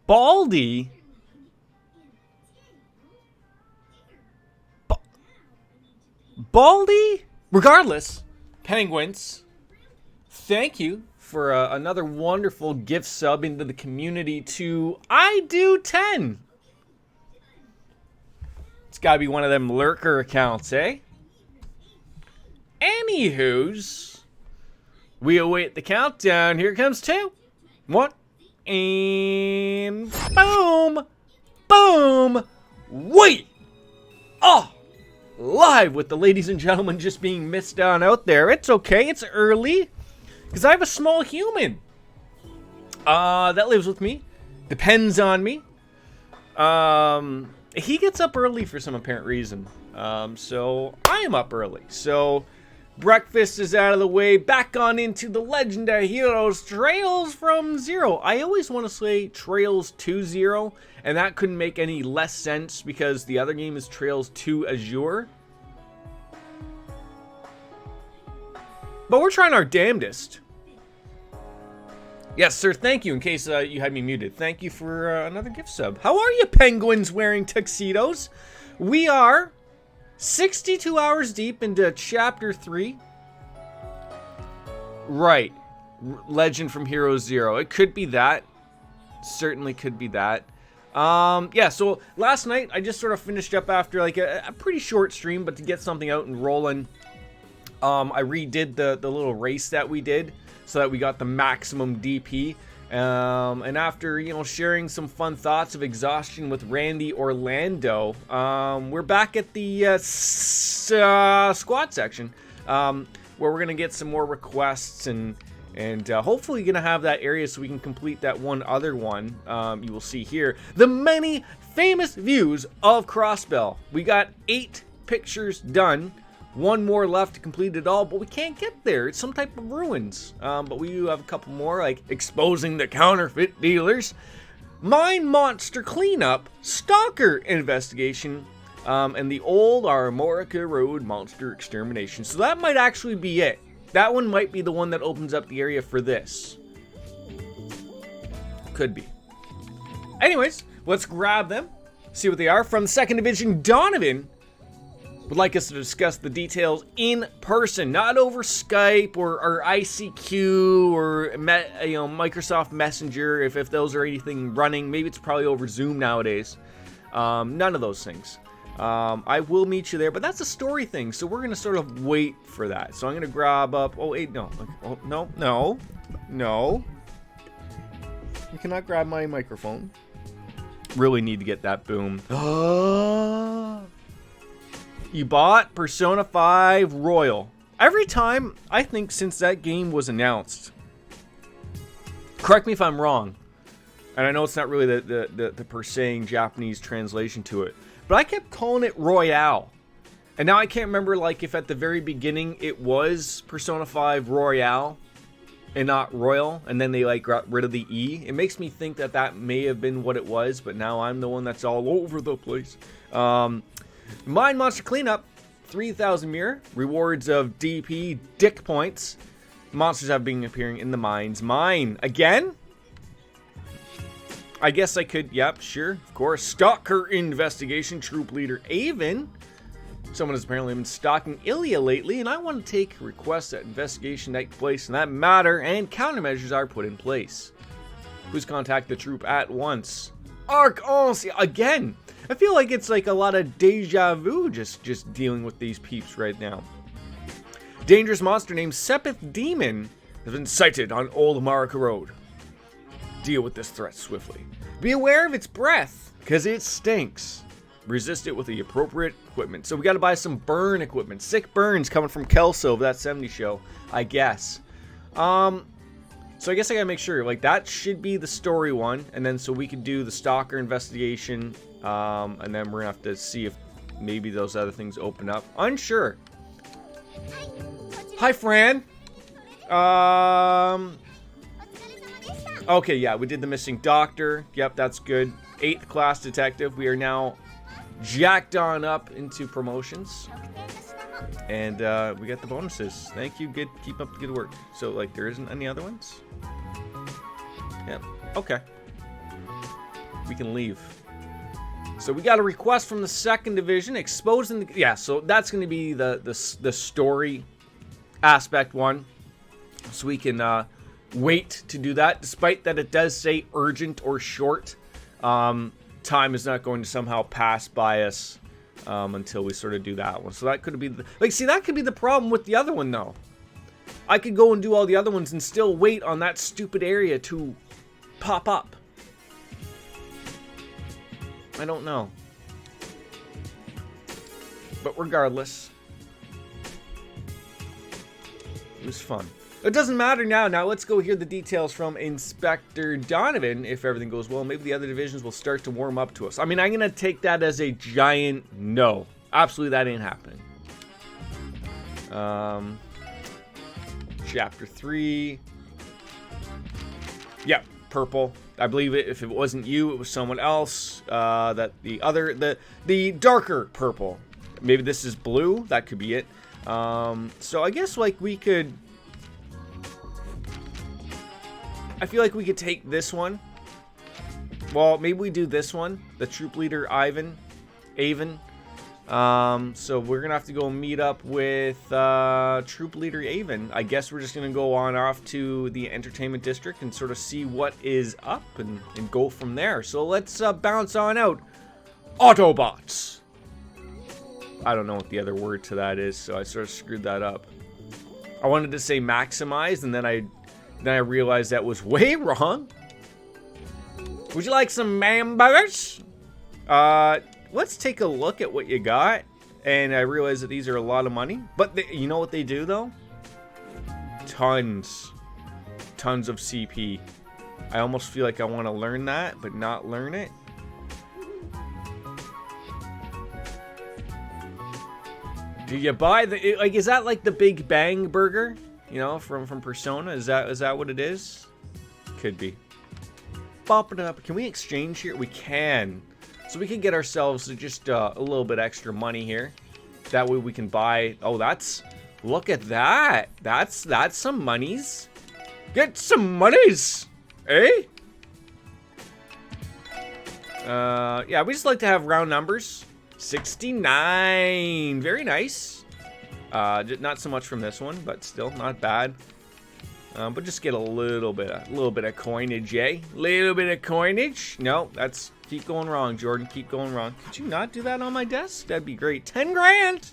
Baldy? Baldy? Regardless, penguins, thank you for another wonderful gift sub into the community to I Do 10. It's gotta be one of them lurker accounts, eh? Anywho's, we await the countdown. Here comes 2, 1, and boom! Boom! Wait! Oh! Live with the ladies and gentlemen just being missed on out there. It's okay, it's early. Because I have a small human. That lives with me. Depends on me. He gets up early for some apparent reason. So I am up early. So breakfast is out of the way. Back on into the Legendary Heroes Trails from Zero. I always want to say Trails to Zero. And that couldn't make any less sense because the other game is Trails to Azure. But we're trying our damnedest. Yes, sir, thank you, in case you had me muted. Thank you for another gift sub. How are you, penguins wearing tuxedos? We are 62 hours deep into Chapter 3. Right. Legend from Hero Zero. It could be that. Certainly could be that. Yeah, so last night I just sort of finished up after like a pretty short stream, but to get something out and rolling, I redid the little race that we did so that we got the maximum DP. And after, you know, sharing some fun thoughts of exhaustion with Randy Orlando, we're back at the squad section, where we're gonna get some more requests and hopefully gonna have that area so we can complete that one other one. You will see here the many famous views of Crossbell. We got 8 pictures done. 1 more left to complete it all, but we can't get there. It's some type of ruins. But we do have a couple more, like exposing the counterfeit dealers, mine monster cleanup, stalker investigation, and the old Armorica Road monster extermination. So that might actually be it. That one might be the one that opens up the area for this. Could be. Anyways, let's grab them, see what they are. From the 2nd Division, Donovan would like us to discuss the details in person, not over Skype or ICQ or Microsoft Messenger, if those are anything running. Maybe it's probably over Zoom nowadays. None of those things. I will meet you there, but that's a story thing, so we're going to sort of wait for that. So I'm going to grab up... Oh, wait, no. Oh, no. You cannot grab my microphone. Really need to get that boom. You bought Persona 5 Royal. Every time, I think since that game was announced, correct me if I'm wrong, and I know it's not really the per se Japanese translation to it, but I kept calling it Royale. And now I can't remember like if at the very beginning it was Persona 5 Royale and not Royal, and then they like got rid of the E. It makes me think that that may have been what it was, but now I'm the one that's all over the place. Mine Monster Cleanup, 3,000 mirror, rewards of DP, dick points. Monsters have been appearing in the mines. Mine, again? I guess I could, yep, sure, of course. Stalker investigation, troop leader Avon. Someone has apparently been stalking Ilya lately, and I want to take requests that investigation take place in that matter, and countermeasures are put in place. Please contact the troop at once. Arc-en-Ciel, again! I feel like it's like a lot of deja vu just dealing with these peeps right now. Dangerous monster named Sepith Demon has been sighted on Old Marika Road. Deal with this threat swiftly. Be aware of its breath, because it stinks. Resist it with the appropriate equipment. So we got to buy some burn equipment. Sick burns coming from Kelso of that 70 show, I guess. So I guess I gotta make sure, like, that should be the story one, and then so we could do the stalker investigation, and then we're gonna have to see if maybe those other things open up. Unsure. Hi, Fran. Okay, yeah, we did the missing doctor. Yep, that's good. 8th class detective. We are now jacked on up into promotions. And we got the bonuses. Thank you. Good. Keep up the good work. So, like, there isn't any other ones? Yep. Okay. We can leave. So we got a request from the 2nd Division exposing the... Yeah, so that's going to be the story aspect one. So we can wait to do that, despite that it does say urgent or short. Time is not going to somehow pass by us until we sort of do that one. So that could be... see, that could be the problem with the other one, though. I could go and do all the other ones and still wait on that stupid area to pop up. I don't know. But regardless, it was fun. It doesn't matter now. Now let's go hear the details from Inspector Donovan. If everything goes well, maybe the other divisions will start to warm up to us. I mean, I'm going to take that as a giant no. Absolutely, that ain't happening. Chapter 3. Yep, purple. I believe it. If it wasn't you, it was someone else. The darker purple. Maybe this is blue. That could be it. So I guess like we could. I feel like we could take this one. Well, maybe we do this one. The troop leader Avon. So we're gonna have to go meet up with troop leader Avon. I guess we're just gonna go on off to the entertainment district and sort of see what is up and go from there. So let's bounce on out. Autobots. I don't know what the other word to that is, so I sort of screwed that up. I wanted to say maximize, and then I realized that was way wrong. Would you like some hamburgers? Let's take a look at what you got. And I realize that these are a lot of money. But you know what they do, though? Tons of CP. I almost feel like I want to learn that, but not learn it. Do you buy the... Like, is that like the Big Bang Burger? You know, from Persona? Is that what it is? Could be. Bop it up. Can we exchange here? We can. So we can get ourselves just a little bit extra money here. That way we can buy... Oh, that's... Look at that. That's some monies. Get some monies. Eh? Yeah, we just like to have round numbers. 69. Very nice. Not so much from this one, but still not bad. But just get a little bit of coinage, eh? Little bit of coinage. No, that's... Keep going wrong, Jordan. Keep going wrong. Could you not do that on my desk? That'd be great. 10 grand!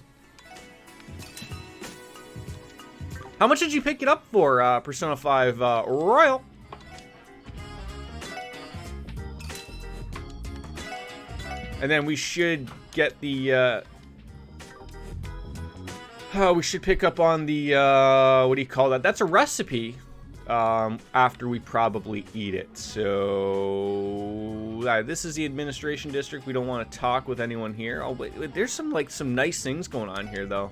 How much did you pick it up for, Persona 5 Royal? And then we should get the... we should pick up on the... what do you call that? That's a recipe. After we probably eat it. So this is the administration district. We don't want to talk with anyone here. Oh wait, there's some nice things going on here though.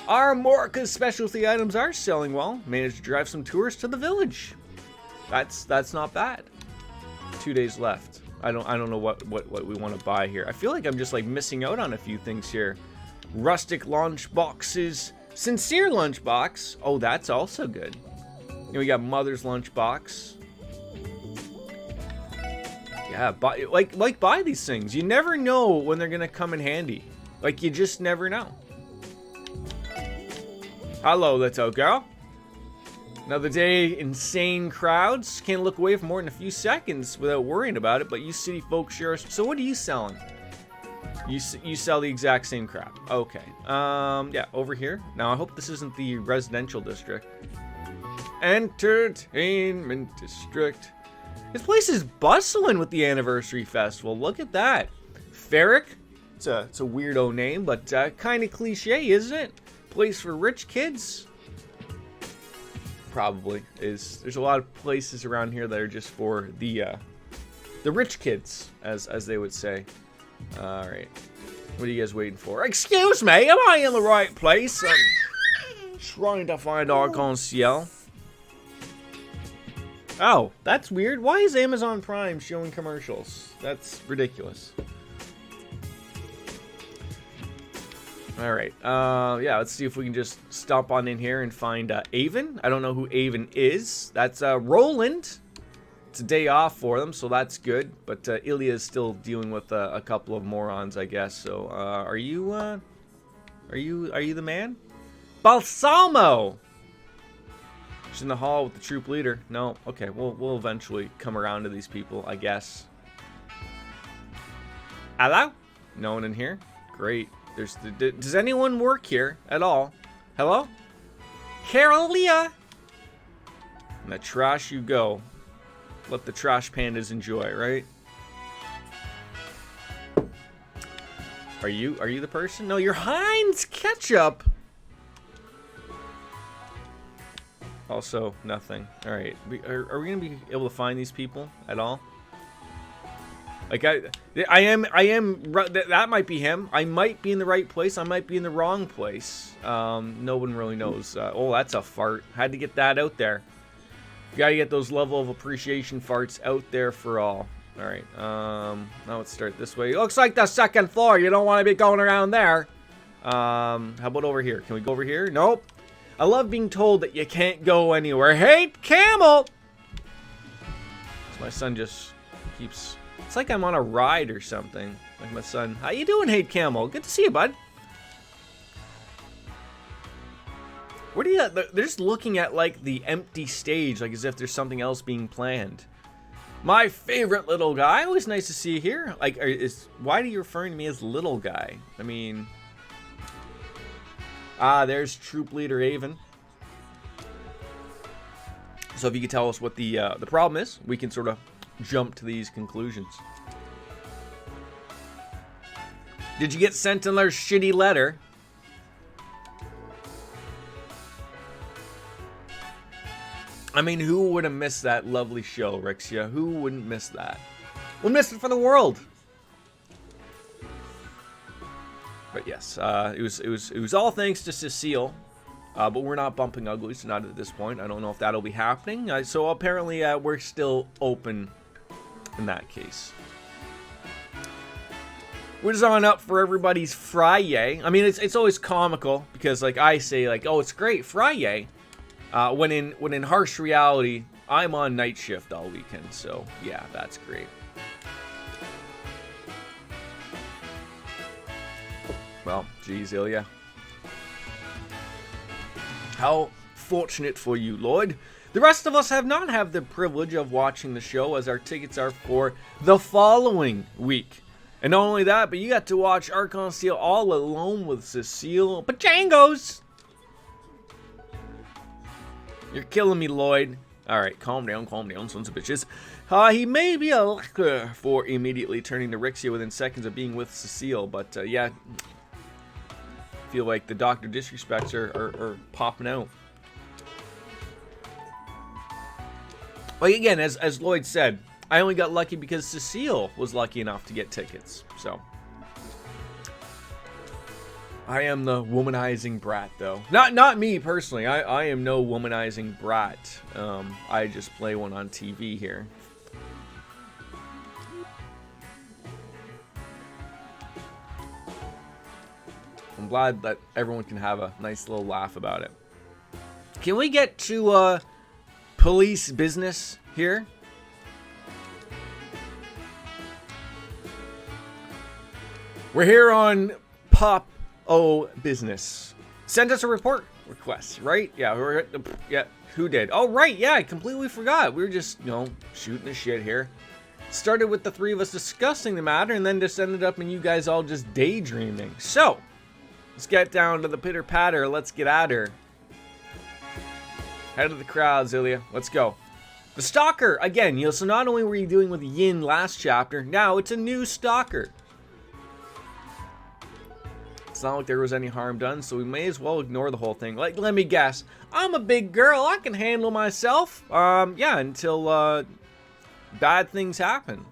Our Morka's specialty items are selling well. Managed to drive some tourists to the village. That's not bad. 2 days left. I don't know what we want to buy here. I feel like I'm just like missing out on a few things here. Rustic lunch boxes. Sincere lunchbox. Oh, that's also good. You know, we got Mother's Lunchbox. Yeah, buy these things. You never know when they're gonna come in handy. Like, you just never know. Hello, little girl. Another day, insane crowds. Can't look away for more than a few seconds without worrying about it, but you city folks sure... So what are you selling? You sell the exact same crap. Okay. Yeah, over here. Now, I hope this isn't the residential district. Entertainment district. This place is bustling with the anniversary festival. Look at that. Ferric. It's a weirdo name, but kind of cliche, isn't it? Place for rich kids. Probably is. There's a lot of places around here that are just for the rich kids, as they would say. All right. What are you guys waiting for? Excuse me, am I in the right place? I'm trying to find Arc-en-Ciel. Oh, that's weird. Why is Amazon Prime showing commercials? That's ridiculous. All right. Yeah, let's see if we can just stomp on in here and find Avon. I don't know who Avon is. That's Roland. It's a day off for them, so that's good. But Ilya is still dealing with a couple of morons, I guess. So, are you the man? Balsamo! She's in the hall with the troop leader. No, okay, we'll eventually come around to these people, I guess. Hello? No one in here? Great. Does anyone work here at all? Hello? Carolia! In the trash you go. Let the trash pandas enjoy, right? Are you the person? No, you're Heinz Ketchup. Also, nothing. All right, are we gonna be able to find these people at all? Like I am. That might be him. I might be in the right place. I might be in the wrong place. No one really knows. Oh, that's a fart. Had to get that out there. You gotta get those level of appreciation farts out there for all. All right. Now let's start this way. Looks like the second floor. You don't want to be going around there. How about over here? Can we go over here? Nope. I love being told that you can't go anywhere. Hey, camel! So my son just keeps... It's like I'm on a ride or something. Like my son. How you doing, Hate Camel? Good to see you, bud. What are you... They're just looking at, like, the empty stage, like as if there's something else being planned. My favorite little guy. Always nice to see you here. Like, why are you referring to me as little guy? I mean... there's Troop Leader Avon. So if you could tell us what the problem is, we can sort of jump to these conclusions. Did you get Sentinel's shitty letter? I mean, who would have missed that lovely show, Rixia? Who wouldn't miss that? We'll miss it for the world. But yes, it was all thanks to Cecile. But we're not bumping uglies, not at this point. I don't know if that'll be happening. So apparently we're still open in that case. We're just on up for everybody's Friday. I mean, it's always comical because like I say like, oh, it's great Friday, when in harsh reality I'm on night shift all weekend. So yeah, that's great. Well, geez, Ilya. How fortunate for you, Lord. The rest of us have not had the privilege of watching the show as our tickets are for the following week. And not only that, but you got to watch Archon Steel all alone with Cecile. Pajangos! You're killing me, Lloyd. Alright, calm down, sons of bitches. He may be a licker for immediately turning to Rixia within seconds of being with Cecile, but yeah... feel like the Dr. Disrespects are popping out. Like again, as Lloyd said, I only got lucky because Cecile was lucky enough to get tickets. So I am the womanizing brat, though. Not me personally. I am no womanizing brat. I just play one on TV here. I'm glad that everyone can have a nice little laugh about it. Can we get to police business here? We're here on Pop O Business. Send us a report request, right? Yeah, yeah. Who did? Oh, right. Yeah, I completely forgot. We were just, shooting the shit here. Started with the three of us discussing the matter, and then just ended up in you guys all just daydreaming. So. Let's get down to the pitter patter. Let's get at her. Head of the crowd, Zilia. Let's go. The stalker again. So not only were you dealing with Yin last chapter, now it's a new stalker. It's not like there was any harm done, so we may as well ignore the whole thing. Like, let me guess. I'm a big girl. I can handle myself. Yeah, until bad things happen.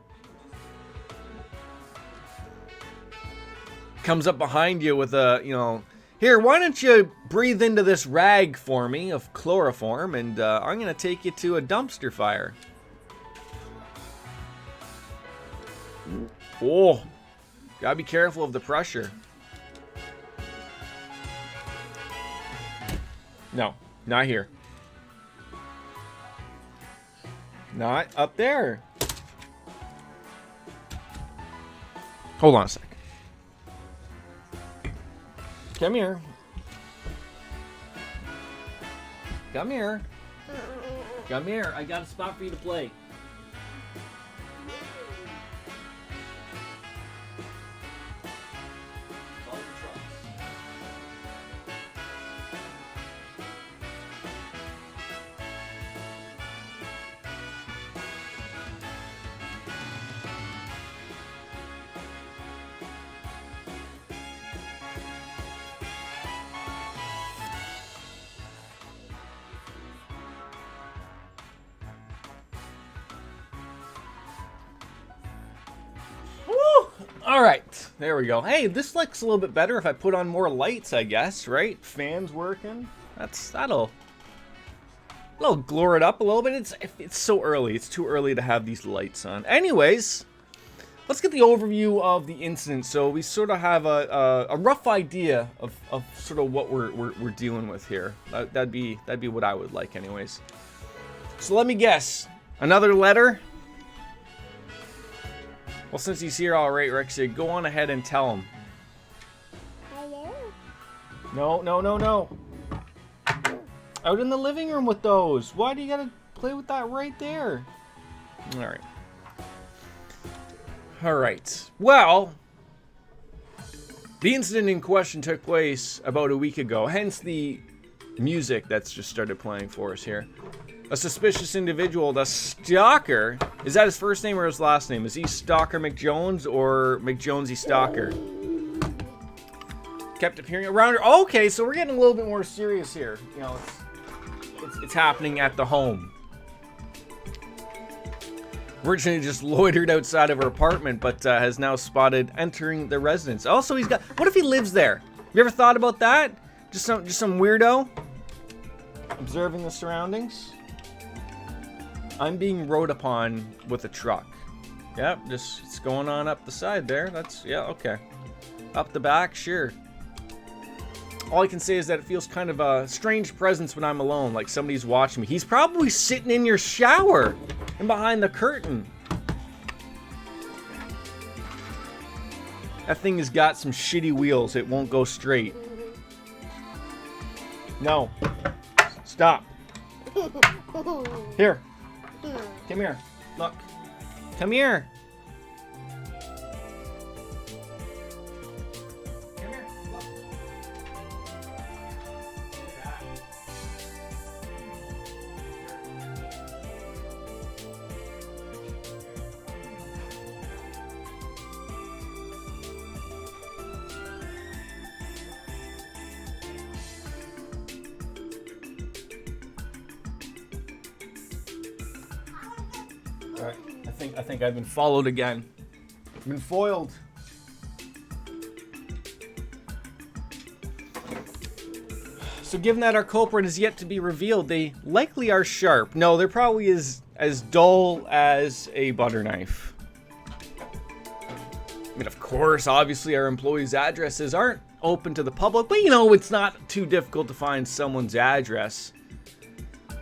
Comes up behind you with a, here, why don't you breathe into this rag for me of chloroform, and I'm going to take you to a dumpster fire. Oh, gotta be careful of the pressure. No, not here. Not up there. Hold on a sec. Come here. Come here. Come here. I got a spot for you to play. All right, there we go. Hey, this looks a little bit better if I put on more lights, I guess, right? Fans working. That'll glow it up a little bit. It's so early. It's too early to have these lights on. Anyways, let's get the overview of the incident. So we sort of have a rough idea of sort of what we're dealing with here. That'd be what I would like, anyways. So let me guess. Another letter. Well, since he's here, all right, Rexy, go on ahead and tell him. Hello? No. Out in the living room with those. Why do you gotta play with that right there? All right. Well, the incident in question took place about a week ago, hence the music that's just started playing for us here. A suspicious individual, the Stalker. Is that his first name or his last name? Is he Stalker McJones or McJonesy Stalker? Kept appearing around her. Okay, so we're getting a little bit more serious here. You know, it's happening at the home. Originally just loitered outside of her apartment, but has now spotted entering the residence. Also, he's got. What if he lives there? Have you ever thought about that? Just some weirdo observing the surroundings. I'm being rode upon with a truck. Yep, just it's going on up the side there. Yeah, okay. Up the back, sure. All I can say is that it feels kind of a strange presence when I'm alone, like somebody's watching me. He's probably sitting in your shower and behind the curtain. That thing has got some shitty wheels. It won't go straight. No. Stop. Here. Come here. Look. Come here. Come here. Look. Alright, I think I've been followed again. I've been foiled. So given that our culprit is yet to be revealed, they likely are sharp. No, they're probably as dull as a butter knife. I mean, of course, obviously our employees' addresses aren't open to the public, but you know, it's not too difficult to find someone's address.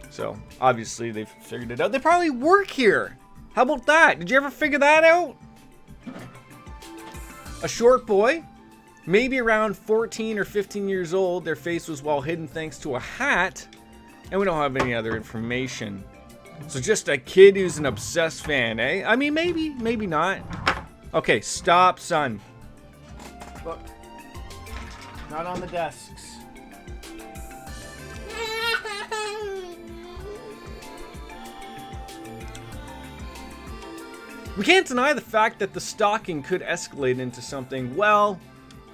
So, obviously, they've figured it out. They probably work here. How about that? Did you ever figure that out? A short boy, maybe around 14 or 15 years old. Their face was well hidden thanks to a hat. And we don't have any other information. So just a kid who's an obsessed fan, eh? I mean, maybe not. Okay, stop, son. Look. Not on the desks. We can't deny the fact that the stalking could escalate into something, well,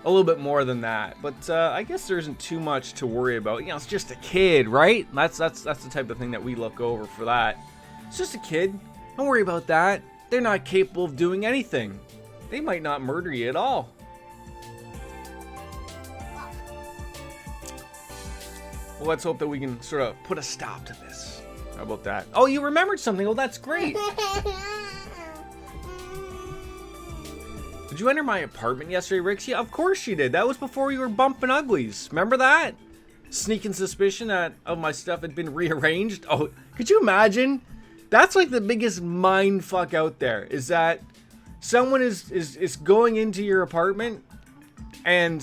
a little bit more than that. But I guess there isn't too much to worry about. You know, it's just a kid, right? That's the type of thing that we look over for that. It's just a kid. Don't worry about that. They're not capable of doing anything. They might not murder you at all. Well, let's hope that we can sort of put a stop to this. How about that? Oh, you remembered something. Oh, that's great. Did you enter my apartment yesterday, Rix? Yeah, of course you did. That was before you were bumping uglies. Remember that? Sneaking suspicion that my stuff had been rearranged. Oh, could you imagine That's like the biggest mind fuck out there, is that someone is going into your apartment and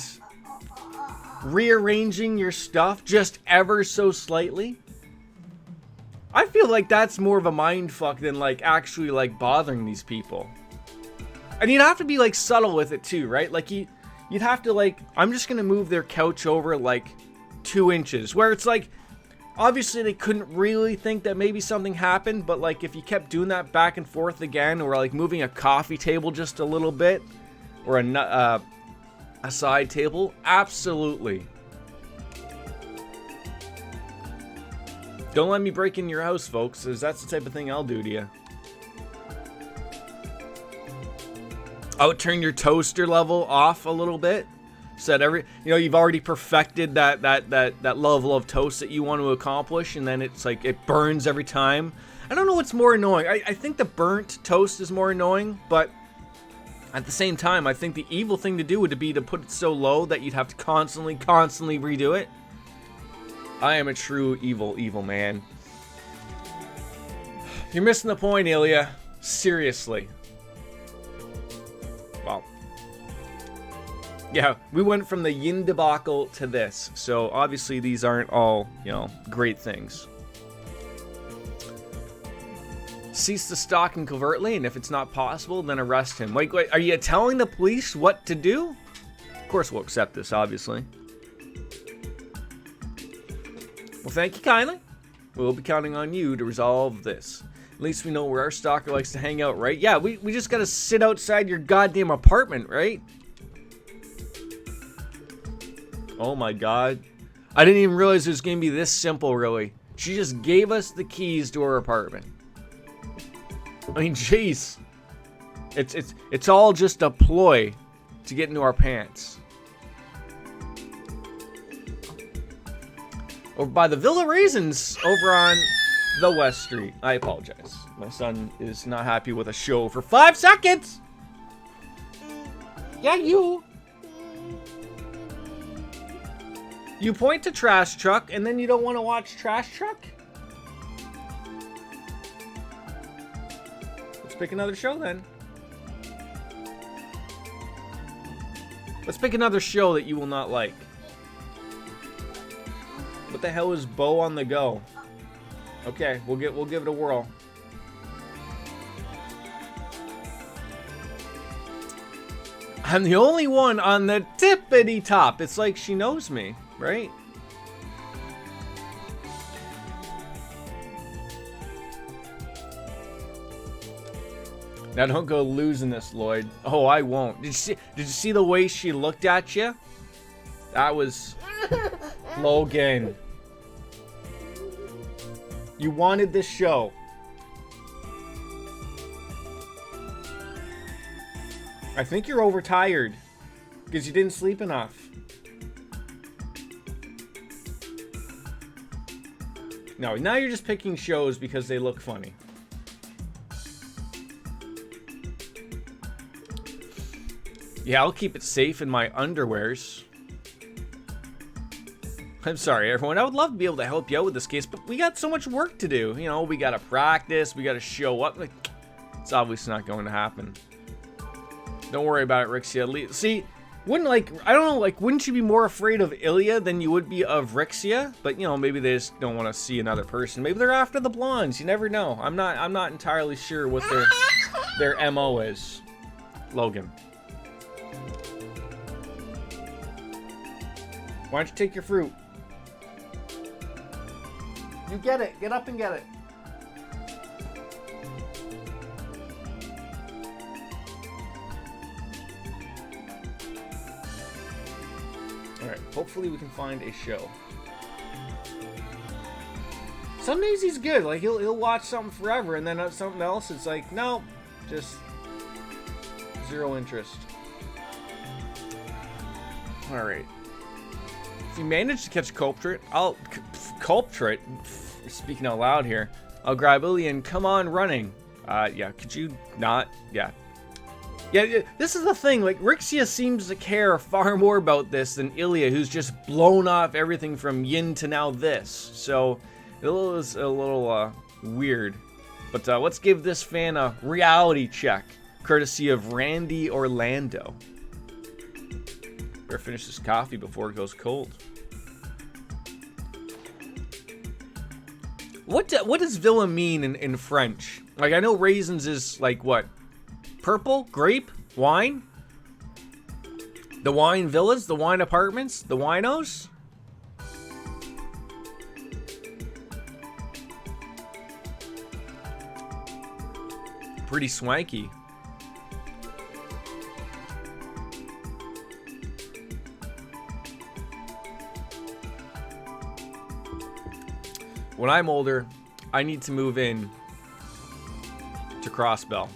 rearranging your stuff just ever so slightly. I feel like that's more of a mind fuck than like actually like bothering these people. And you'd have to be like subtle with it too, right? Like you'd have to like, I'm just gonna move their couch over like 2 inches, where it's like, obviously they couldn't really think that maybe something happened, but like if you kept doing that back and forth again, or like moving a coffee table just a little bit, or a side table, absolutely. Don't let me break in your house, folks, because that's the type of thing I'll do to you. I would turn your toaster level off a little bit, so that you've already perfected that level of toast that you want to accomplish, and then it's like it burns every time. I don't know what's more annoying. I think the burnt toast is more annoying, but at the same time, I think the evil thing to do would be to put it so low that you'd have to constantly redo it. I am a true evil man. You're missing the point, Ilya. Seriously. Well, yeah, we went from the yin debacle to this, so obviously these aren't all, great things. Cease the stalking covertly, and if it's not possible, then arrest him. Wait, are you telling the police what to do? Of course we'll accept this, obviously. Well, thank you kindly. We'll be counting on you to resolve this. At least we know where our stalker likes to hang out, right? Yeah, we just gotta sit outside your goddamn apartment, right? Oh my god. I didn't even realize it was gonna be this simple, really. She just gave us the keys to her apartment. I mean, jeez. It's all just a ploy to get into our pants. Over by the Villa Raisins over on the West Street. I apologize. My son is not happy with a show for 5 seconds. Yeah, you. You point to Trash Truck and then you don't want to watch Trash Truck? Let's pick another show then. Let's pick another show that you will not like. What the hell is Bo on the Go? Okay, we'll give it a whirl. I'm the only one on the tippity top. It's like she knows me, right? Now don't go losing this, Lloyd. Oh, I won't. Did you see the way she looked at you? That was Logan. You wanted this show. I think you're overtired because you didn't sleep enough. No, now you're just picking shows because they look funny. Yeah, I'll keep it safe in my underwears. I'm sorry, everyone. I would love to be able to help you out with this case, but we got so much work to do. You know, we got to practice. We got to show up. Like, it's obviously not going to happen. Don't worry about it, Rixia. See, wouldn't you be more afraid of Ilya than you would be of Rixia? But, you know, maybe they just don't want to see another person. Maybe they're after the blondes. You never know. I'm not entirely sure what their MO is. Logan. Why don't you take your fruit? You get it. Get up and get it. Alright, hopefully we can find a show. Some days he's good. Like, he'll watch something forever, and then something else, it's like, no, just zero interest. Alright. If you manage to catch a culprit, speaking out loud here, I'll grab Ilya and come on running. Yeah, could you not? Yeah. Yeah, this is the thing, like, Rixia seems to care far more about this than Ilya, who's just blown off everything from yin to now this. So, it was a little, weird. But let's give this fan a reality check, courtesy of Randy Orlando. Better finish this coffee before it goes cold. What does Villa mean in French? Like, I know raisins is like what? Purple? Grape? Wine? The wine villas? The wine apartments? The winos? Pretty swanky. When I'm older, I need to move in to Crossbell.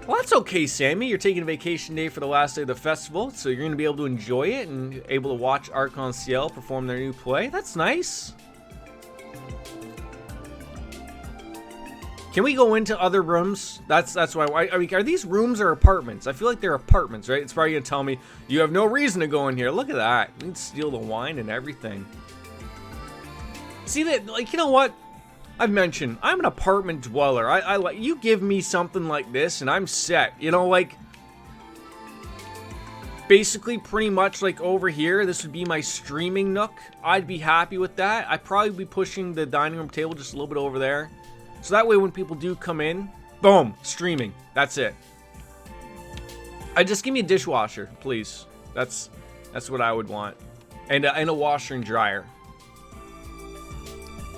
Well, that's okay, Sammy. You're taking a vacation day for the last day of the festival, so you're going to be able to enjoy it and able to watch Arc-en-Ciel perform their new play. That's nice. Can we go into other rooms? That's why. I mean, are these rooms or apartments? I feel like they're apartments, right? It's probably going to tell me, you have no reason to go in here. Look at that. You can steal the wine and everything. See that, like, you know what? I've mentioned, I'm an apartment dweller. I like, you give me something like this and I'm set. You know, like, basically pretty much like over here, this would be my streaming nook. I'd be happy with that. I'd probably be pushing the dining room table just a little bit over there. So that way when people do come in, boom, streaming. That's it. Just give me a dishwasher, please. That's what I would want. And a washer and dryer.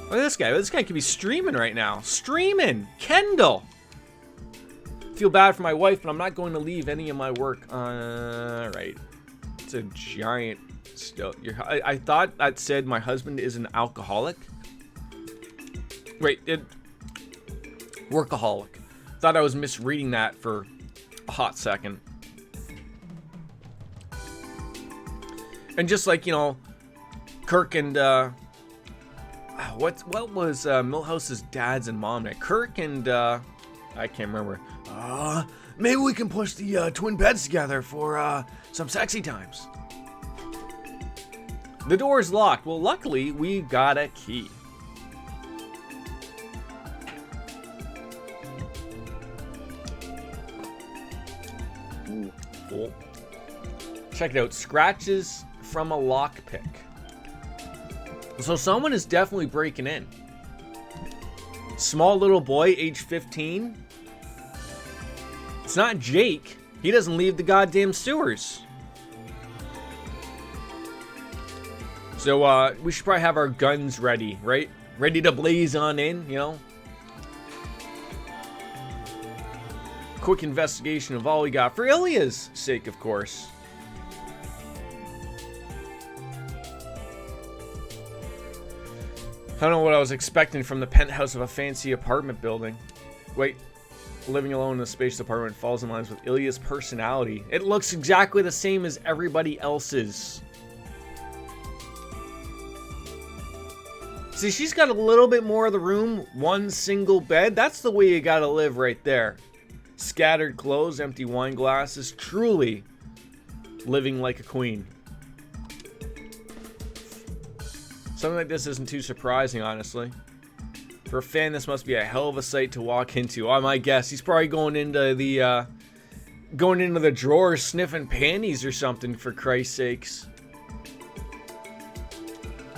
Look at this guy. This guy could be streaming right now. Streaming! Kendall! Feel bad for my wife, but I'm not going to leave any of my work. Alright. It's a giant stove. I thought that said my husband is an alcoholic. Wait, workaholic. Thought I was misreading that for a hot second. And just like, you know, Kirk and, what was Milhouse's dad's and mom name? Kirk and, I can't remember. Maybe we can push the twin beds together for some sexy times. The door is locked. Well, luckily, we got a key. Cool. Check it out. Scratches from a lockpick. So someone is definitely breaking in. Small little boy, age 15. It's not Jake. He doesn't leave the goddamn sewers. So we should probably have our guns ready, right? Ready to blaze on in, you know? Quick investigation of all we got. For Ilya's sake, of course. I don't know what I was expecting from the penthouse of a fancy apartment building. Wait, living alone in a spacious apartment falls in line with Ilya's personality. It looks exactly the same as everybody else's. See, she's got a little bit more of the room, one single bed. That's the way you gotta live right there. Scattered clothes, empty wine glasses, truly living like a queen. Something like this isn't too surprising, honestly. For a fan, this must be a hell of a sight to walk into. Oh, my guess, he's probably going into the drawers sniffing panties or something, for Christ's sakes.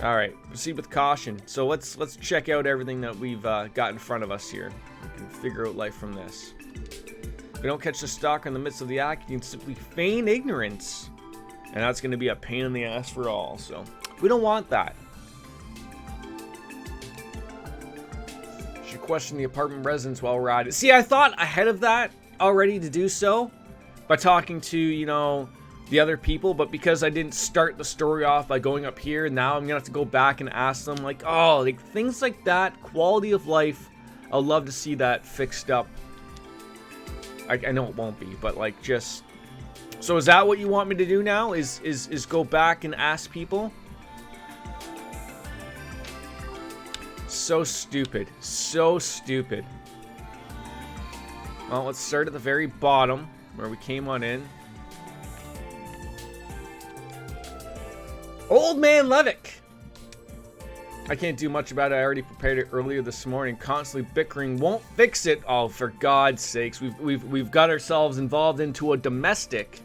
All right, proceed with caution. So let's check out everything that we've got in front of us here. We can figure out life from this. If we don't catch the stalker in the midst of the act, you can simply feign ignorance, and that's going to be a pain in the ass for all. So we don't want that. Should question the apartment residents while we're at it. See, I thought ahead of that already to do so by talking to, you know, the other people, but because I didn't start the story off by going up here, now I'm gonna have to go back and ask them, like, oh, like things like that, quality of life. I'd love to see that fixed up. I know it won't be, but like, just so is that what you want me to do now? Is go back and ask people? So stupid. So stupid. Well, let's start at the very bottom where we came on in. Old Man Levick. I can't do much about it. I already prepared it earlier this morning. Constantly bickering won't fix it. Oh, for God's sakes. We've got ourselves involved into a domestic.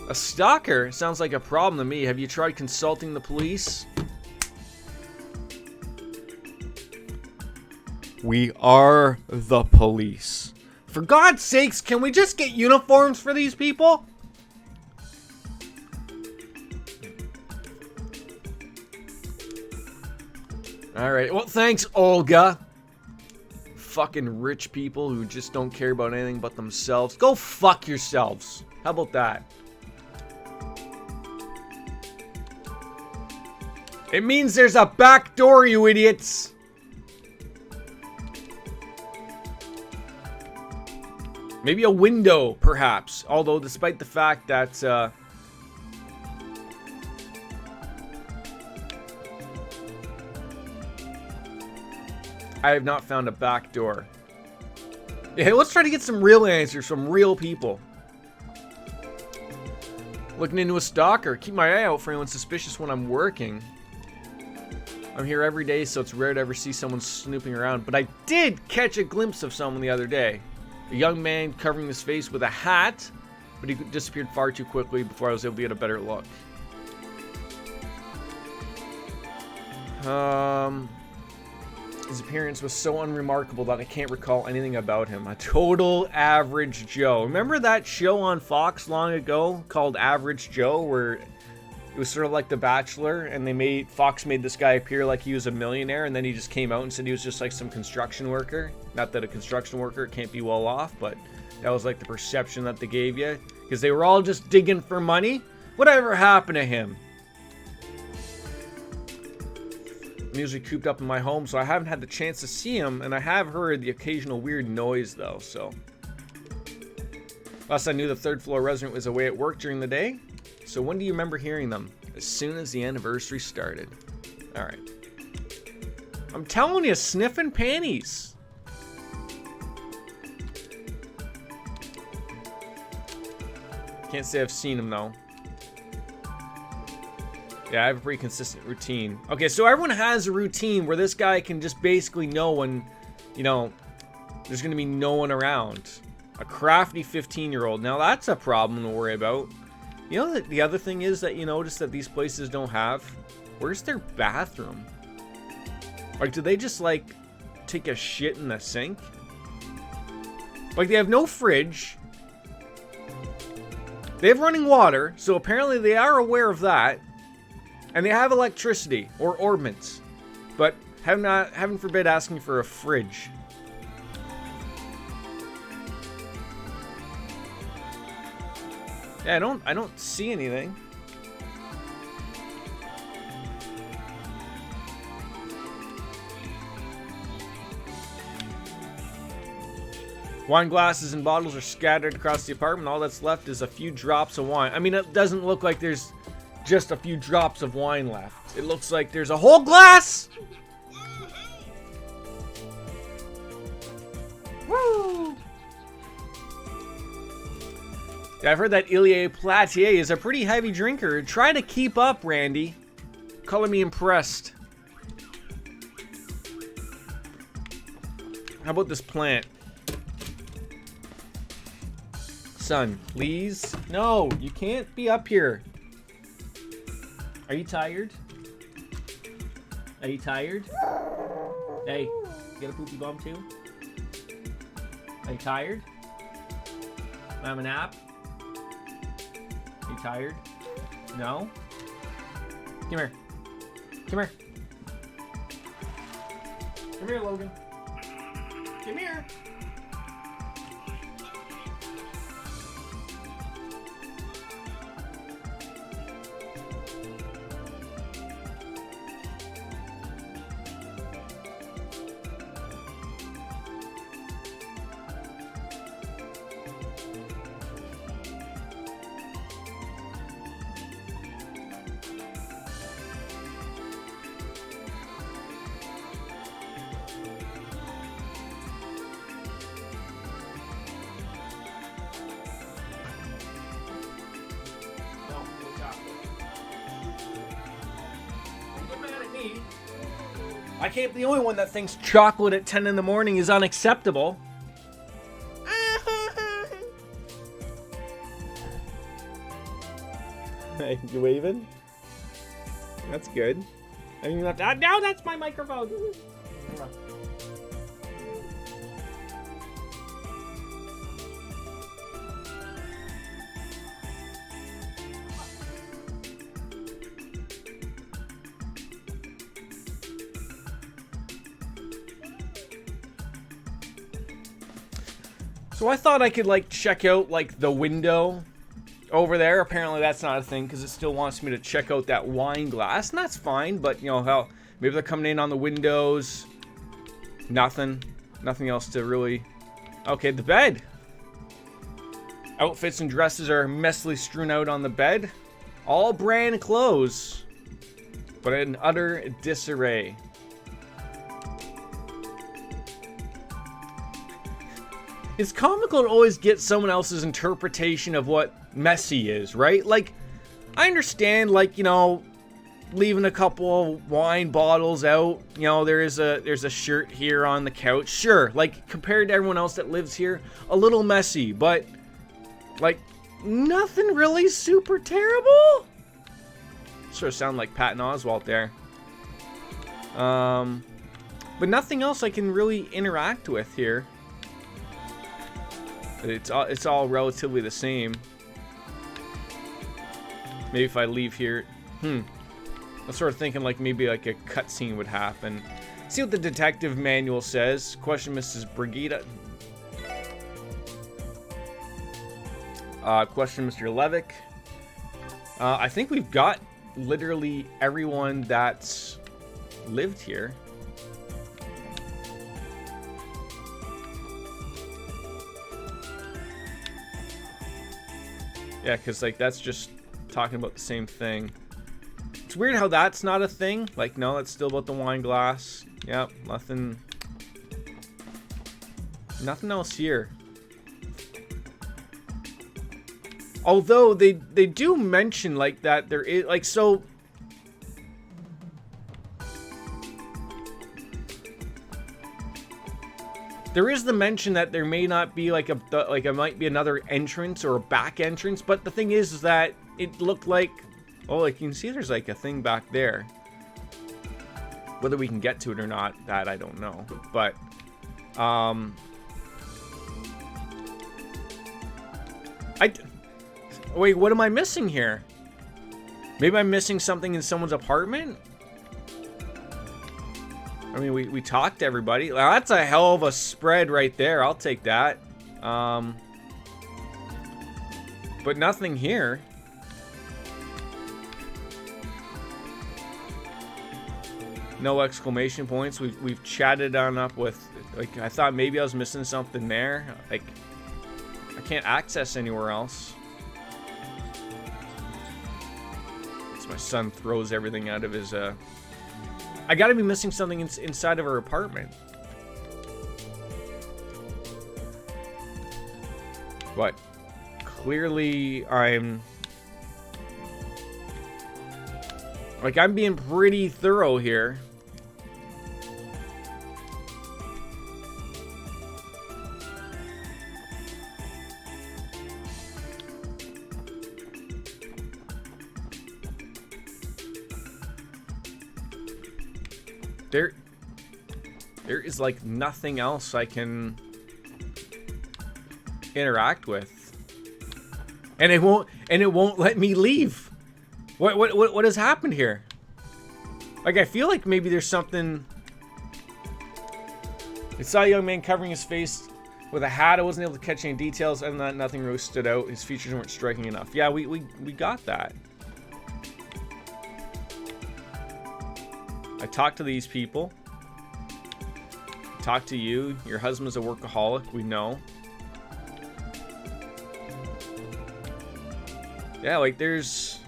A stalker? Sounds like a problem to me. Have you tried consulting the police? We are the police. For God's sakes, can we just get uniforms for these people? Alright, well, thanks, Olga. Fucking rich people who just don't care about anything but themselves. Go fuck yourselves. How about that? It means there's a back door, you idiots. Maybe a window, perhaps. Although, despite the fact that, I have not found a back door. Yeah, let's try to get some real answers from real people. Looking into a stalker. Keep my eye out for anyone suspicious when I'm working. I'm here every day, so it's rare to ever see someone snooping around. But I did catch a glimpse of someone the other day. A young man covering his face with a hat, but he disappeared far too quickly before I was able to get a better look. His appearance was so unremarkable that I can't recall anything about him. A total average Joe. Remember that show on Fox long ago called Average Joe, where it was sort of like The Bachelor, and Fox made this guy appear like he was a millionaire, and then he just came out and said he was just like some construction worker. Not that a construction worker can't be well off, but that was like the perception that they gave you, because they were all just digging for money. Whatever happened to him? I'm usually cooped up in my home, so I haven't had the chance to see him, and I have heard the occasional weird noise though, so. Last I knew, the third floor resident was away at work during the day. So when do you remember hearing them? As soon as the anniversary started. Alright. I'm telling you, sniffing panties. Can't say I've seen him though. Yeah, I have a pretty consistent routine. Okay, so everyone has a routine where this guy can just basically know when, you know, there's going to be no one around. A crafty 15-year-old. Now that's a problem to worry about. You know, the other thing is that you notice that these places don't have. Where's their bathroom? Like, do they just, like, take a shit in the sink? Like, they have no fridge. They have running water, so apparently they are aware of that. And they have electricity, or ordnance. But, heaven forbid, asking for a fridge. Yeah, I don't see anything. Wine glasses and bottles are scattered across the apartment. All that's left is a few drops of wine. I mean, it doesn't look like there's just a few drops of wine left. It looks like there's a whole glass! Woo! Yeah, I've heard that Ilya Platier is a pretty heavy drinker. Try to keep up, Randy. Color me impressed. How about this plant? Son, please? No, you can't be up here. Are you tired? Are you tired? Hey, you got a poopy bum too? Are you tired? Have a nap? Are you tired? No? Come here. Come here. Come here, Logan. Come here. I can't be the only one that thinks chocolate at 10 in the morning is unacceptable. Hey, you waving? That's good. I mean, now that's my microphone. So I thought I could like check out like the window over there. Apparently that's not a thing because it still wants me to check out that wine glass, and that's fine. But you know how maybe they're coming in on the windows. Nothing else to really. Okay, the bed. Outfits and dresses are messily strewn out on the bed. All brand clothes, but in utter disarray. It's comical to always get someone else's interpretation of what messy is, right? Like, I understand, like, you know, leaving a couple wine bottles out. You know, there's a shirt here on the couch. Sure, like, compared to everyone else that lives here, a little messy, but, like, nothing really super terrible. Sort of sound like Patton Oswalt there. But nothing else I can really interact with here. It's all relatively the same. Maybe if I leave here, I'm sort of thinking like maybe like a cutscene would happen. See what the detective manual says. Question Mrs. Brigida. Question Mr. Levick. I think we've got literally everyone that's lived here. Yeah, because, like, that's just talking about the same thing. It's weird how that's not a thing. Like, no, that's still about the wine glass. Yep, nothing else here. Although, they do mention, like, that there is, like, so... There is the mention that there may not be like it might be another entrance or a back entrance, but the thing is that it looked like, oh, like you can see there's like a thing back there. Whether we can get to it or not, that I don't know. But wait, what am I missing here? Maybe I'm missing something in someone's apartment? I mean, we talked to everybody. Well, that's a hell of a spread right there. I'll take that. But nothing here. No exclamation points. We've chatted on up with, like, I thought maybe I was missing something there. Like, I can't access anywhere else. So my son throws everything out of his, I gotta be missing something inside of her apartment. But clearly I'm being pretty thorough here. There is like nothing else I can interact with, and it won't let me leave. What has happened here? Like, I feel like maybe there's something. I saw a young man covering his face with a hat. I wasn't able to catch any details, and nothing really stood out. His features weren't striking enough. Yeah, we got that. I talked to these people. Talk to you. Your husband's a workaholic. We know. Yeah, like there's...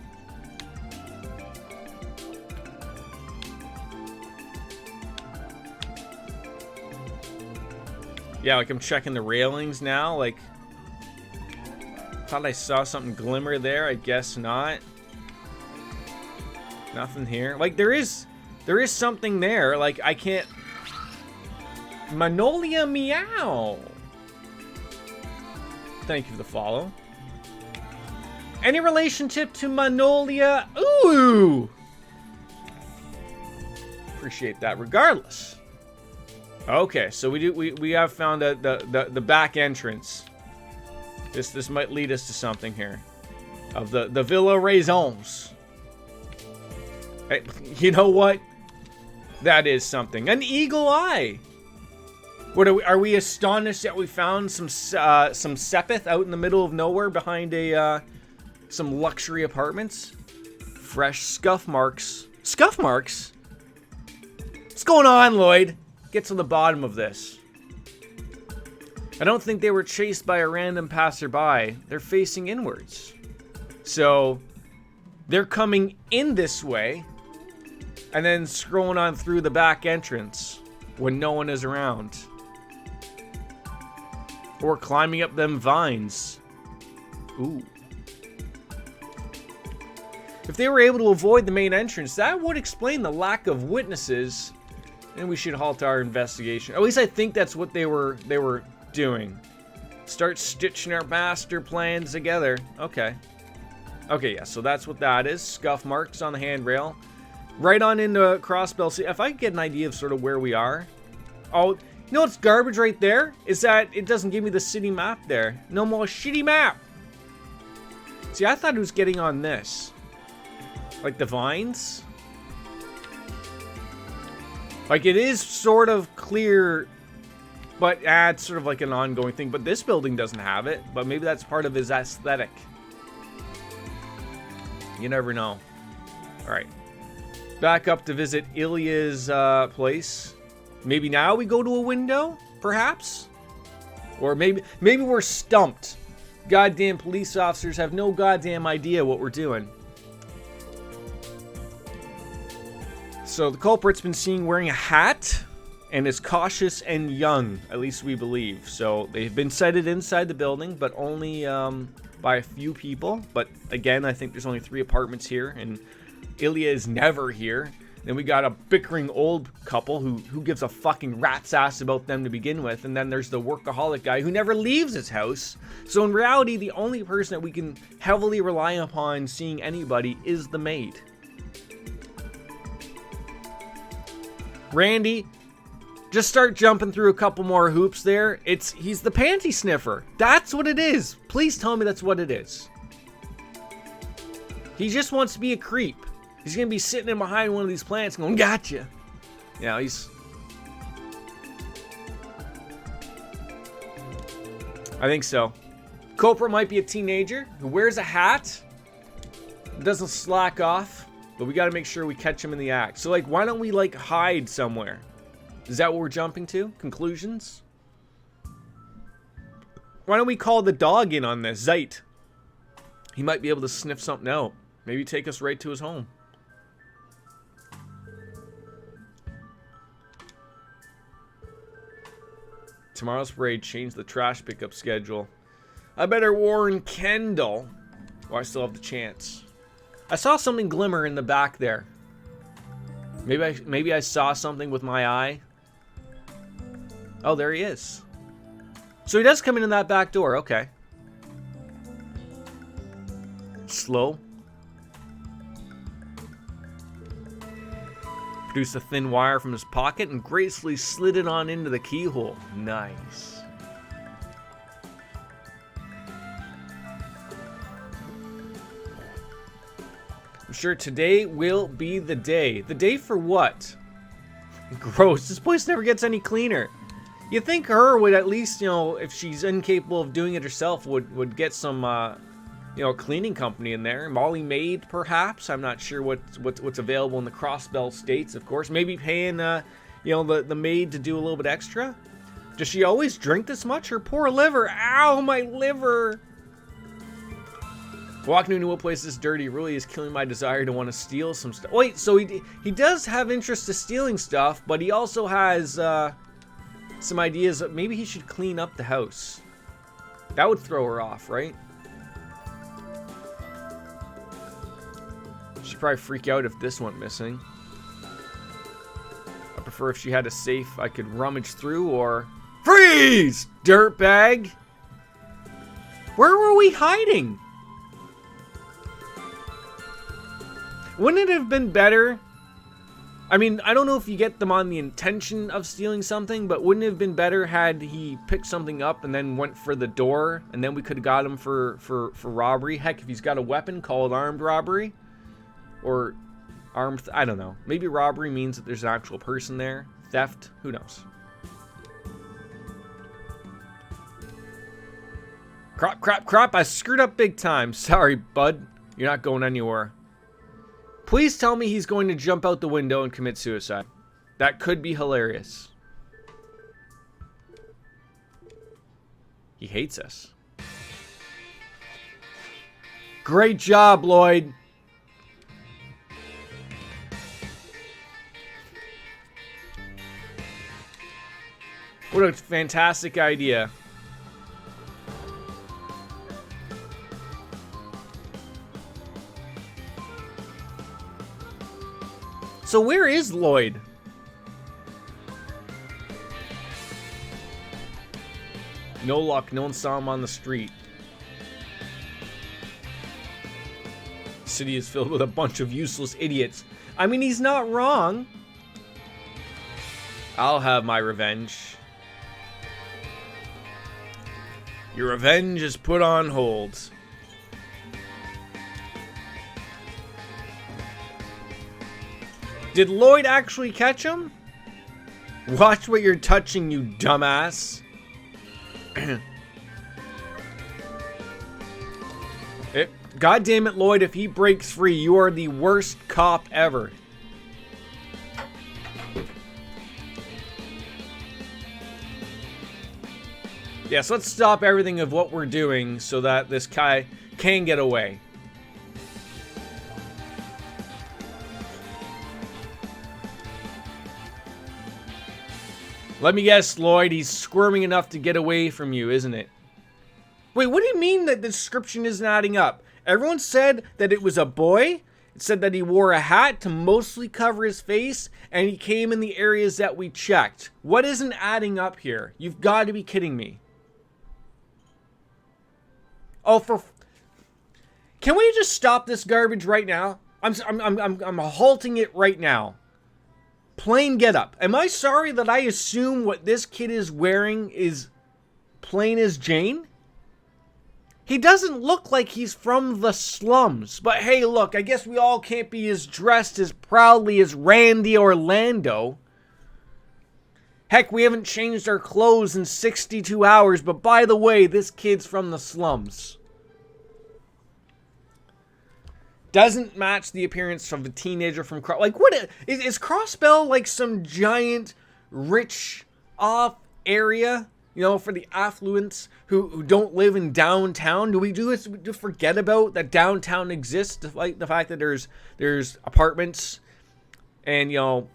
Yeah, like I'm checking the railings now. Like, thought I saw something glimmer there. I guess not. Nothing here. Like there is There is something there. Like, I can't... Magnolia Meow. Thank you for the follow. Any relationship to Magnolia? Ooh! Appreciate that regardless. Okay, so we have found the back entrance. This might lead us to something here. Of the Villa Raisons. Hey, you know what? That is something. An eagle eye. What are we astonished that we found some sepith out in the middle of nowhere behind some luxury apartments? Fresh scuff marks. Scuff marks? What's going on, Lloyd? Get to the bottom of this. I don't think they were chased by a random passerby. They're facing inwards. So, they're coming in this way and then scrolling on through the back entrance when no one is around. Or climbing up them vines. Ooh. If they were able to avoid the main entrance, that would explain the lack of witnesses. And we should halt our investigation. At least I think that's what they were doing. Start stitching our master plans together. Okay. Okay, yeah, so that's what that is. Scuff marks on the handrail. Right on into Crossbell. See, if I could get an idea of sort of where we are. Oh, you know what's garbage right there? Is that it doesn't give me the city map there. No more shitty map. See, I thought it was getting on this. Like the vines. Like it is sort of clear, but it's sort of like an ongoing thing. But this building doesn't have it. But maybe that's part of his aesthetic. You never know. Alright. Back up to visit Ilya's place. Maybe now we go to a window? Perhaps? Or maybe we're stumped. Goddamn police officers have no goddamn idea what we're doing. So the culprit's been seen wearing a hat and is cautious and young, at least we believe. So they've been sighted inside the building, but only by a few people. But again, I think there's only 3 apartments here, and Ilya is never here. Then we got a bickering old couple who gives a fucking rat's ass about them to begin with. And then there's the workaholic guy who never leaves his house. So in reality, the only person that we can heavily rely upon seeing anybody is the maid. Randy, just start jumping through a couple more hoops there. He's the panty sniffer. That's what it is. Please tell me that's what it is. He just wants to be a creep. He's going to be sitting in behind one of these plants going, gotcha. Yeah, he's... I think so. Culprit might be a teenager who wears a hat, doesn't slack off, but we got to make sure we catch him in the act. So, like, why don't we, like, hide somewhere? Is that what we're jumping to? Conclusions? Why don't we call the dog in on this? Zeit. He might be able to sniff something out. Maybe take us right to his home. Tomorrow's parade changed the trash pickup schedule. I better warn Kendall. Or I still have the chance. I saw something glimmer in the back there. Maybe I saw something with my eye. Oh, there he is. So he does come in that back door. Okay. Slow. Produced a thin wire from his pocket and gracefully slid it on into the keyhole. Nice. I'm sure today will be the day. The day for what? Gross. This place never gets any cleaner. You think her would at least, you know, if she's incapable of doing it herself, would get some, you know, cleaning company in there. Molly Maid, perhaps. I'm not sure what's available in the Crossbell states, of course. Maybe paying, you know, the maid to do a little bit extra. Does she always drink this much? Her poor liver. Ow, my liver. Walking into a place this dirty really is killing my desire to want to steal some stuff. Wait, so he does have interest to stealing stuff, but he also has some ideas that maybe he should clean up the house. That would throw her off, right? She'd probably freak out if this went missing. for if she had a safe I could rummage through, or... Freeze! Dirtbag! Where were we hiding? Wouldn't it have been better? I mean, I don't know if you get them on the intention of stealing something, but wouldn't it have been better had he picked something up and then went for the door, and then we could have got him for robbery? Heck, if he's got a weapon, call it armed robbery. Or armed... I don't know. Maybe robbery means that there's an actual person there. Theft? Who knows? Crap, crap, crap. I screwed up big time. Sorry, bud. You're not going anywhere. Please tell me he's going to jump out the window and commit suicide. That could be hilarious. He hates us. Great job, Lloyd. What a fantastic idea. So where is Lloyd? No luck. No one saw him on the street. The city is filled with a bunch of useless idiots. I mean, he's not wrong. I'll have my revenge. Your revenge is put on hold. Did Lloyd actually catch him? Watch what you're touching, you dumbass. God damn it, Lloyd, if he breaks free, you are the worst cop ever. Yeah, so let's stop everything of what we're doing so that this guy can get away. Let me guess, Lloyd, he's squirming enough to get away from you, isn't it? Wait, what do you mean that the description isn't adding up? Everyone said that it was a boy. It said that he wore a hat to mostly cover his face, and he came in the areas that we checked. What isn't adding up here? You've got to be kidding me. Oh, can we just stop this garbage right now? I'm halting it right now. Plain getup. Am I sorry that I assume what this kid is wearing is plain as Jane? He doesn't look like he's from the slums. But hey, look, I guess we all can't be as dressed as proudly as Randy Orlando. Heck, we haven't changed our clothes in 62 hours, but by the way, this kid's from the slums. Doesn't match the appearance of a teenager from like, what is Crossbell like some giant rich off area, you know, for the affluents who don't live in downtown? Do we do forget about that downtown exists, despite the fact that there's apartments and, you know,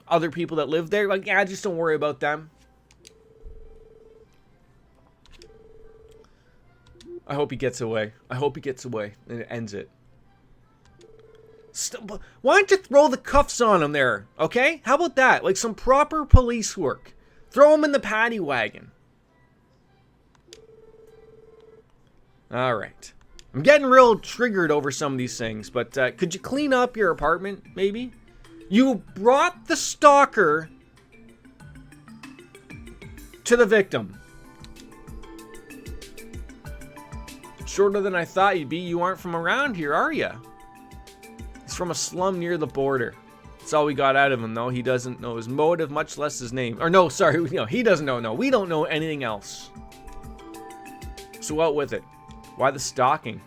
other people that live there? Like, yeah, just don't worry about them. I hope he gets away. I hope he gets away and it ends it. Why don't you throw the cuffs on him there, okay? How about that? Like some proper police work. Throw him in the paddy wagon. Alright. I'm getting real triggered over some of these things, but could you clean up your apartment, maybe? You brought the stalker to the victim. Shorter than I thought you'd be. You aren't from around here, are you? He's from a slum near the border. That's all we got out of him, though. He doesn't know his motive, much less his name. Or no, sorry, no, he doesn't know. No, we don't know anything else. So out with it. Why the stalking?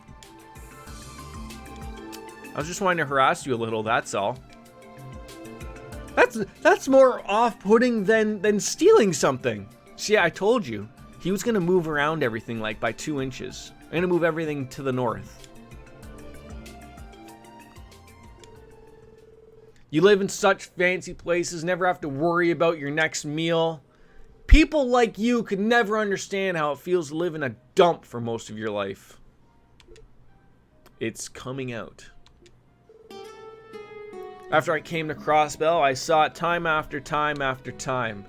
I was just wanting to harass you a little, that's all. That's more off-putting than stealing something. See, I told you. He was going to move around everything like by 2 inches. I'm going to move everything to the north. You live in such fancy places, never have to worry about your next meal. People like you could never understand how it feels to live in a dump for most of your life. It's coming out. After I came to Crossbell, I saw it time after time after time.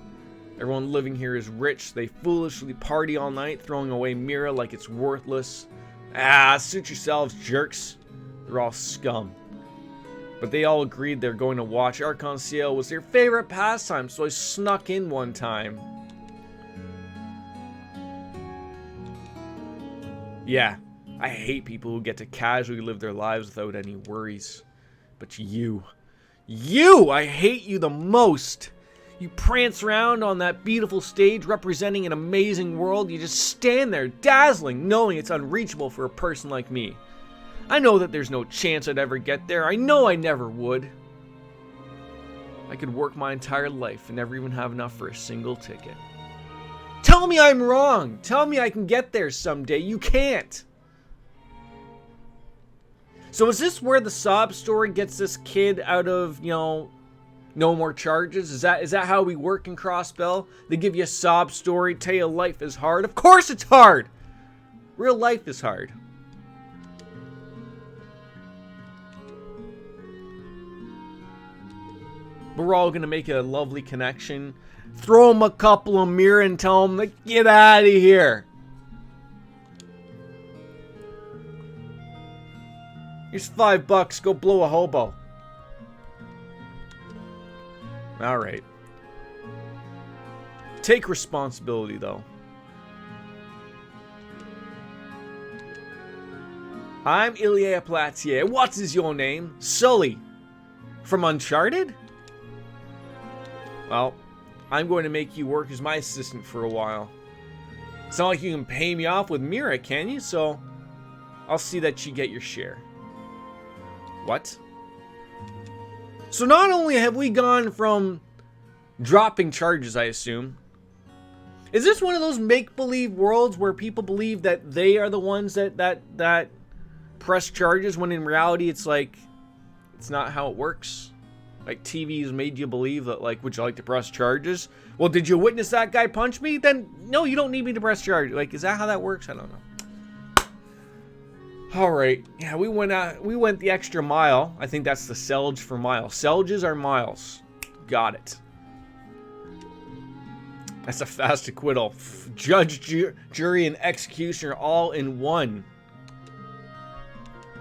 Everyone living here is rich. They foolishly party all night, throwing away Mira like it's worthless. Ah, suit yourselves, jerks. They're all scum. But they all agreed they're going to watch Arc-en-Ciel was their favorite pastime, so I snuck in one time. Yeah, I hate people who get to casually live their lives without any worries. But you, I hate you the most. You prance around on that beautiful stage representing an amazing world. You just stand there dazzling, knowing it's unreachable for a person like me. I know that there's no chance I'd ever get there. I know I never would. I could work my entire life and never even have enough for a single ticket. Tell me I'm wrong. Tell me I can get there someday. You can't. So is this where the sob story gets this kid out of, no more charges? Is that how we work in Crossbell? They give you a sob story, tell you life is hard. Of course it's hard. Real life is hard. But we're all gonna make a lovely connection. Throw him a couple of Mira and tell him to get out of here. Here's $5. Go blow a hobo. Alright. Take responsibility, though. I'm Ilya Platier. What is your name? Sully. From Uncharted? Well, I'm going to make you work as my assistant for a while. It's not like you can pay me off with Mira, can you? So, I'll see that you get your share. What? So not only have we gone from dropping charges, I assume. Is this one of those make-believe worlds where people believe that they are the ones that press charges, when in reality it's like, it's not how it works? Like, TV's made you believe that, like, would you like to press charges? Well, did you witness that guy punch me? Then, no, you don't need me to press charges. Like, is that how that works? I don't know. Alright, yeah, we went the extra mile. I think that's the Selge for mile. Selges are miles. Got it. That's a fast acquittal. Judge, jury, and executioner all in one.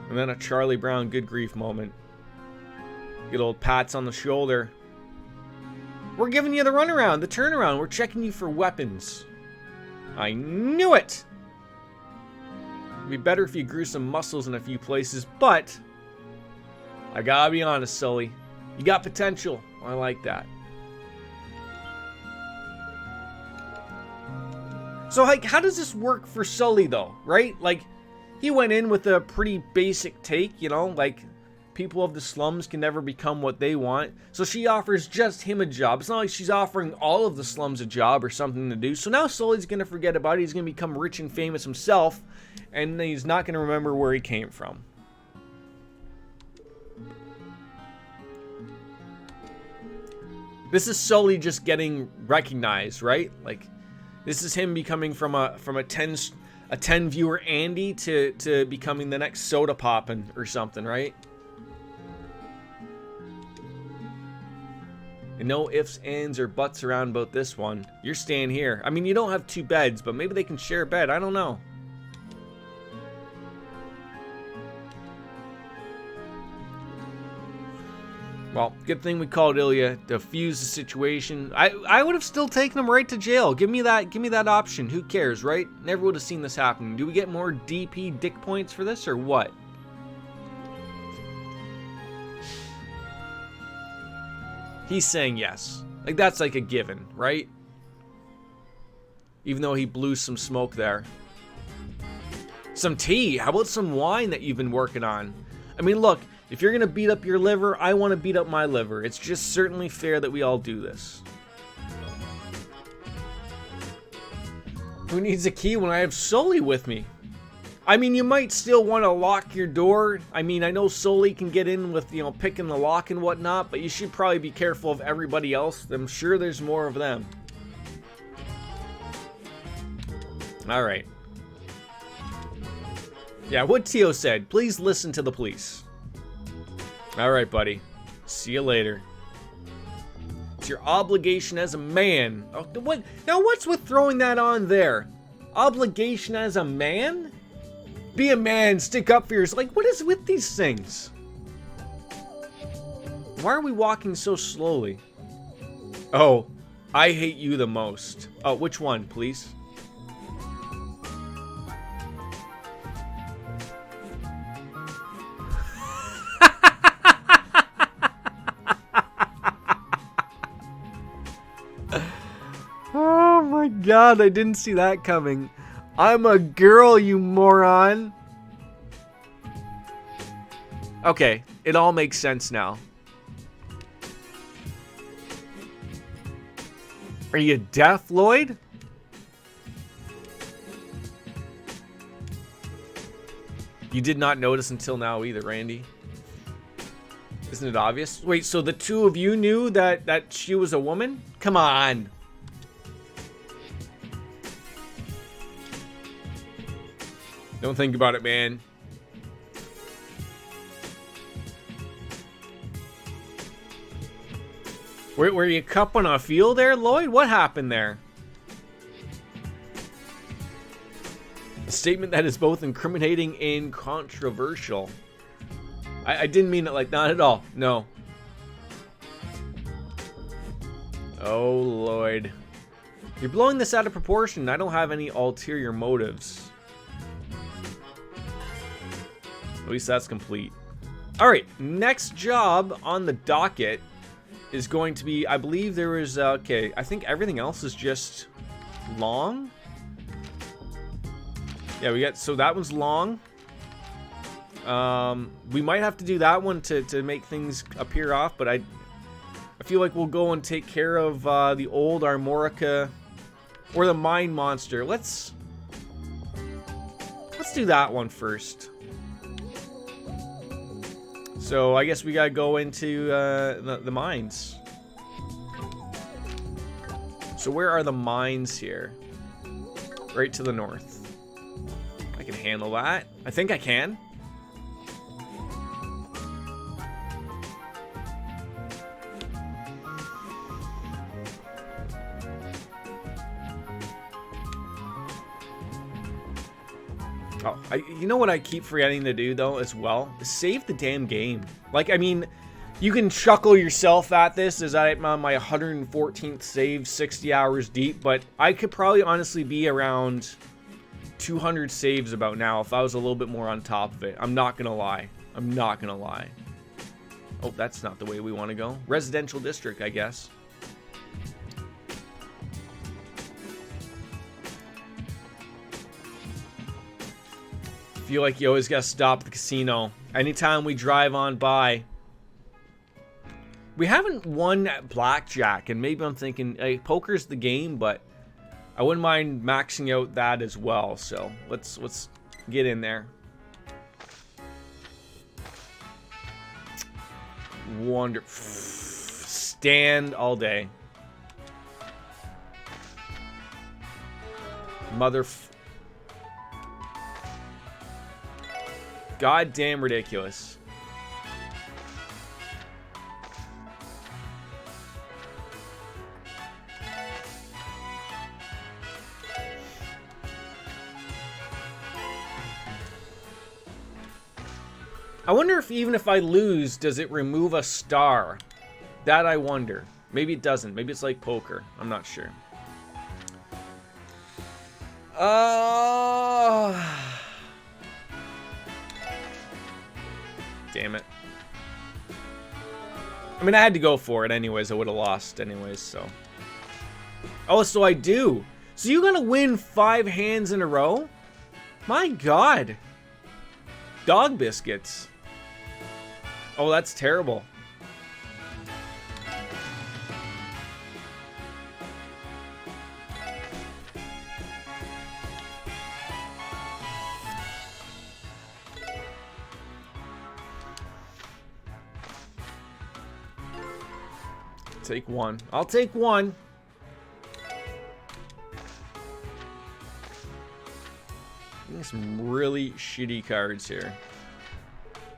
And then a Charlie Brown good grief moment. Good old pats on the shoulder. We're giving you the runaround, the turnaround. We're checking you for weapons. I knew it! It'd be better if you grew some muscles in a few places, but I gotta be honest, Sully. You got potential. I like that. So, like, how does this work for Sully, though, right? Like, he went in with a pretty basic take, like, people of the slums can never become what they want. So she offers just him a job. It's not like she's offering all of the slums a job or something to do. So now Sully's going to forget about it. He's going to become rich and famous himself, and he's not going to remember where he came from. This is Sully just getting recognized, right? Like, this is him becoming from a 10 viewer Andy to becoming the next Soda Poppin' or something, right? And no ifs, ands, or buts around about this one. You're staying here. I mean, you don't have 2 beds, but maybe they can share a bed. I don't know. Well, good thing we called Ilya to fuse the situation. I would have still taken him right to jail. Give me that option. Who cares, right? Never would have seen this happening. Do we get more DP dick points for this or what? He's saying yes. Like, that's like a given, right? Even though he blew some smoke there. Some tea. How about some wine that you've been working on? I mean, look, if you're going to beat up your liver, I want to beat up my liver. It's just certainly fair that we all do this. Who needs a key when I have Sully with me? I mean, you might still want to lock your door. I mean, I know Sully can get in with, picking the lock and whatnot, but you should probably be careful of everybody else. I'm sure there's more of them. All right. Yeah, what Tio said. Please listen to the police. All right, buddy. See you later. It's your obligation as a man. Oh, what? Now what's with throwing that on there? Obligation as a man? Be a man, stick up for yours. Like, what is with these things? Why are we walking so slowly? Oh, I hate you the most. Oh, which one, please? Oh my god, I didn't see that coming. I'm a girl, you moron. Okay, it all makes sense now. Are you deaf, Lloyd? You did not notice until now either, Randy. Isn't it obvious? Wait, so the two of you knew that she was a woman? Come on. Don't think about it, man. Were you cupping a feel there, Lloyd? What happened there? A statement that is both incriminating and controversial. I didn't mean it like that at all. No. Oh, Lloyd. You're blowing this out of proportion. I don't have any ulterior motives. At least that's complete. Alright, next job on the docket is going to be, I believe there is, okay, I think everything else is just long. Yeah, we got, so that one's long. We might have to do that one to make things appear off, but I feel like we'll go and take care of the old Armorica or the mine monster. Let's do that one first. So I guess we gotta go into the mines. So where are the mines here? Right to the north. I can handle that. I think I can. Oh, you know what I keep forgetting to do, though, as well? Save the damn game. Like, I mean, you can chuckle yourself at this as I'm on my 114th save, 60 hours deep, but I could probably honestly be around 200 saves about now if I was a little bit more on top of it. I'm not gonna lie. I'm not gonna lie. Oh, that's not the way we want to go. Residential district, I guess. Feel like you always gotta stop at the casino anytime we drive on by. We haven't won at blackjack, and maybe I'm thinking, hey, poker's the game, but I wouldn't mind maxing out that as well. So let's get in there. Stand all day. Goddamn ridiculous. I wonder if even if I lose, does it remove a star? That I wonder. Maybe it doesn't. Maybe it's like poker. I'm not sure. Damn it. I mean, I had to go for it anyways. I would have lost anyways, so. Oh, so I do. So you're gonna win 5 hands in a row? My God. Dog biscuits. Oh, that's terrible. Take one. I'll take one. Getting some really shitty cards here.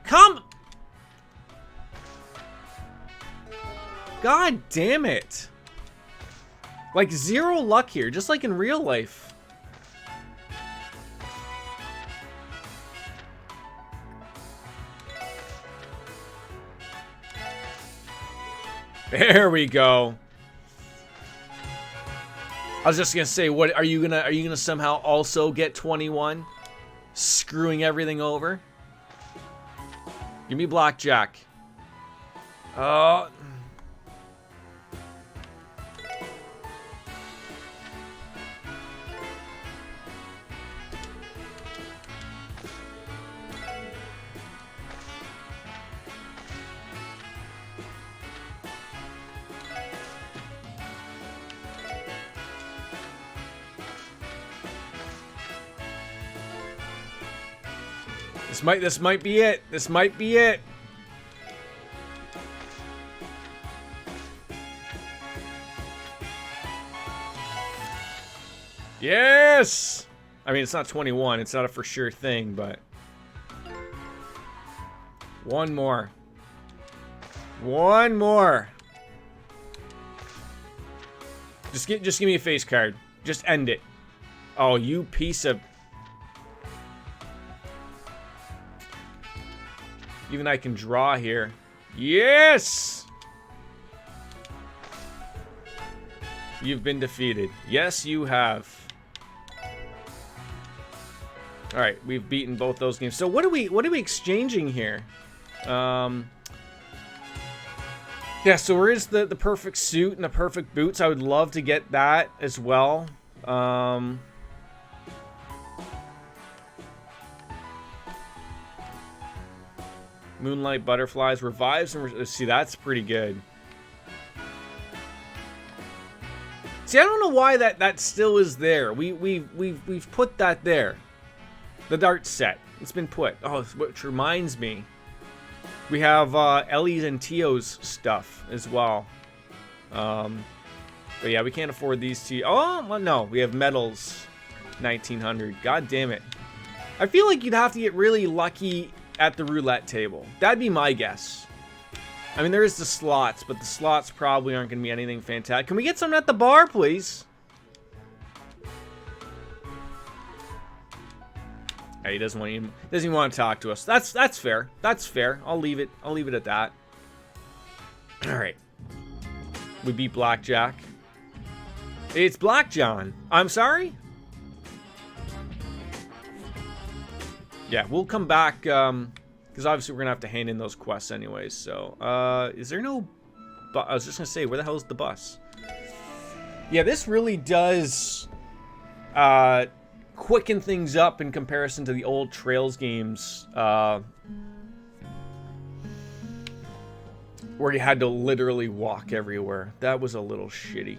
Come! God damn it. Like, 0 luck here, just like in real life. There we go. I was just gonna say, what are you gonna somehow also get 21? Screwing everything over? Give me blackjack. Oh. This might be it. This might be it. Yes! I mean, it's not 21. It's not a for sure thing, but... One more. One more. Just give me a face card. Just end it. Oh, you piece of... Even I can draw here. Yes! You've been defeated. Yes, you have. All right, we've beaten both those games. So what are we exchanging here? Yeah, so where is the perfect suit and the perfect boots? I would love to get that as well. Moonlight butterflies, revives, and see, that's pretty good. See, I don't know why that still is there. We've put that there. The dart set. It's been put. Oh, which reminds me, we have Ellie's and Tio's stuff as well. But yeah, we can't afford these two. Oh, well, no, we have medals. 1900. God damn it. I feel like you'd have to get really lucky at the roulette table. That'd be my guess. I mean, there is the slots, but the slots probably aren't going to be anything fantastic. Can we get something at the bar, please? Hey, he doesn't even want to talk to us. That's fair. That's fair. I'll leave it at that. All right. We beat Blackjack. It's Black John. I'm sorry? Yeah, we'll come back, because obviously we're going to have to hand in those quests anyways, so, is there no... I was just going to say, where the hell is the bus? Yeah, this really does, quicken things up in comparison to the old Trails games, where you had to literally walk everywhere. That was a little shitty.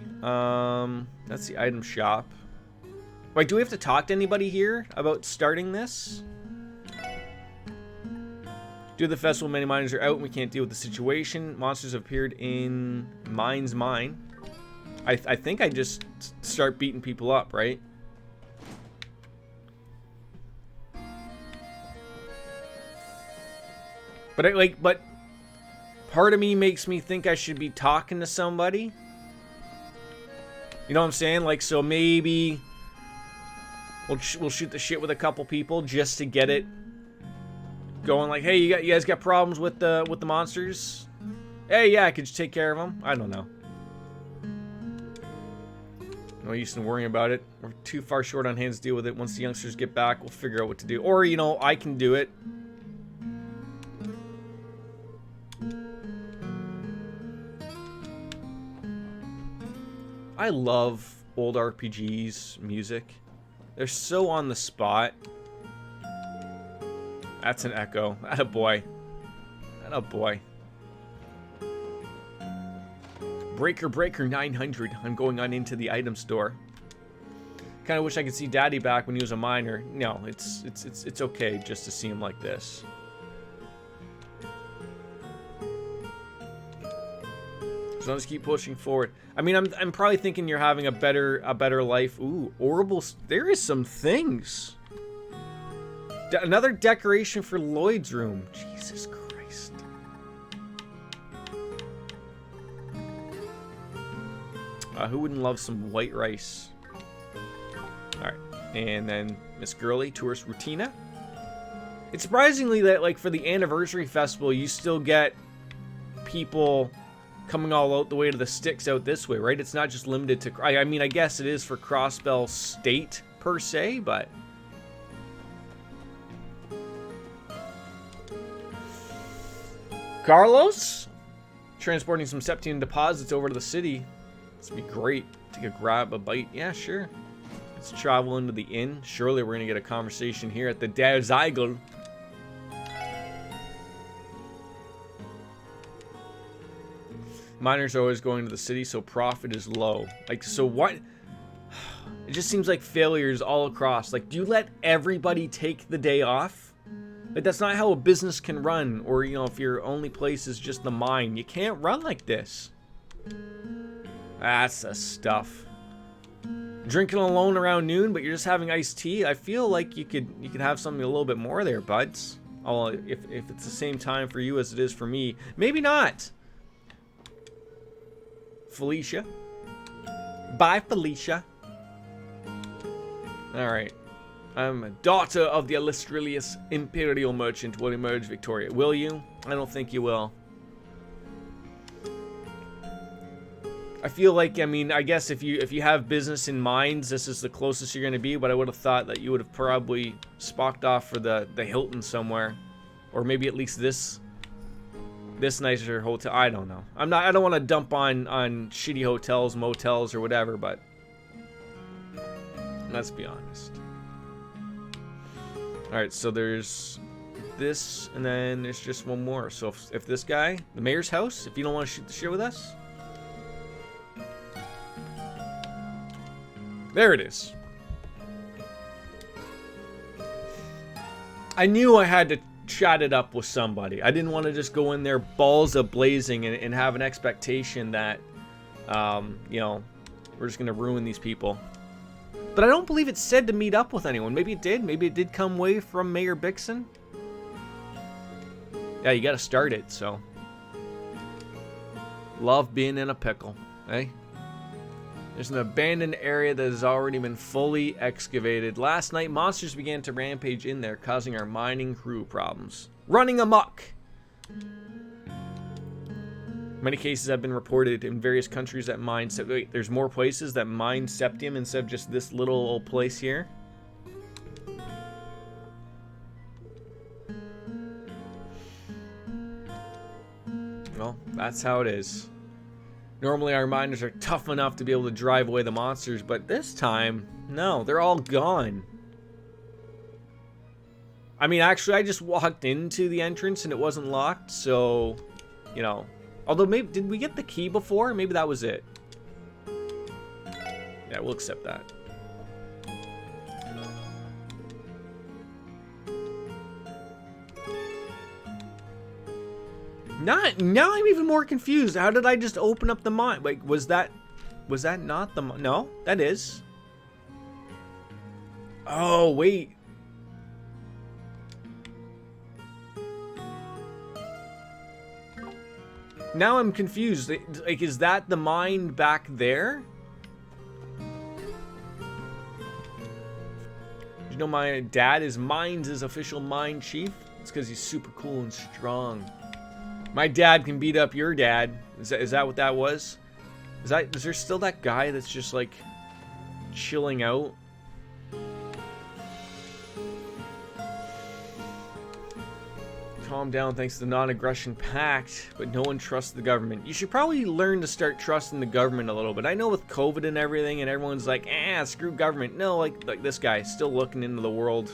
That's the item shop. Wait, do we have to talk to anybody here about starting this? Due to the festival, many miners are out and we can't deal with the situation. Monsters have appeared in Mine's Mine. I think I just start beating people up, right? But part of me makes me think I should be talking to somebody. You know what I'm saying? Like, so maybe we'll shoot the shit with a couple people just to get it going. Like, hey, you guys got problems with the monsters? Hey, yeah, could you take care of them? I don't know. No use in worrying about it. We're too far short on hands to deal with it. Once the youngsters get back, we'll figure out what to do. Or, you know, I can do it. I love old RPGs music. They're so on the spot. That's an echo. Attaboy. Attaboy. Breaker 900. I'm going on into the item store. Kind of wish I could see Daddy back when he was a miner. No, it's okay just to see him like this. So let's keep pushing forward. I mean, I'm probably thinking you're having a better life. Ooh, horrible. There is some things. Another decoration for Lloyd's room. Jesus Christ. Who wouldn't love some white rice? Alright. And then Miss Girly, Tourist Rutina. It's surprisingly that, like, for the anniversary festival, you still get people coming all out the way to the sticks out this way, right? It's not just limited to... I mean, I guess it is for Crossbell State, per se, but... Carlos? Transporting some Septian deposits over to the city. This would be great. Take a grab, a bite. Yeah, sure. Let's travel into the inn. Surely we're going to get a conversation here at the Der Zeigel. Miners are always going to the city, so profit is low. Like, so what? It just seems like failures all across. Like, do you let everybody take the day off? Like, that's not how a business can run. Or, you know, if your only place is just the mine. You can't run like this. That's the stuff. Drinking alone around noon, but you're just having iced tea. I feel like you could have something a little bit more there, buds. Oh, if it's the same time for you as it is for me. Maybe not. Felicia. Bye, Felicia. Alright. I'm a daughter of the illustrious Imperial Merchant will emerge victorious. Will you? I don't think you will. I feel like, I mean, I guess if you have business in mines, this is the closest you're going to be, but I would have thought that you would have probably spocked off for the Hilton somewhere. Or maybe at least this nicer hotel. I don't know. I don't want to dump on shitty hotels, motels, or whatever, but let's be honest. Alright, so there's this, and then there's just one more. So if this guy, the mayor's house, if you don't want to shoot the shit with us. There it is. I knew I had to chat it up with somebody. I didn't want to just go in there balls a-blazing and have an expectation that, you know, we're just going to ruin these people. But I don't believe it said to meet up with anyone. Maybe it did. Maybe it did come away from Mayor Bixen. Yeah, you got to start it, so. Love being in a pickle, eh? There's an abandoned area that has already been fully excavated. Last night, monsters began to rampage in there, causing our mining crew problems. Running amok! Many cases have been reported in various countries that mine... Wait, there's more places that mine septium instead of just this little old place here? Well, that's how it is. Normally our miners are tough enough to be able to drive away the monsters, but this time, no, they're all gone. I mean, actually, I just walked into the entrance and it wasn't locked, so, you know. Although, maybe, did we get the key before? Maybe that was it. Yeah, we'll accept that. Now I'm even more confused. How did I just open up the mine? Like, was that not the mine? No, that is. Oh, wait. Now I'm confused. Like, is that the mine back there? You know, my dad is Mines' official mine chief. It's because he's super cool and strong. My dad can beat up your dad. Is that what that was? Is there still that guy that's just like chilling out? Calm down thanks to the non-aggression pact, but no one trusts the government. You should probably learn to start trusting the government a little bit. I know with COVID and everything and everyone's like, screw government. No, like this guy still looking into the world.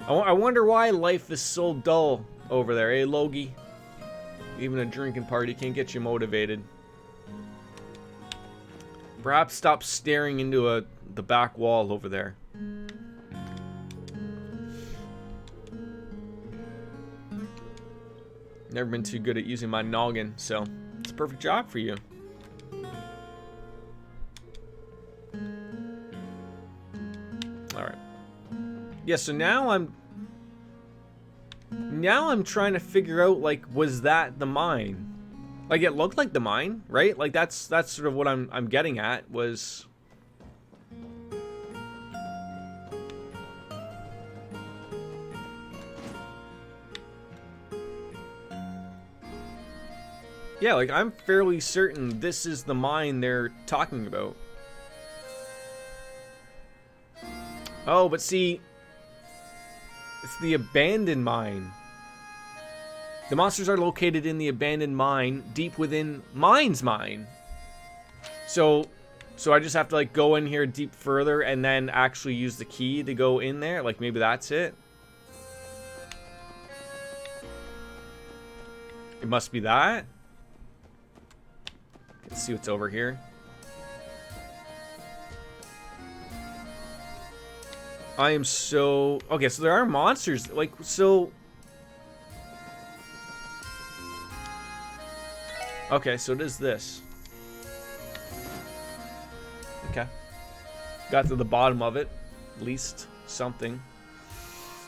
I wonder why life is so dull over there, eh, Logie? Even a drinking party can't get you motivated. Perhaps stop staring into the back wall over there. Never been too good at using my noggin, so it's a perfect job for you. Alright. Yeah, so now I'm trying to figure out, like, was that the mine? Like, it looked like the mine, right? Like, that's sort of what I'm getting at, was... Yeah, like, I'm fairly certain this is the mine they're talking about. Oh, but see... It's the abandoned mine. The monsters are located in the abandoned mine, deep within Mine's mine. So I just have to, like, go in here deep further and then actually use the key to go in there? Like, maybe that's it? It must be that? Let's see what's over here. I am so... Okay, so there are monsters. Like, so... Okay, so it is this. Okay. Got to the bottom of it. At least something.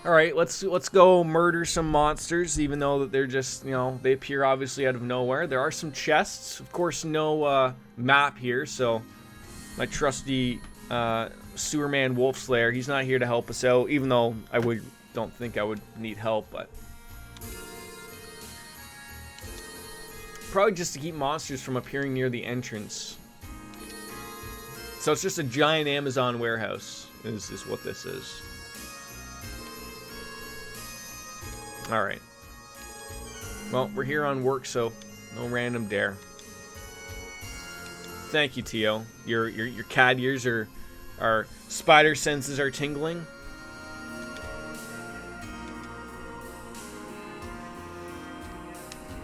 Alright, let's go murder some monsters, even though that they're just, you know, they appear obviously out of nowhere. There are some chests. Of course, no map here, so my trusty Sewerman Wolf Slayer, he's not here to help us out, even though don't think I would need help, but... Probably just to keep monsters from appearing near the entrance. So it's just a giant Amazon warehouse, is what this is. Alright. Well, we're here on work, so no random dare. Thank you, Tio. Your cat ears our spider senses are tingling.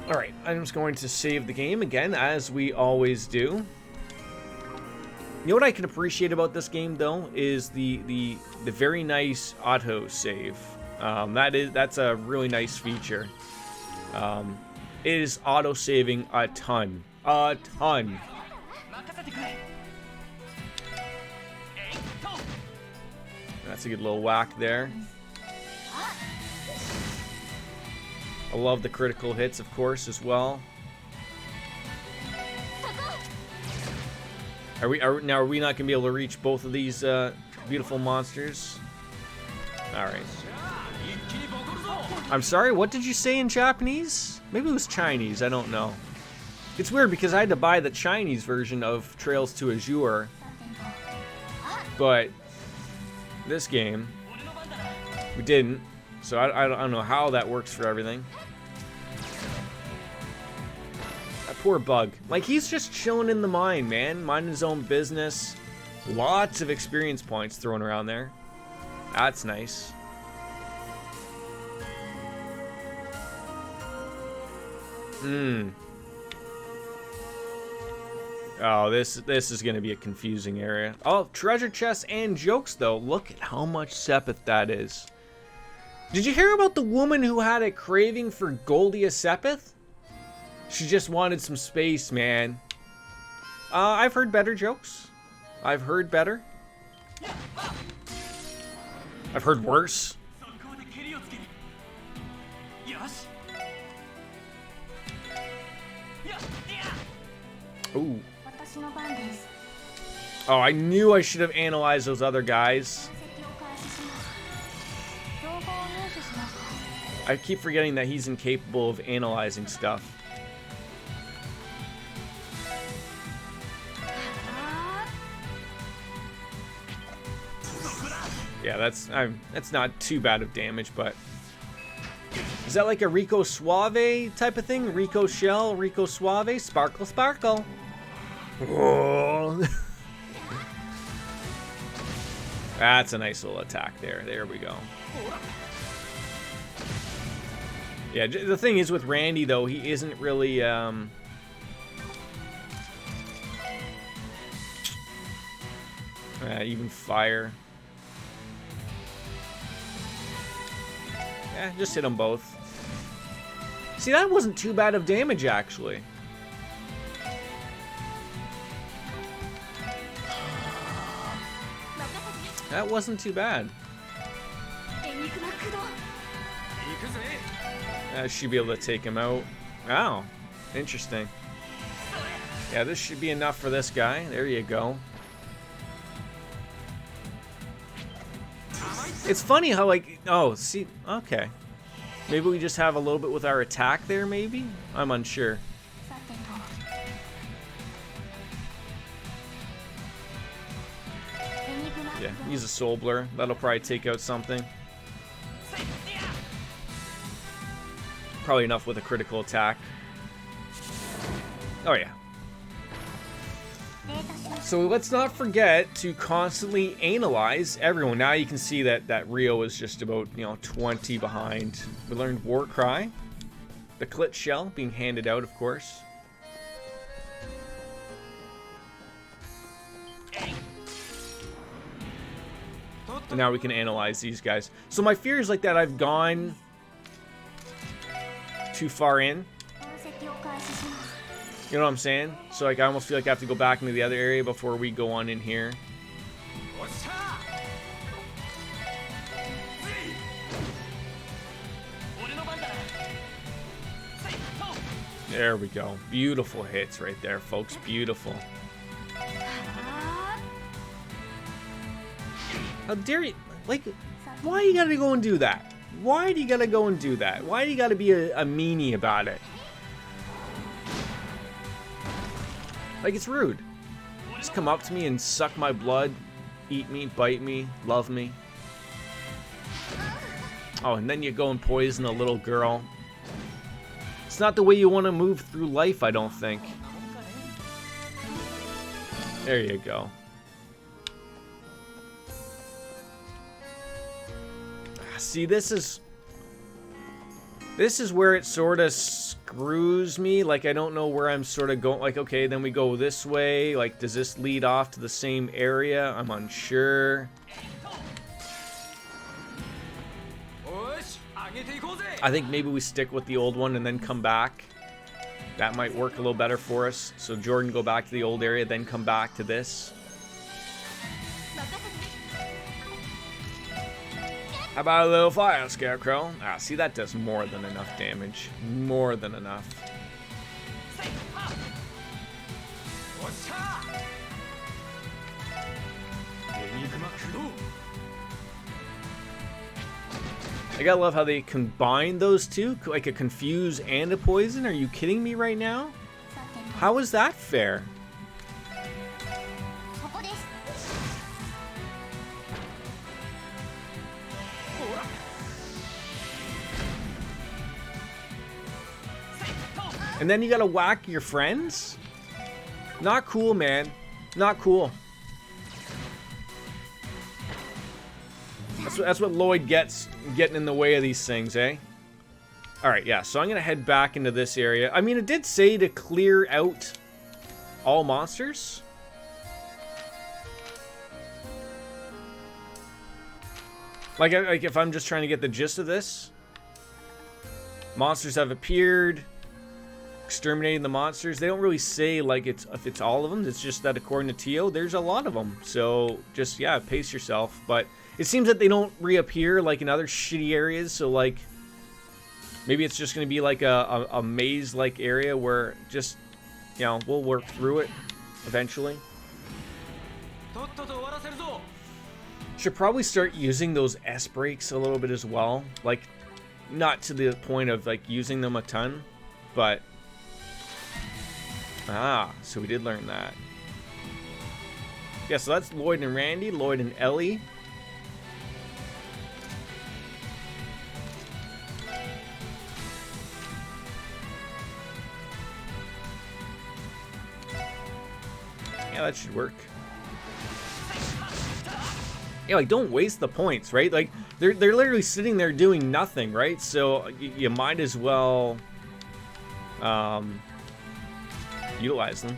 Alright, I'm just going to save the game again, as we always do. You know what I can appreciate about this game, though, is the very nice auto save. That's a really nice feature. It is auto saving a ton. A ton. That's a good little whack there. I love the critical hits, of course, as well. Are we not going to be able to reach both of these beautiful monsters? All right. I'm sorry, what did you say in Japanese? Maybe it was Chinese, I don't know. It's weird because I had to buy the Chinese version of Trails to Azure. But this game, we didn't. So I don't know how that works for everything. That poor bug. Like, he's just chilling in the mine, man. Minding his own business. Lots of experience points thrown around there. That's nice. Oh, this is going to be a confusing area. Oh, treasure chests and jokes, though. Look at how much Sepith that is. Did you hear about the woman who had a craving for Goldia Sepith? She just wanted some space, man. I've heard better jokes. I've heard better. I've heard worse. Ooh. Oh, I knew I should have analyzed those other guys. I keep forgetting that he's incapable of analyzing stuff. Yeah, that's not too bad of damage, but is that like a Rico Suave type of thing? Rico Shell, Rico Suave, Sparkle Sparkle. Whoa. That's a nice little attack there. There we go. Yeah, the thing is with Randy, though, he isn't really, even fire. Yeah, just hit them both. See, that wasn't too bad of damage, actually. That wasn't too bad. Should be able to take him out. Wow. Interesting. Yeah, this should be enough for this guy. There you go. It's funny how, like, oh, see, okay. Maybe we just have a little bit with our attack there, maybe? I'm unsure. Yeah, use a soul blur. That'll probably take out something. Probably enough with a critical attack. Oh, yeah. So let's not forget to constantly analyze everyone. Now you can see that Rio is just about, 20 behind. We learned War Cry. The Clit Shell being handed out, of course. And now we can analyze these guys. So my fear is like that I've gone too far in. You know what I'm saying? So like I almost feel like I have to go back into the other area before we go on in here. There we go. Beautiful hits right there, folks. Beautiful. How dare you? Like, why you gotta go and do that? Why do you gotta go and do that? Why do you gotta be a meanie about it? Like, it's rude. Just come up to me and suck my blood, eat me, bite me, love me. Oh, and then you go and poison a little girl. It's not the way you want to move through life, I don't think. There you go. See, this is where it sort of screws me. Like, I don't know where I'm sort of going. Like, okay, then we go this way. Like, does this lead off to the same area? I'm unsure. I think maybe we stick with the old one and then come back. That might work a little better for us. So Jordan, go back to the old area, then come back to this. How about a little fire, Scarecrow? Ah, see, that does more than enough damage. More than enough. I gotta love how they combine those two, like a confuse and a poison. Are you kidding me right now? How is that fair? And then you gotta whack your friends? Not cool, man. Not cool. That's what Lloyd gets getting in the way of these things, eh? Alright, yeah, so I'm gonna head back into this area. I mean, it did say to clear out all monsters. Like if I'm just trying to get the gist of this. Monsters have appeared. Exterminating the monsters. They don't really say like if it's all of them. It's just that according to Tio, there's a lot of them. So just, yeah, pace yourself. But it seems that they don't reappear like in other shitty areas. So like maybe it's just going to be like a maze-like area where just, we'll work through it eventually. Should probably start using those S breaks a little bit as well. Like, not to the point of like using them a ton, but so we did learn that. Yeah, so that's Lloyd and Randy, Lloyd and Ellie. Yeah, that should work. Yeah, like, don't waste the points, right? Like, they're literally sitting there doing nothing, right? So you might as well utilize them.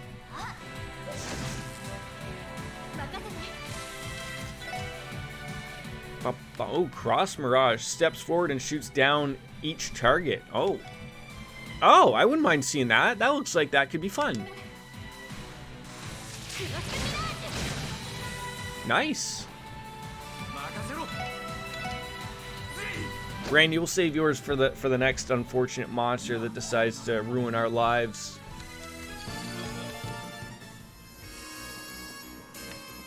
Oh, Cross Mirage steps forward and shoots down each target. Oh, I wouldn't mind seeing that. That looks like that could be fun. Nice. Randy, we'll save yours for the next unfortunate monster that decides to ruin our lives.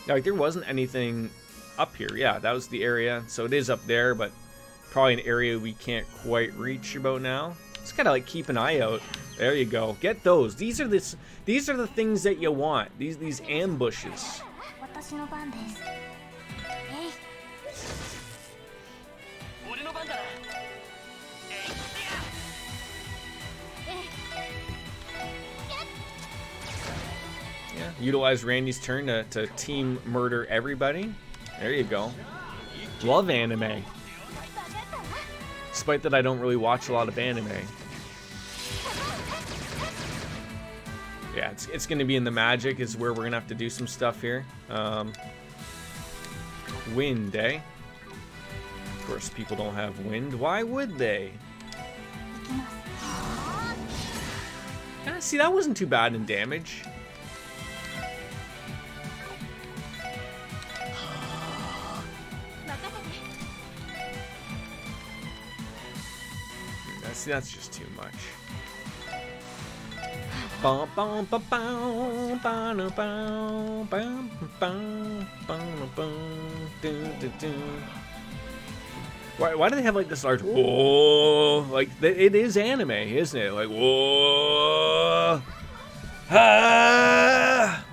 Yeah, like there wasn't anything up here. Yeah, that was the area. So it is up there, but probably an area we can't quite reach about now. Just gotta like keep an eye out. There you go. Get those. These are the things that you want. These ambushes. Yeah, utilize Randy's turn to team murder everybody. There you go. Love anime. Despite that I don't really watch a lot of anime. Yeah, it's going to be in the magic is where we're going to have to do some stuff here. Wind, eh? Of course, people don't have wind. Why would they? See, that wasn't too bad in damage. See, that's just too much. Why do they have like this large whoa? Like it is anime, isn't it? Like whoa. Ah!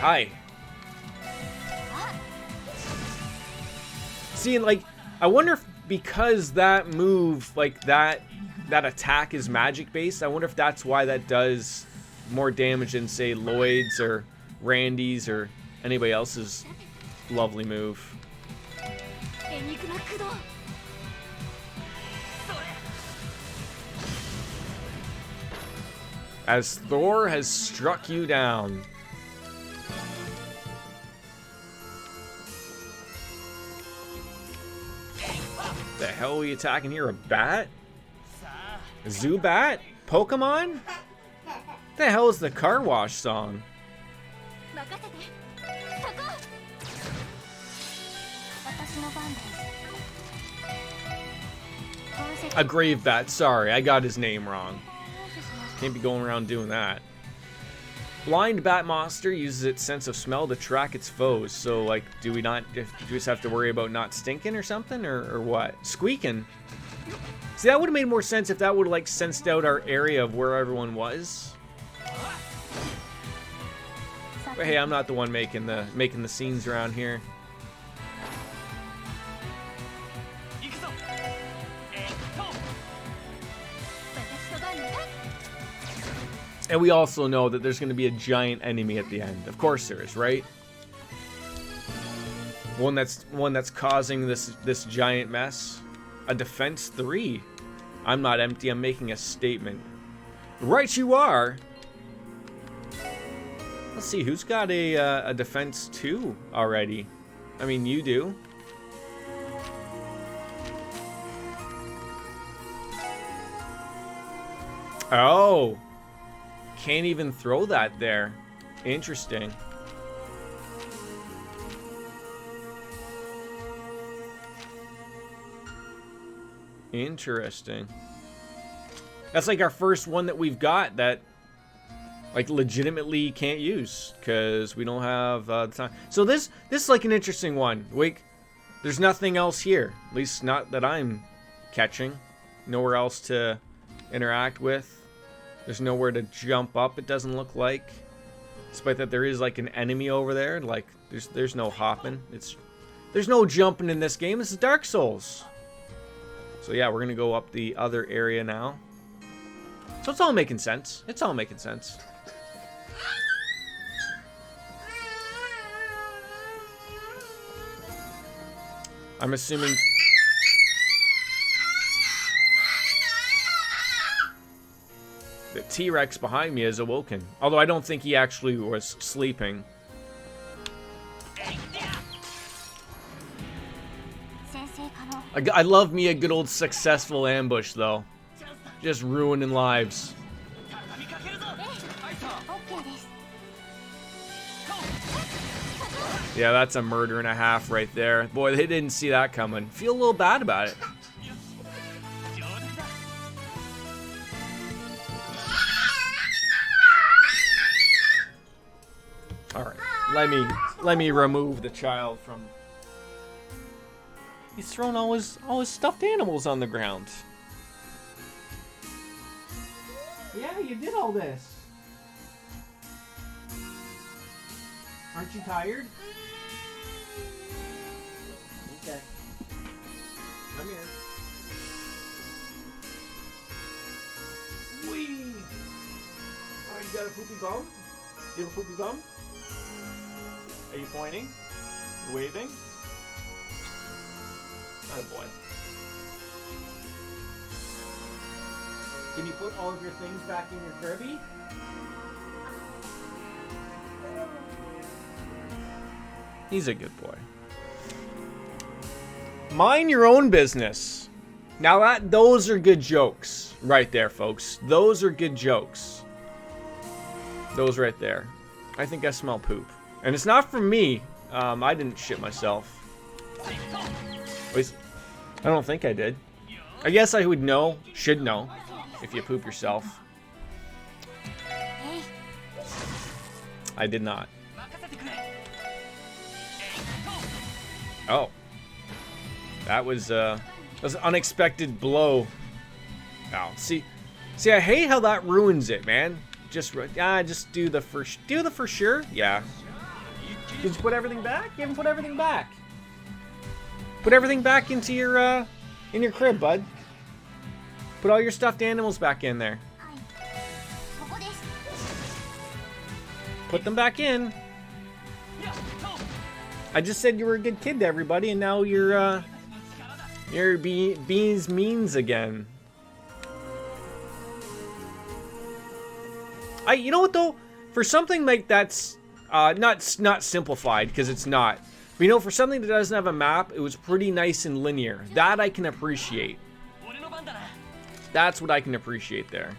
Hi. See, like I wonder if because that move, like that attack is magic based, I wonder if that's why that does more damage than say Lloyd's or Randy's or anybody else's lovely move. As Thor has struck you down. The hell are we attacking here? A bat? A Zubat? Pokemon? The hell is the car wash song? A grave bat. Sorry, I got his name wrong. Can't be going around doing that. Blind bat monster uses its sense of smell to track its foes. So, like, do we just have to worry about not stinking or something, or what? Squeaking. See, that would have made more sense if that would have like sensed out our area of where everyone was. But hey, I'm not the one making the scenes around here. And we also know that there's going to be a giant enemy at the end. Of course there is, right? One that's causing this giant mess. A defense 3. I'm not empty. I'm making a statement. Right, you are. Let's see who's got a defense 2 already. I mean, you do. Oh. Can't even throw that there. Interesting. Interesting. That's like our first one that we've got that like legitimately can't use because we don't have the time. So this is like an interesting one. Wait, there's nothing else here. At least not that I'm catching. Nowhere else to interact with. There's nowhere to jump up, it doesn't look like. Despite that there is like an enemy over there. Like there's no hopping. There's no jumping in this game. This is Dark Souls. So yeah, we're gonna go up the other area now. So it's all making sense. It's all making sense. I'm assuming the T-Rex behind me is awoken. Although I don't think he actually was sleeping. I love me a good old successful ambush, though. Just ruining lives. Yeah, that's a murder and a half right there. Boy, they didn't see that coming. Feel a little bad about it. All right, let me remove the child from. He's thrown all his stuffed animals on the ground. Yeah, you did all this. Aren't you tired? Okay. Come here. Whee! Oh, you got a poopy bum? You have a poopy bum? Are you pointing? Waving? Oh boy. Can you put all of your things back in your Kirby? He's a good boy. Mind your own business. Now those are good jokes right there, folks. Those are good jokes. Those right there. I think I smell poop. And it's not from me. I didn't shit myself. At least, I don't think I did. I guess I would know, should know, if you poop yourself. I did not. Oh. That was an unexpected blow. Oh, see, I hate how that ruins it, man. Just do the for sure. Yeah. Did you put everything back? You haven't put everything back. Put everything back into your in your crib, bud. Put all your stuffed animals back in there. Put them back in. I just said you were a good kid to everybody, and now you're being means again. You know what though? For something like that's not simplified, because it's not. But you know, for something that doesn't have a map, it was pretty nice and linear. That I can appreciate. That's what I can appreciate there.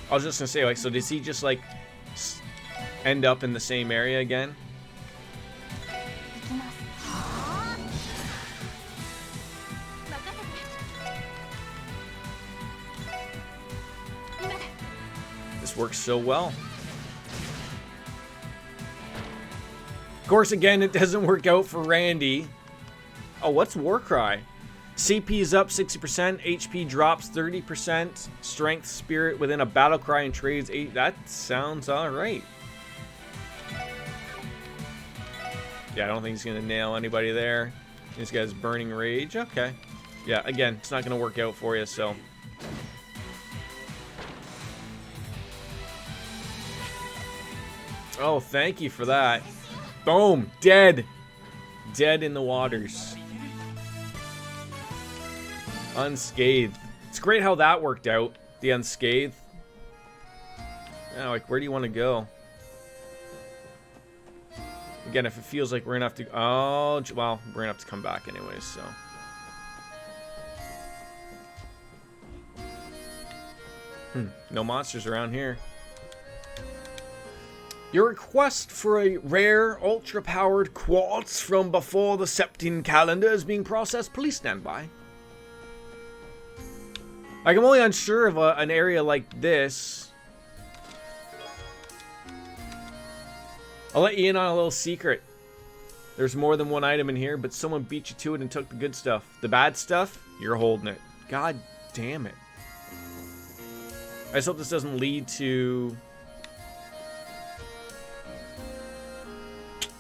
I was just gonna say, like, so does he just like end up in the same area again? This works so well. Of course, again, it doesn't work out for Randy. Oh, what's Warcry? CP is up 60%, HP drops 30%, Strength, Spirit within a battle cry and trades 8. That sounds alright. Yeah, I don't think he's going to nail anybody there. This guy's Burning Rage. Okay. Yeah, again, it's not going to work out for you, so. Oh, thank you for that. Boom. Dead. Dead in the waters. Unscathed. It's great how that worked out. The unscathed. Yeah, like, where do you want to go? Again, if it feels like we're gonna have to... Oh, well, we're gonna have to come back anyways, so... No monsters around here. Your request for a rare, ultra-powered quartz from before the Septine calendar is being processed. Please stand by. Like, I'm only unsure of an area like this. I'll let you in on a little secret. There's more than one item in here, but someone beat you to it and took the good stuff. The bad stuff, you're holding it. God damn it. I just hope this doesn't lead to...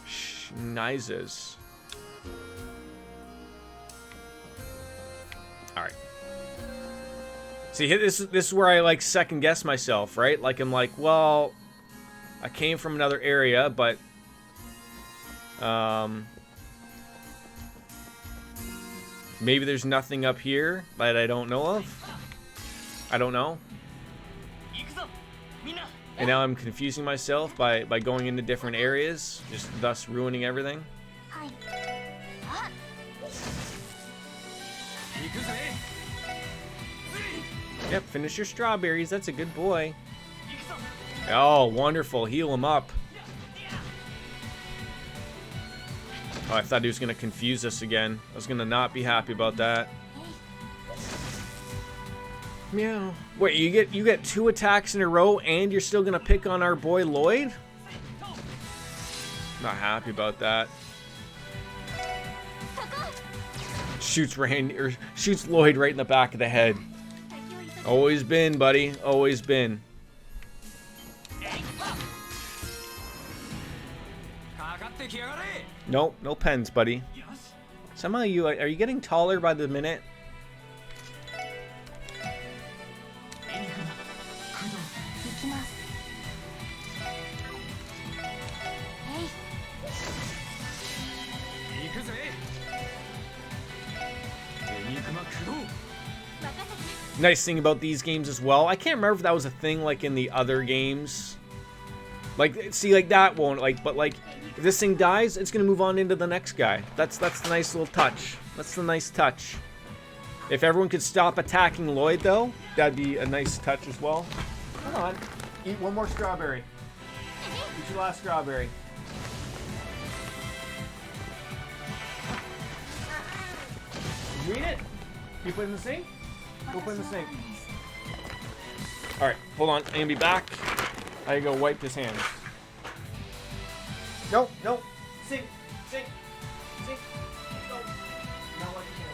Schnizes. Alright. See, this is where I, like, second guess myself, right? Like, I'm like, well... I came from another area, but... maybe there's nothing up here that I don't know of. I don't know. And now I'm confusing myself by going into different areas, just thus ruining everything. Yep, finish your strawberries. That's a good boy. Oh, wonderful. Heal him up. Oh, I thought he was going to confuse us again. I was going to not be happy about that. Meow. Wait, you get 2 attacks in a row and you're still going to pick on our boy Lloyd? Not happy about that. Shoots Lloyd right in the back of the head. Always been, buddy. Always been. Nope, no pens, buddy. Somehow are you getting taller by the minute? Nice thing about these games as well, I can't remember if that was a thing like in the other games. Like, see, like that won't, like, but like, if this thing dies, it's gonna move on into the next guy. That's the nice little touch. That's the nice touch. If everyone could stop attacking Lloyd, though, that'd be a nice touch as well. Come on, eat one more strawberry. Eat your last strawberry. Did you eat it? You put it in the sink? Go put it in the sink. Alright, hold on. I'm gonna be back. I gotta go wipe his hands. No, no. Sink, sink, sink. No. Not wipe his hands.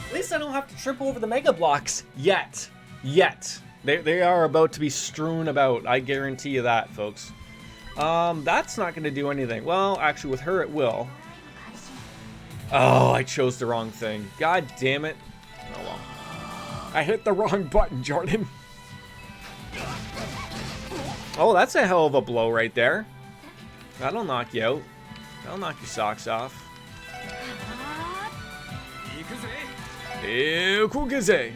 At least I don't have to trip over the Mega Blocks yet. Yet. They are about to be strewn about. I guarantee you that, folks. That's not going to do anything. Well, actually, with her, it will. Oh, I chose the wrong thing. God damn it. Oh, well. I hit the wrong button, Jordan. Oh, that's a hell of a blow right there. That'll knock you out. That'll knock your socks off. Kukuze.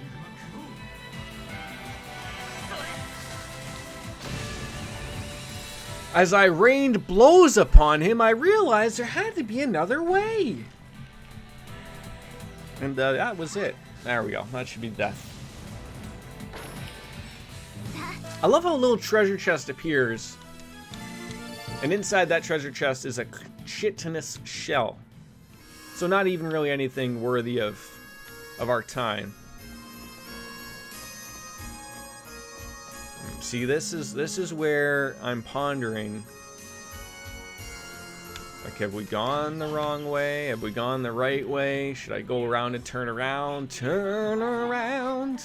As I rained blows upon him, I realized there had to be another way. And that was it. There we go. That should be death. I love how a little treasure chest appears. And inside that treasure chest is a chitinous shell. So not even really anything worthy of our time. See, this is where I'm pondering. Like, have we gone the wrong way? Have we gone the right way? Should I go around and turn around? Turn around.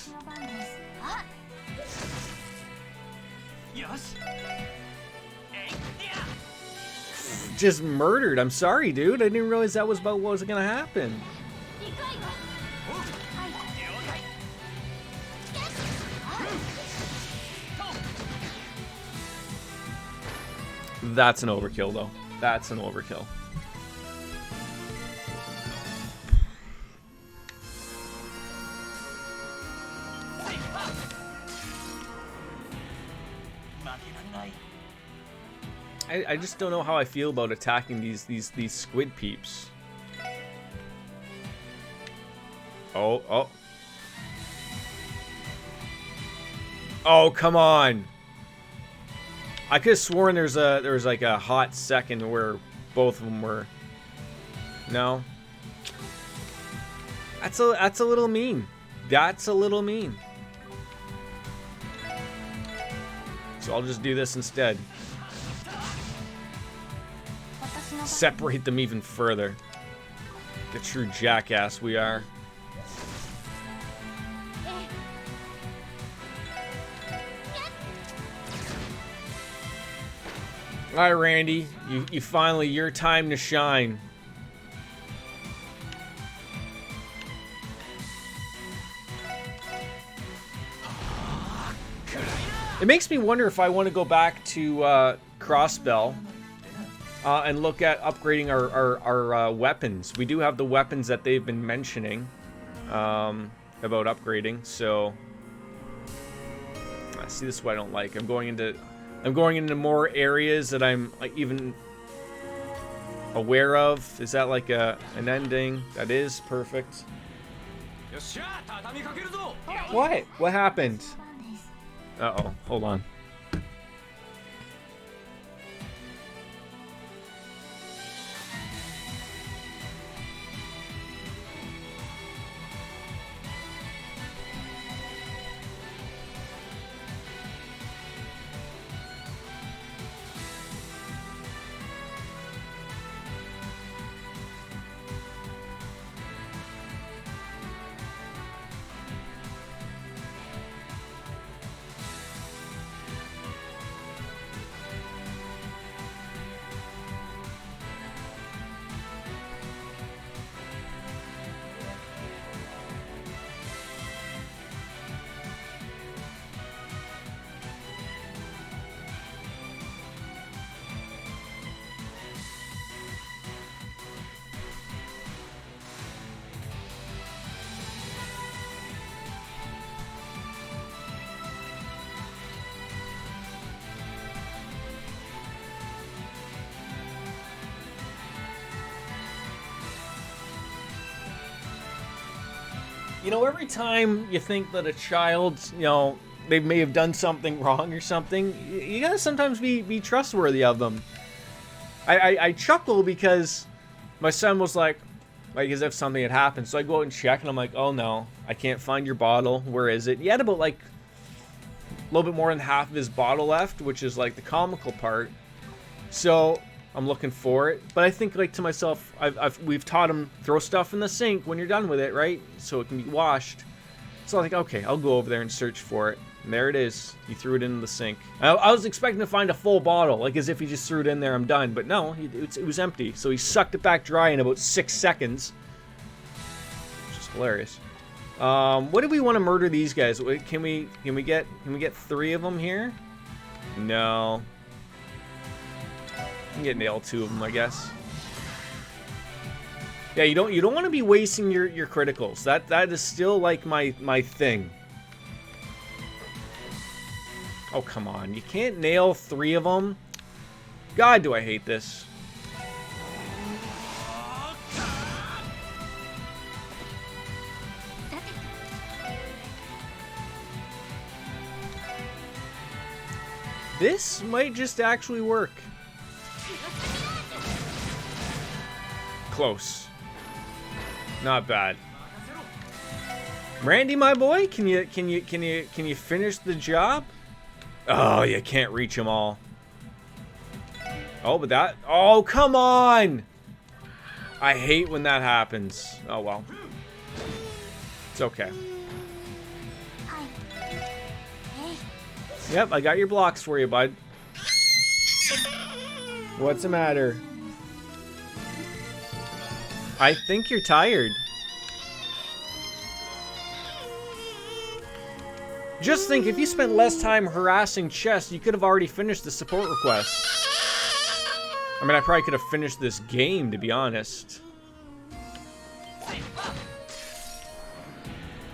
Just murdered. I'm sorry, dude. I didn't realize that was about what was gonna happen. That's an overkill, though. That's an overkill. I just don't know how I feel about attacking these squid peeps. Oh. Oh, come on. I could have sworn there was like a hot second where both of them were. No. That's a little mean. That's a little mean. So I'll just do this instead. Separate them even further. The true jackass we are. Alright, Randy. You finally, your time to shine. It makes me wonder if I want to go back to Crossbell and look at upgrading our weapons. We do have the weapons that they've been mentioning about upgrading. So, see, this is what I don't like. I'm going into more areas that I'm even aware of. Is that like an ending? That is perfect. What? What happened? Uh-oh, hold on. You know, every time you think that a child, you know, they may have done something wrong or something, you gotta sometimes be trustworthy of them. I chuckle because my son was like as if something had happened. So I go out and check, and I'm like, oh no, I can't find your bottle. Where is it? He had about like a little bit more than half of his bottle left, which is like the comical part. So I'm looking for it, but I think like to myself, we've taught him throw stuff in the sink when you're done with it, right? So it can be washed. So I think, okay, I'll go over there and search for it. And there it is. He threw it into the sink. I was expecting to find a full bottle, like as if he just threw it in there, I'm done. But no, it was empty. So he sucked it back dry in about 6 seconds. Which is hilarious. What do we want to murder these guys? Can we get 3 of them here? No. You can get nailed 2 of them, I guess. Yeah, you don't want to be wasting your criticals. That is still like my thing. Oh, come on. You can't nail 3 of them. God, do I hate this. This might just actually work. Close. Not bad. Randy, my boy, can you finish the job? Oh, you can't reach them all. Oh, but that... Oh, come on! I hate when that happens. Oh, well. It's okay. Yep, I got your blocks for you, bud. What's the matter? I think you're tired. Just think, if you spent less time harassing Chess, you could have already finished the support request. I mean, I probably could have finished this game, to be honest.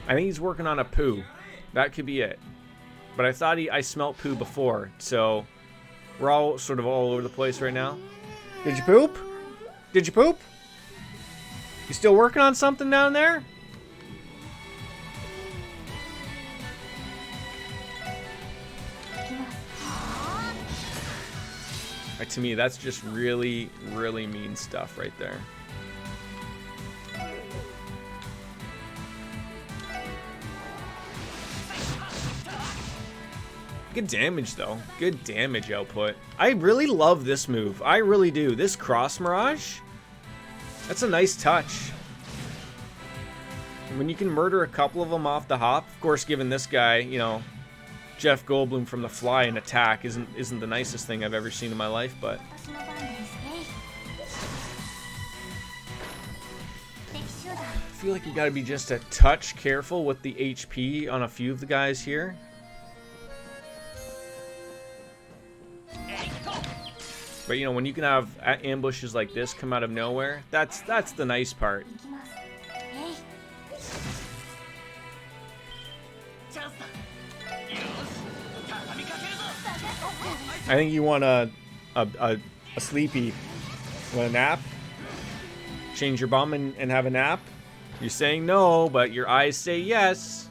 I think he's working on a poo. That could be it. But I thought I smelt poo before, so we're all sort of all over the place right now. Did you poop? Did you poop? You still working on something down there? To me, that's just really, really mean stuff right there. Good damage, though. Good damage output. I really love this move. I really do. This Cross Mirage, that's a nice touch. When you can murder a couple of them off the hop, of course, given this guy, you know, Jeff Goldblum from The Fly and attack isn't the nicest thing I've ever seen in my life, but I feel like you gotta be just a touch careful with the HP on a few of the guys here. But you know, when you can have ambushes like this come out of nowhere, that's the nice part. I think you want a sleepy. Want a nap? Change your bum and have a nap? You're saying no, but your eyes say yes.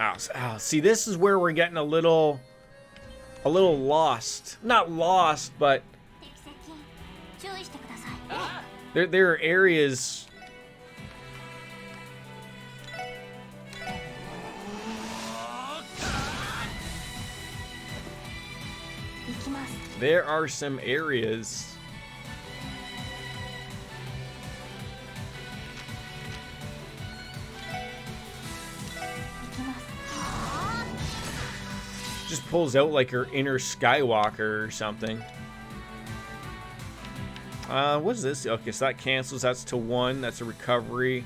Oh, see, this is where we're getting a little lost. Not lost, but there are areas. There are some areas. Just pulls out like her inner Skywalker or something. What is this? Okay, so that cancels. That's to 1. That's a recovery.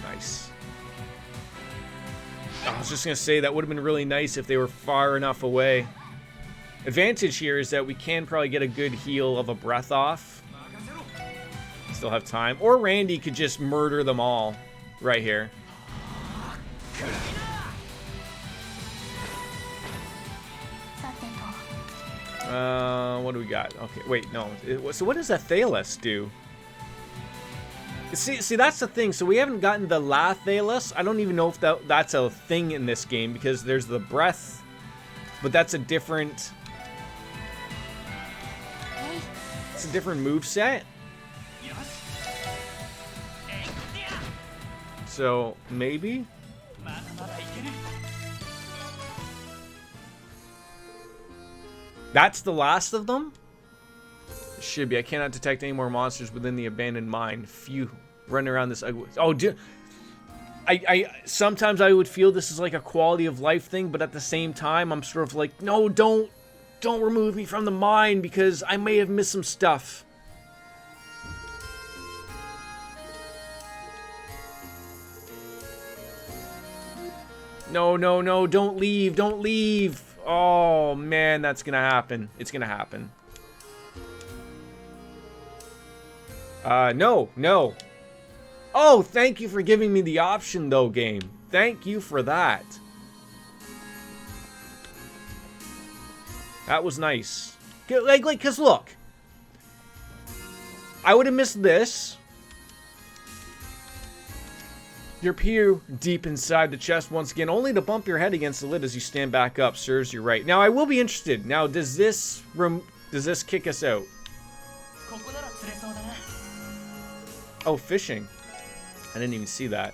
Nice. I was just gonna say that would have been really nice if they were far enough away. Advantage here is that we can probably get a good heal of a breath off. Still have time. Or Randy could just murder them all right here. What do we got? Okay, wait, no. So what does Athelas do? See, that's the thing. So we haven't gotten the Lathalis. I don't even know if that's a thing in this game because there's the breath, but that's a different. It's a different moveset. So maybe. That's the last of them? It should be. I cannot detect any more monsters within the abandoned mine. Phew. Running around this ugly... Oh, dude. Sometimes I would feel this is like a quality of life thing, but at the same time, I'm sort of like, no, don't remove me from the mine because I may have missed some stuff. No, don't leave, don't leave. Oh, man, that's gonna happen. It's gonna happen. No. Oh, thank you for giving me the option, though, game. Thank you for that. That was nice. Because look. I would have missed this. Your pew deep inside the chest once again, only to bump your head against the lid as you stand back up. Serves you right. Now, I will be interested. Now, does this kick us out? Oh, fishing. I didn't even see that.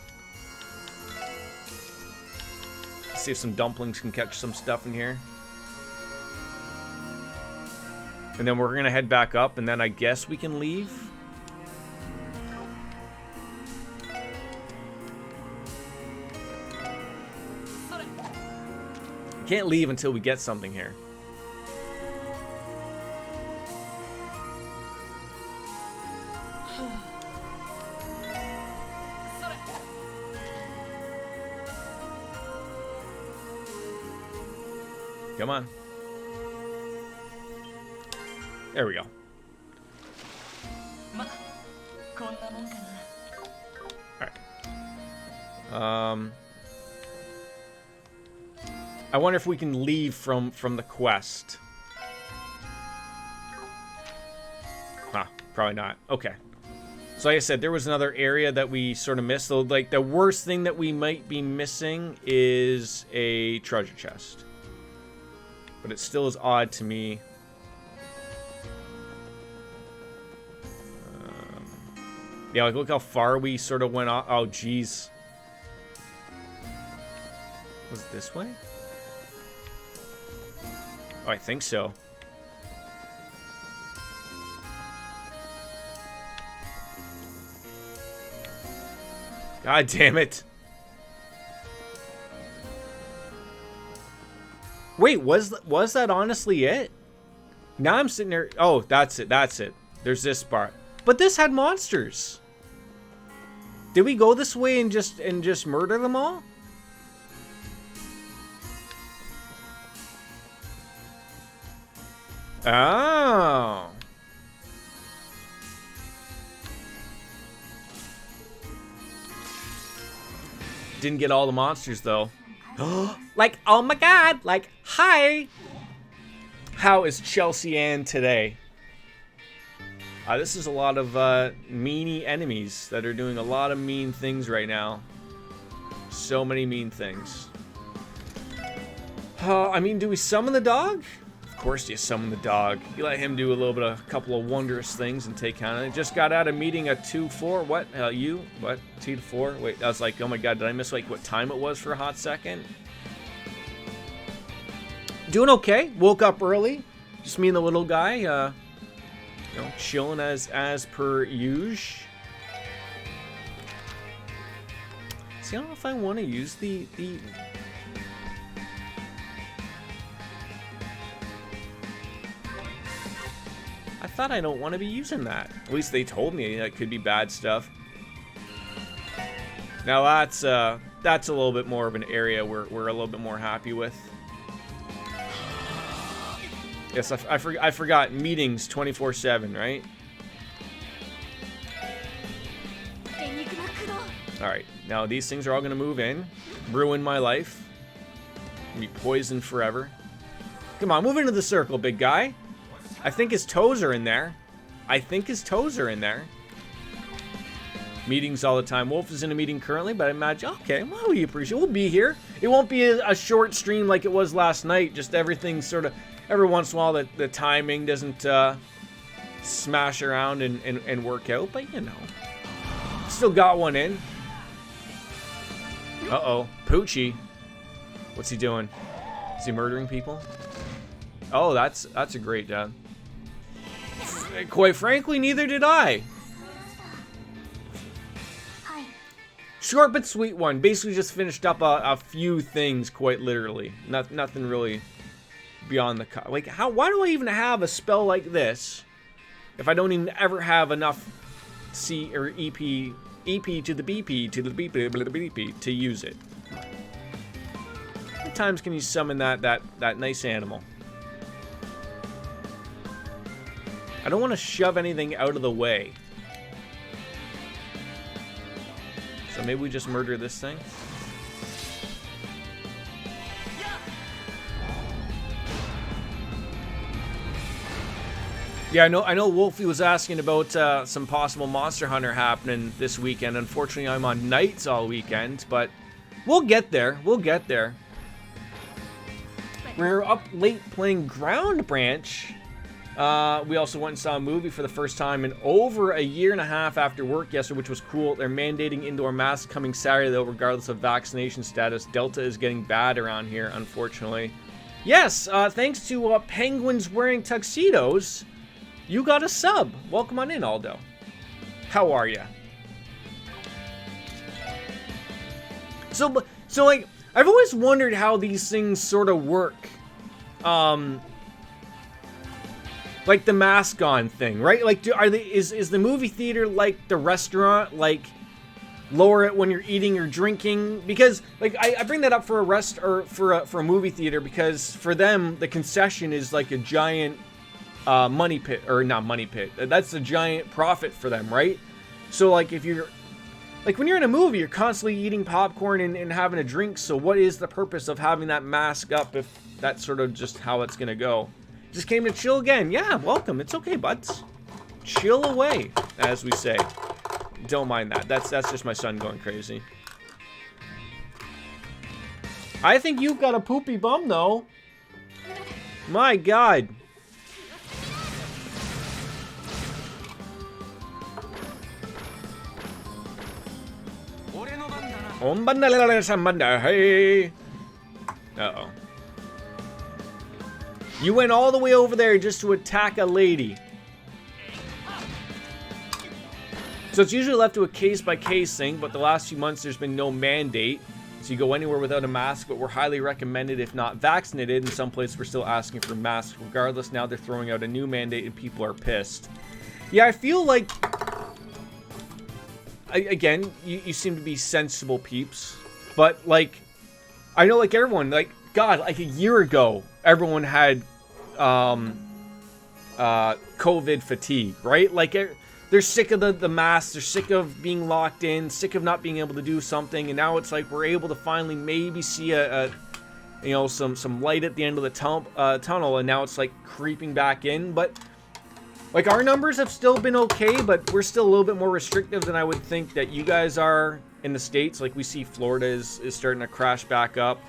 Let's see if some dumplings can catch some stuff in here. And then we're going to head back up, and then I guess we can leave. Can't leave until we get something here. Come on. There we go. Alright. I wonder if we can leave from the quest. Huh, probably not. Okay. So like I said, there was another area that we sort of missed. So like the worst thing that we might be missing is a treasure chest. but it still is odd to me. Yeah, like look how far we sort of went off. Oh, jeez. Was it this way? Oh, I think so. God damn it. Wait, was that honestly it? Now I'm sitting there. Oh, that's it. That's it. There's this part. But this had monsters. Did we go this way and just murder them all? Oh. Didn't get all the monsters though. Like, oh my god, like, hi. How is Chelsea Ann today? This is a lot of meanie enemies that are doing a lot of mean things right now. So many mean things. I mean, do we summon the dog? Of course you summon the dog. You let him do a couple of wondrous things and take on it. Just got out of meeting a 2-4. What? You? What? 2-4? Wait, I was like, oh my god, did I miss like what time it was for a hot second? Doing okay. Woke up early. Just me and the little guy. You know, chilling as per usual. See, I don't know if I want to use the. I thought I don't want to be using that. At least they told me that could be bad stuff. Now that's a little bit more of an area we're a little bit more happy with. Yes, I forgot meetings 24/7, right? Alright, now these things are all gonna move in. Ruin my life. Be poisoned forever. Come on, move into the circle, big guy. I think his toes are in there. Meetings all the time. Wolf is in a meeting currently, but I imagine, okay, well, we appreciate it. We'll be here. It won't be a short stream like it was last night. Just everything sort of, every once in a while, the timing doesn't smash around and work out, but you know. Still got one in. Uh-oh. Poochie. What's he doing? Is he murdering people? Oh, that's a great job. Quite frankly, neither did I. Short but sweet one. Basically just finished up a few things, quite literally. Nothing really beyond the cut. Like, why do I even have a spell like this if I don't even ever have enough C or EP to the BP to the BP to use it? How many times can you summon that nice animal? I don't want to shove anything out of the way. So maybe we just murder this thing. Yeah, I know Wolfie was asking about some possible Monster Hunter happening this weekend. Unfortunately, I'm on nights all weekend, but we'll get there. We'll get there. We're up late playing Ground Branch. We also went and saw a movie for the first time in over a year and a half after work yesterday, which was cool. They're mandating indoor masks coming Saturday, though, regardless of vaccination status. Delta is getting bad around here, unfortunately. Yes, thanks to penguins wearing tuxedos, you got a sub. Welcome on in, Aldo. How are ya? So like, I've always wondered how these things sort of work. Like the mask on thing, right? Like, is the movie theater like the restaurant? Like, lower it when you're eating or drinking? Because, like, I bring that up for a movie theater because for them the concession is like a giant money pit, or not money pit. That's a giant profit for them, right? So like if you're like when you're in a movie, you're constantly eating popcorn and having a drink. So what is the purpose of having that mask up if that's sort of just how it's gonna go? Just came to chill again. Yeah, welcome. It's okay, buds. Chill away, as we say. Don't mind that. That's just my son going crazy. I think you've got a poopy bum, though. My God. Hey. Uh-oh. You went all the way over there just to attack a lady. So it's usually left to a case-by-case thing, but the last few months there's been no mandate. So you go anywhere without a mask, but we're highly recommended if not vaccinated. In some places we're still asking for masks. Regardless, now they're throwing out a new mandate and people are pissed. Yeah, I feel like... Again, you seem to be sensible peeps. But, like, I know, like, everyone, like, God, like a year ago, everyone had COVID fatigue, right? Like, they're sick of the masks, they're sick of being locked in, sick of not being able to do something, and now it's like we're able to finally maybe see some light at the end of the tunnel, and now it's like creeping back in. But like our numbers have still been okay, but we're still a little bit more restrictive than I would think that you guys are in the States. Like we see Florida is starting to crash back up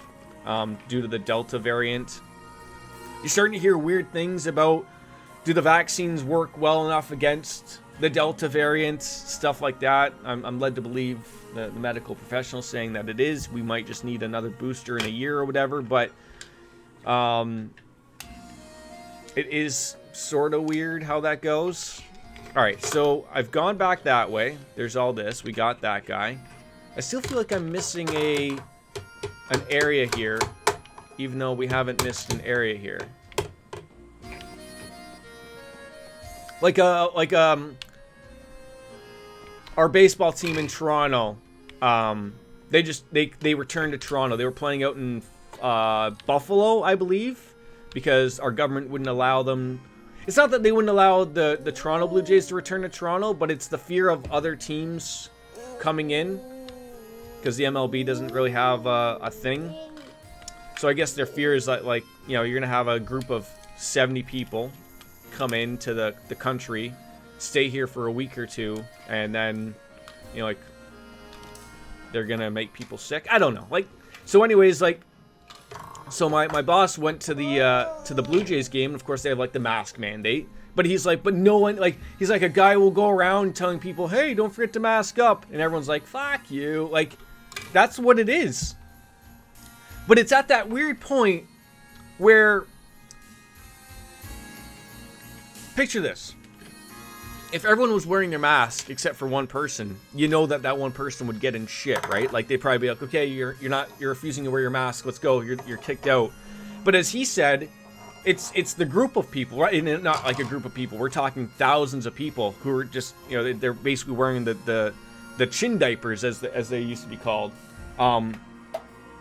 due to the Delta variant. You're starting to hear weird things about, do the vaccines work well enough against the Delta variant, stuff like that. I'm led to believe the medical professionals saying that it is. We might just need another booster in a year or whatever, but it is sort of weird how that goes. All right, so I've gone back that way. There's all this. We got that guy. I still feel like I'm missing an area here, even though we haven't missed an area here. Like our baseball team in Toronto, they returned to Toronto. They were playing out in Buffalo, I believe, because our government wouldn't allow them. It's not that they wouldn't allow the Toronto Blue Jays to return to Toronto, but it's the fear of other teams coming in, because the MLB doesn't really have a thing. So I guess their fear is that, like, you know, you're gonna have a group of 70 people come into the country, stay here for a week or two, and then, you know, like, they're gonna make people sick. I don't know. Like, so anyways, like, so my boss went to the Blue Jays game, and of course they have like the mask mandate, but he's like, but no one, like, he's like, a guy will go around telling people, hey, don't forget to mask up, and everyone's like, fuck you. Like, that's what it is. But it's at that weird point where, picture this. If everyone was wearing their mask except for one person, you know that one person would get in shit, right? Like, they'd probably be like, okay, you're refusing to wear your mask, let's go, you're kicked out. But as he said, it's the group of people, right? And not like a group of people, we're talking thousands of people who are just, you know, they're basically wearing the chin diapers, as they used to be called.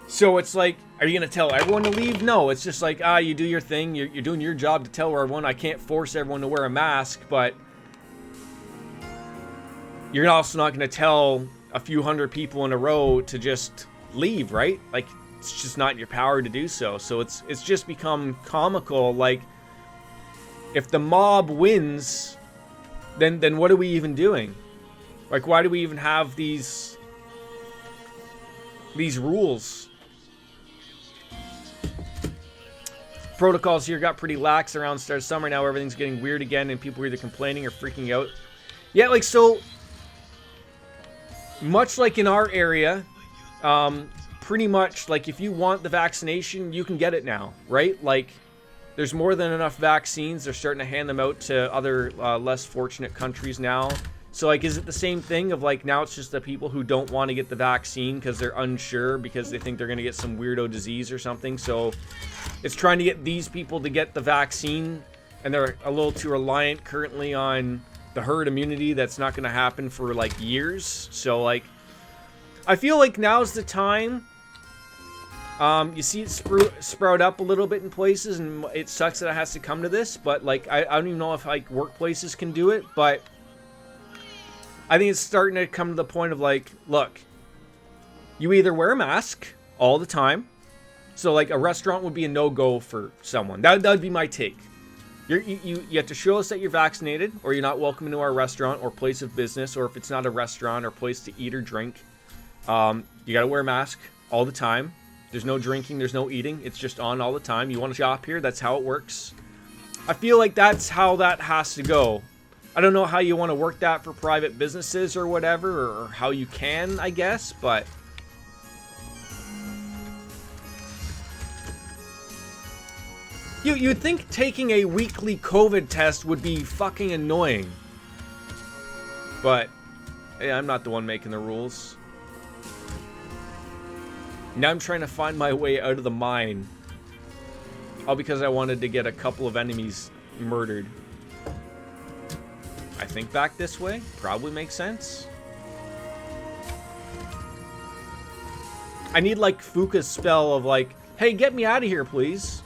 So it's like, are you going to tell everyone to leave? No, it's just like, you do your thing. You're doing your job to tell everyone. I can't force everyone to wear a mask, but you're also not going to tell a few hundred people in a row to just leave, right? Like, it's just not in your power to do so. So it's just become comical. Like, if the mob wins, then what are we even doing? Like, why do we even have these rules? Protocols here got pretty lax around start of summer. Now everything's getting weird again, and people are either complaining or freaking out. Yeah, like, so much like in our area, pretty much, like, if you want the vaccination, you can get it now, right? Like, there's more than enough vaccines. They're starting to hand them out to other less fortunate countries now. So, like, is it the same thing of, like, now it's just the people who don't want to get the vaccine because they're unsure, because they think they're going to get some weirdo disease or something? So it's trying to get these people to get the vaccine, and they're a little too reliant currently on the herd immunity that's not going to happen for, like, years. So, like, I feel like now's the time. You see it sprout up a little bit in places, and it sucks that it has to come to this, but, like, I don't even know if, like, workplaces can do it, but I think it's starting to come to the point of, like, look, you either wear a mask all the time, so, like, a restaurant would be a no-go for someone. That would be my take. You have to show us that you're vaccinated, or you're not welcome into our restaurant or place of business, or if it's not a restaurant or place to eat or drink, you gotta wear a mask all the time. There's no drinking, there's no eating. It's just on all the time. You want to shop here, that's how it works. I feel like that's how that has to go. I don't know how you want to work that for private businesses or whatever, or how you can, I guess, but... You'd think taking a weekly COVID test would be fucking annoying. But, hey, I'm not the one making the rules. Now I'm trying to find my way out of the mine. All because I wanted to get a couple of enemies murdered. I think back this way. Probably makes sense. I need, like, Fuka's spell of, like, hey, get me out of here, please.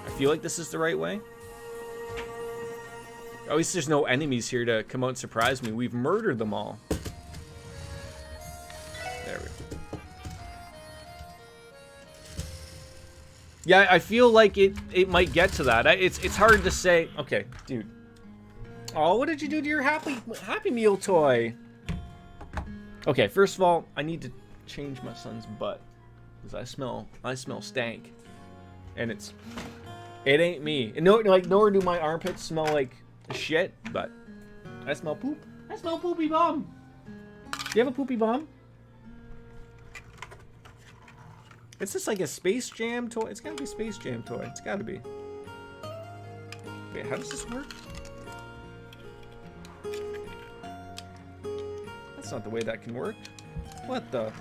I feel like this is the right way. At least there's no enemies here to come out and surprise me. We've murdered them all. There we go. Yeah, I feel like it might get to that. It's hard to say. Okay, dude. Oh, what did you do to your Happy Meal toy? Okay, first of all, I need to change my son's butt because I smell stank, and it ain't me. And no, like nor do my armpits smell like shit, but I smell poop. I smell poopy bum. Do you have a poopy bum? Is this like a Space Jam toy? It's gotta be a Space Jam toy. It's gotta be. Wait, how does this work? That's not the way that can work. What the?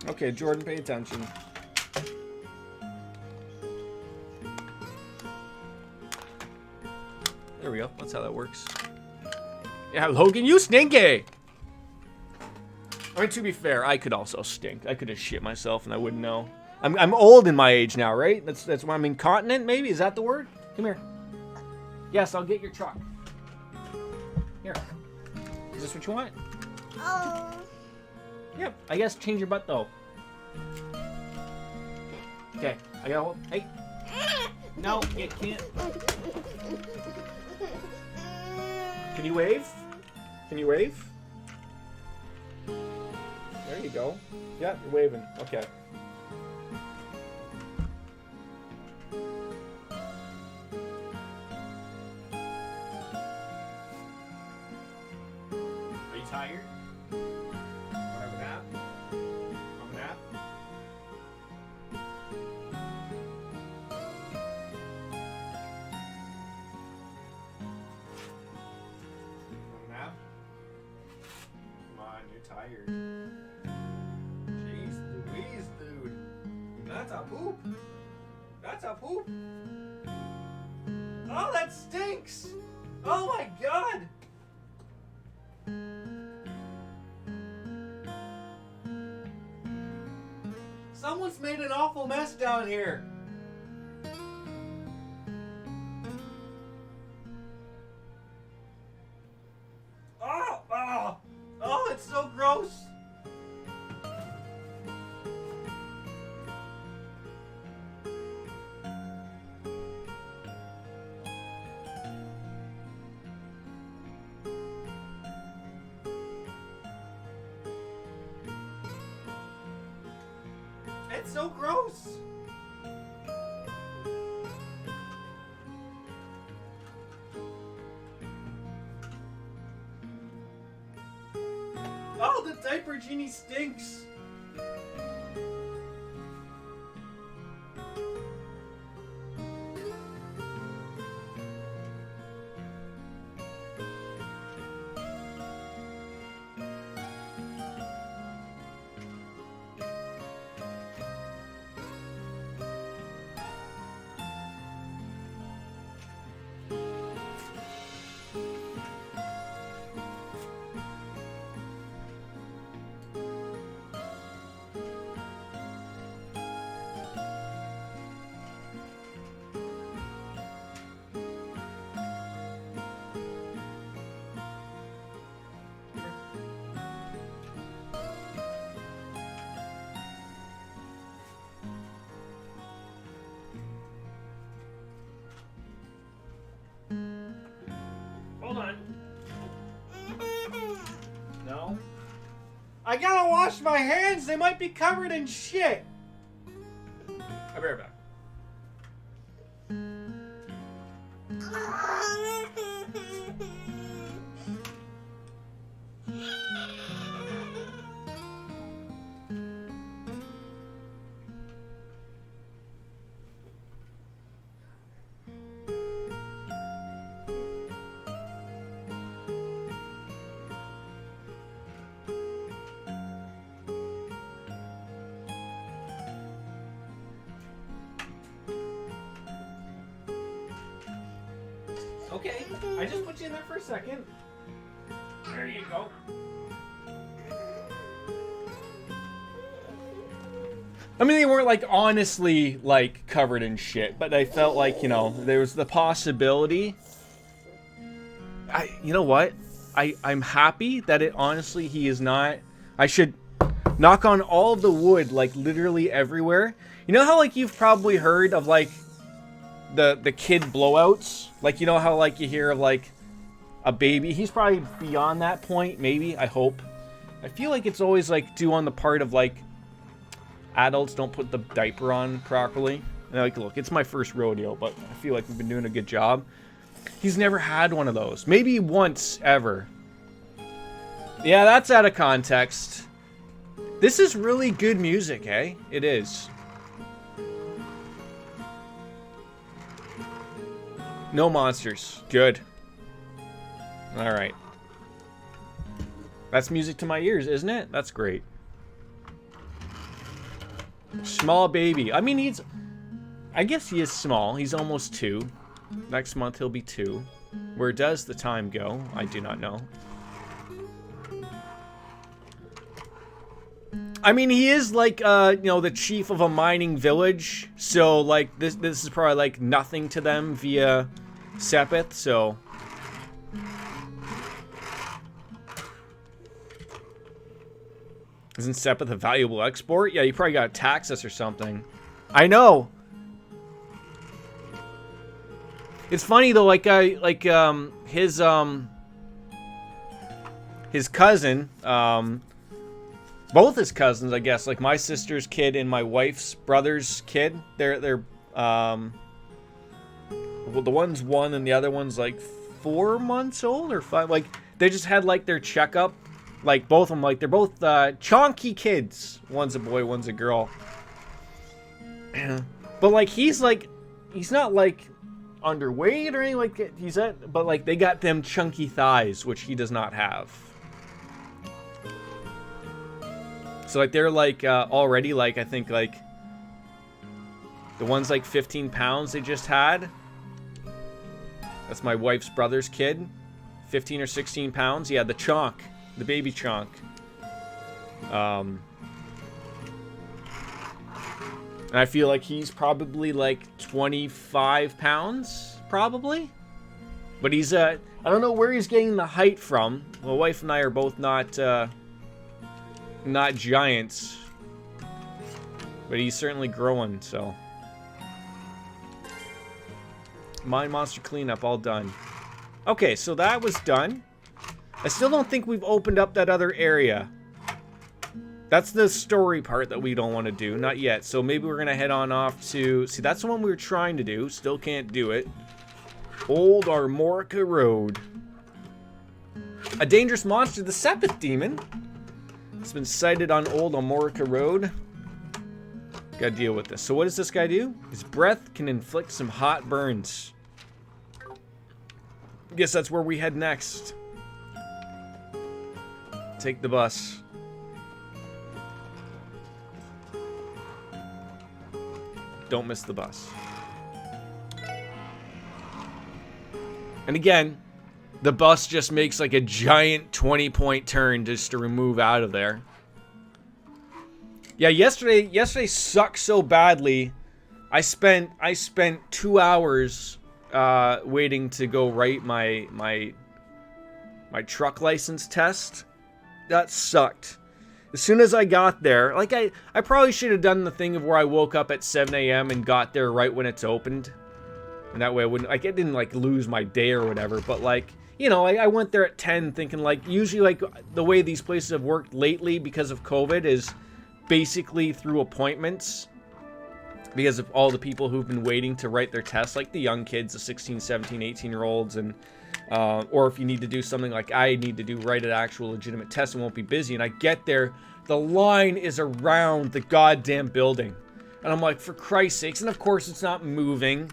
Okay, Jordan, pay attention. There we go. That's how that works. Yeah, Logan, you stinky! I mean, to be fair, I could also stink. I could have shit myself and I wouldn't know. I'm old in my age now, right? That's why I'm incontinent, maybe? Is that the word? Come here. Yes, I'll get your truck. Here. Is this what you want? Oh. Yep. I guess change your butt, though. Okay. I gotta hold. Hey. No, you can't. Can you wave? Can you wave? There you go. Yeah, you're waving. Okay. Are you tired? Want to have a nap? Want a nap? Want a nap? Come on, you're tired. Jeez Louise, dude. That's a poop. That's a poop. Oh, that stinks. Oh my god. Someone's made an awful mess down here. Oh, it's so gross. It's so gross. Oh, the diaper genie stinks. I gotta wash my hands. They might be covered in shit. I'll be right back. Okay, I just put you in there for a second. There you go. I mean, they weren't like honestly like covered in shit, but I felt like, you know, there was the possibility. You know what? I'm happy that it honestly he is not. I should knock on all of the wood, like literally everywhere. You know how like you've probably heard of like the kid blowouts? Like, you know how like you hear of like a baby? He's probably beyond that point, maybe, I hope. I feel like it's always like due on the part of like adults don't put the diaper on properly. And like, look, it's my first rodeo, but I feel like we've been doing a good job. He's never had one of those. Maybe once ever. Yeah, that's out of context. This is really good music, eh? It is. No monsters. Good. Alright. That's music to my ears, isn't it? That's great. Small baby. I mean, I guess he is small. He's almost 2. Next month he'll be 2. Where does the time go? I do not know. I mean, he is like, you know, the chief of a mining village. So, like, this is probably, like, nothing to them via Sepith, so... Isn't Sepith a valuable export? Yeah, you probably gotta tax us or something. I know! It's funny, though, his cousin, both his cousins, I guess, like my sister's kid and my wife's brother's kid, they're well, the one's 1 and the other one's like 4 months old or 5. Like, they just had like their checkup. Like, both of them, like, they're both chonky kids. One's a boy, one's a girl. But like, he's not like underweight or anything like that. But like, they got them chunky thighs, which he does not have. So like, they're like already like, I think like the one's like 15 pounds they just had. That's my wife's brother's kid. 15 or 16 pounds. Yeah, the chonk. The baby chonk. And I feel like he's probably like 25 pounds, probably. But he's, I don't know where he's getting the height from. My wife and I are both not giants. But he's certainly growing, so. Mine monster cleanup, all done. Okay, so that was done. I still don't think we've opened up that other area. That's the story part that we don't want to do. Not yet. So maybe we're going to head on off to... See, that's the one we were trying to do. Still can't do it. Old Armorica Road. A dangerous monster, the Sepith Demon. It's been sighted on Old Armorica Road. Gotta deal with this. So what does this guy do? His breath can inflict some hot burns. I guess that's where we head next. Take the bus. Don't miss the bus. And again, the bus just makes like a giant 20-point turn just to remove out of there. Yeah, yesterday sucked so badly. I spent 2 hours waiting to go write my truck license test. That sucked. As soon as I got there, like I probably should have done the thing of where I woke up at 7 a.m. and got there right when it's opened. And that way I wouldn't, like, it didn't like lose my day or whatever, but like, you know, I went there at 10 thinking, like, usually, like, the way these places have worked lately because of COVID is basically through appointments. Because of all the people who've been waiting to write their tests, like the young kids, the 16, 17, 18-year-olds, and or if you need to do something like I need to do, write an actual legitimate test and won't be busy. And I get there, the line is around the goddamn building. And I'm like, for Christ's sakes. And of course, it's not moving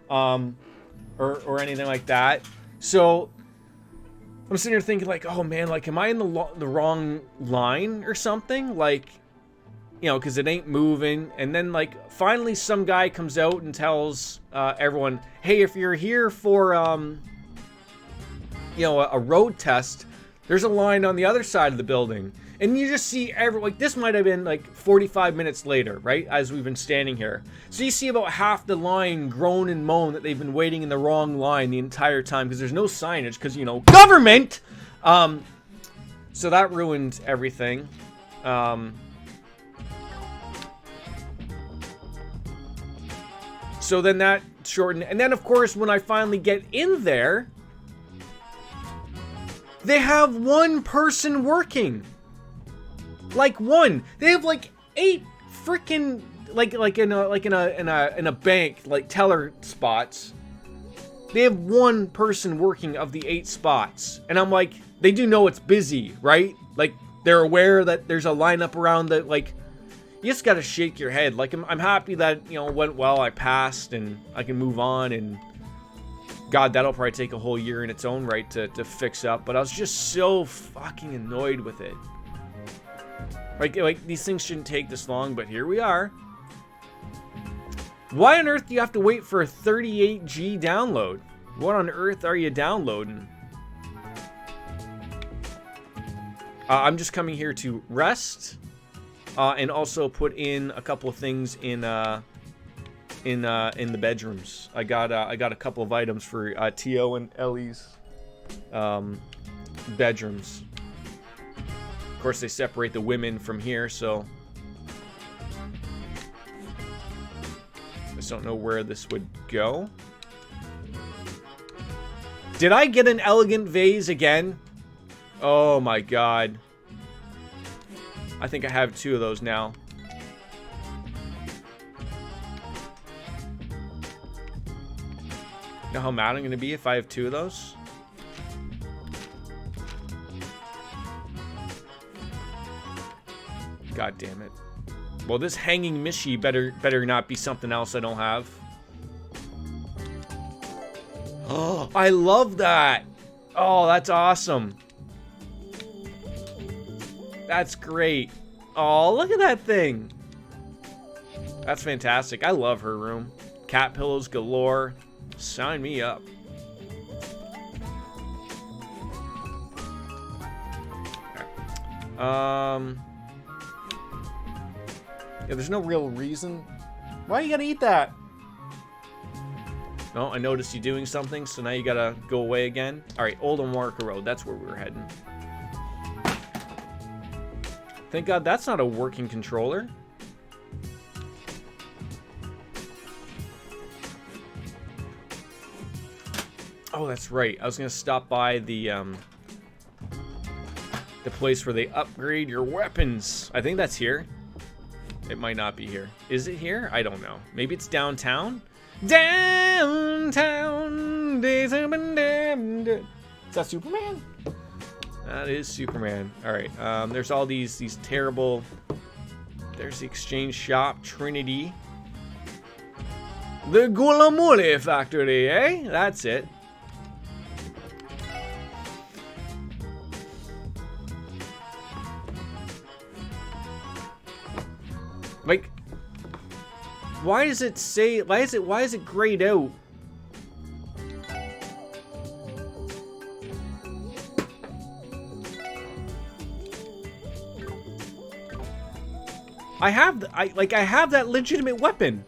or anything like that. So I'm sitting here thinking, like, oh man, like, am I in the wrong line or something? Like, you know, because it ain't moving. And then, like, finally some guy comes out and tells everyone, hey, if you're here for, you know, a road test, there's a line on the other side of the building. And you just see like, this might have been, like, 45 minutes later, right, as we've been standing here. So you see about half the line groan and moan that they've been waiting in the wrong line the entire time because there's no signage because, you know, government! So that ruined everything. So then that shortened. And then, of course, when I finally get in there, they have one person working. Like one. They have like 8 freaking like in a bank, like teller spots. They have one person working of the 8 spots. And I'm like, they do know it's busy, right? Like, they're aware that there's a lineup around the, like, you just gotta shake your head. Like, I'm happy that, you know, it went well, I passed, and I can move on, and God, that'll probably take a whole year in its own right to fix up, but I was just so fucking annoyed with it. Like, these things shouldn't take this long, but here we are. Why on earth do you have to wait for a 38G download? What on earth are you downloading? I'm just coming here to rest. And also put in a couple of things in the bedrooms. I got a couple of items for Tio and Ellie's bedrooms. Of course, they separate the women from here, so I just don't know where this would go. Did I get an elegant vase again? Oh my god. I think I have 2 of those now. You know how mad I'm going to be if I have 2 of those? God damn it. Well, this hanging Mishi better not be something else I don't have. Oh, I love that. Oh, that's awesome. That's great. Oh, look at that thing. That's fantastic. I love her room. Cat pillows galore. Sign me up. Yeah, there's no real reason. Why you gotta eat that? No, I noticed you doing something, so now you gotta go away again. Alright, Old Amarca Road. That's where we were heading. Thank God that's not a working controller. Oh, that's right. I was gonna stop by the place where they upgrade your weapons. I think that's here. It might not be here. Is it here? I don't know. Maybe it's downtown? Downtown. Is that Superman? That is Superman. Alright, there's all these terrible... There's the exchange shop, Trinity. The Gulamule factory, eh? That's it. Like, why does it say, why is it grayed out? I have that legitimate weapon.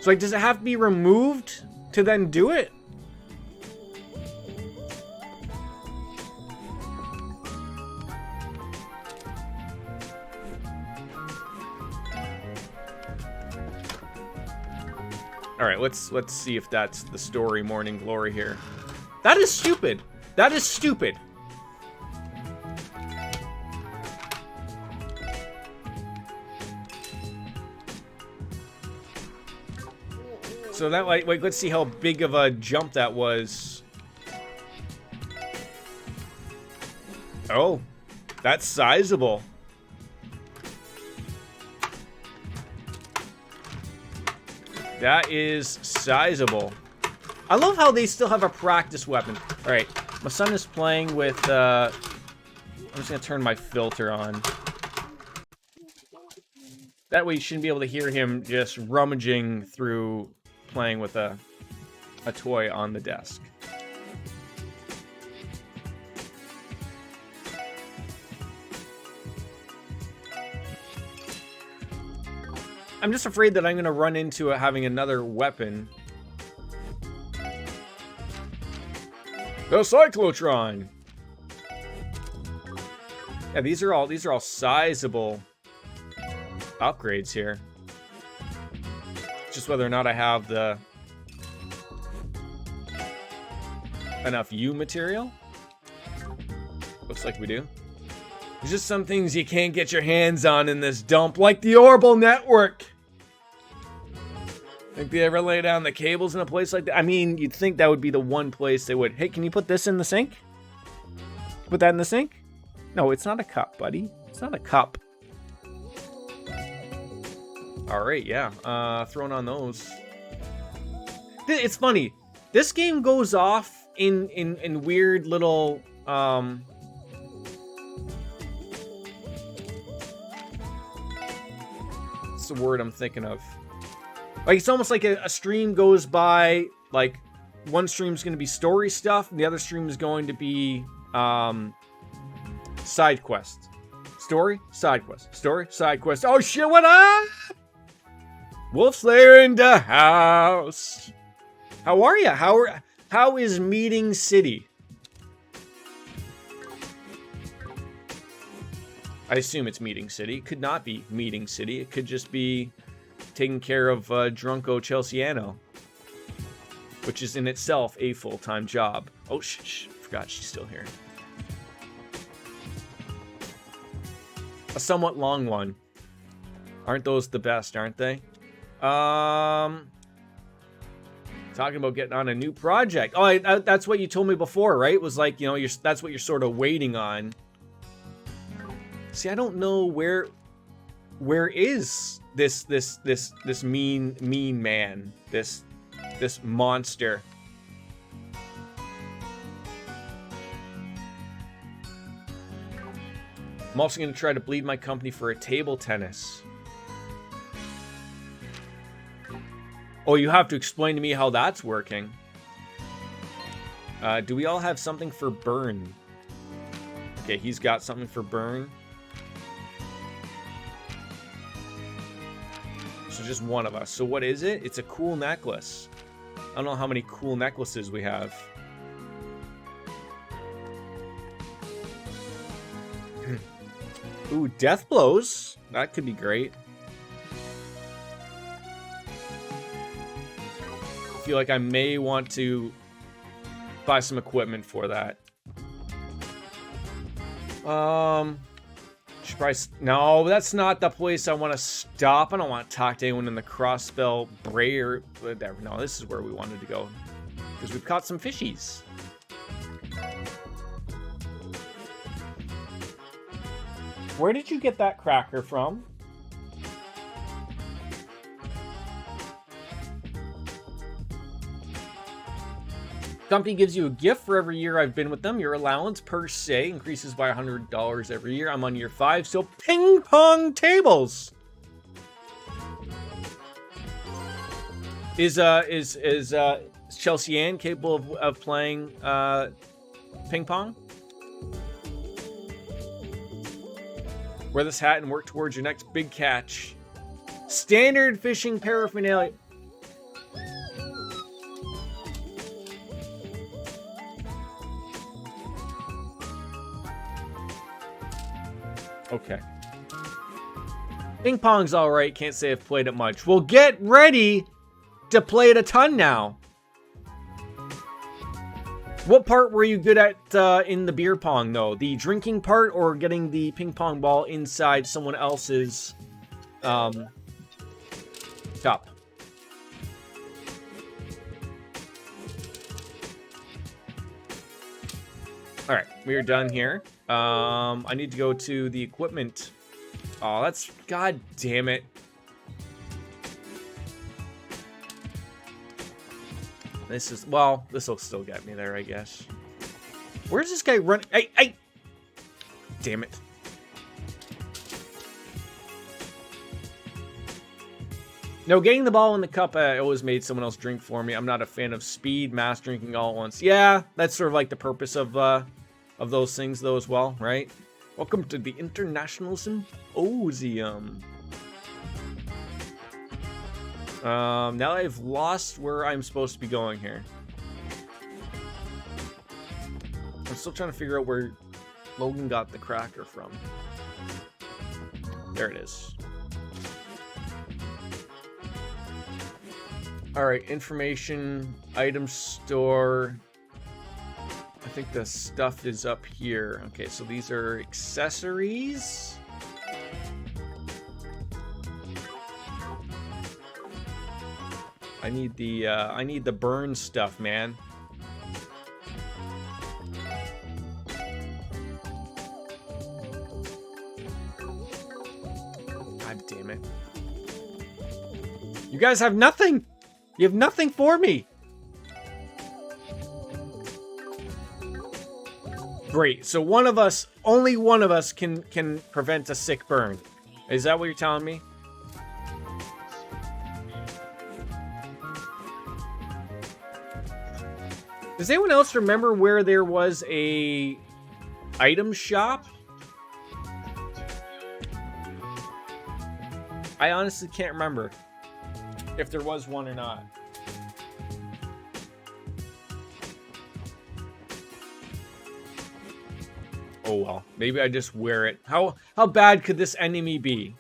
So, like, does it have to be removed to then do it? All right, let's see if that's the story Morning Glory here. That is stupid. That is stupid. So that, like, wait, let's see how big of a jump that was. Oh, that's sizable. That is sizable. I love how they still have a practice weapon. All right, my son is playing with, I'm just gonna turn my filter on. That way you shouldn't be able to hear him just rummaging through playing with a toy on the desk. I'm just afraid that I'm going to run into having another weapon. The Cyclotron! Yeah, these are all sizable upgrades here. Just whether or not I have the enough U material. Looks like we do. There's just some things you can't get your hands on in this dump, like the Orbital Network. Think they ever lay down the cables in a place like that? I mean, you'd think that would be the one place they would. Hey, can you put this in the sink? Put that in the sink? No, it's not a cup, buddy. It's not a cup. All right, yeah. Throwing on those. It's funny. This game goes off in weird little what's the word I'm thinking of? Like, it's almost like a stream goes by, like, one stream's going to be story stuff, and the other stream is going to be side quest. Story, side quest. Story, side quest. Oh shit, what up? Wolf Slayer in the house. How are you? How is Meeting City? I assume it's Meeting City. It could not be Meeting City. It could just be taking care of Drunko Chelseano, which is in itself a full-time job. Oh, shh, forgot she's still here. A somewhat long one. Aren't those the best, aren't they? Talking about getting on a new project. Oh, that's what you told me before, right? It was like, you know, that's what you're sort of waiting on. See, I don't know where is this mean man, this monster. I'm also going to try to bleed my company for a table tennis. Oh, you have to explain to me how that's working. Do we all have something for burn? Okay, he's got something for burn. So just one of us. So what is it? It's a cool necklace. I don't know how many cool necklaces we have. Ooh, death blows. That could be great. I feel like I may want to buy some equipment for that. Should probably... No, that's not the place I want to stop. I don't want to talk to anyone in the Crossbell Brayer. No, this is where we wanted to go. Because we've caught some fishies. Where did you get that cracker from? Company gives you a gift for every year I've been with them. Your allowance per se increases by $100 every year. I'm on year 5, so ping pong tables. Is Chelsea Ann capable of playing ping pong? Wear this hat and work towards your next big catch. Standard fishing paraphernalia. Okay. Ping pong's alright, can't say I've played it much. Well, get ready to play it a ton now. What part were you good at in the beer pong, though? The drinking part or getting the ping pong ball inside someone else's cup? All right, we are done here. I need to go to the equipment. Oh, that's... God damn it. This is... Well, this will still get me there, I guess. Where's this guy running? Hey! Damn it. No, getting the ball in the cup always made someone else drink for me. I'm not a fan of speed, mass drinking all at once. Yeah, that's sort of like the purpose of those things, though, as well, right? Welcome to the International Symposium. Now I've lost where I'm supposed to be going here. I'm still trying to figure out where Logan got the cracker from. There it is. Alright, information, item store. I think the stuff is up here. Okay, so these are accessories. I need the burn stuff, man. God damn it. You guys have nothing! You have nothing for me! Great, so one of us, only one of us can prevent a sick burn. Is that what you're telling me? Does anyone else remember where there was a item shop? I honestly can't remember if there was one or not. Oh well, maybe I just wear it. How bad could this enemy be?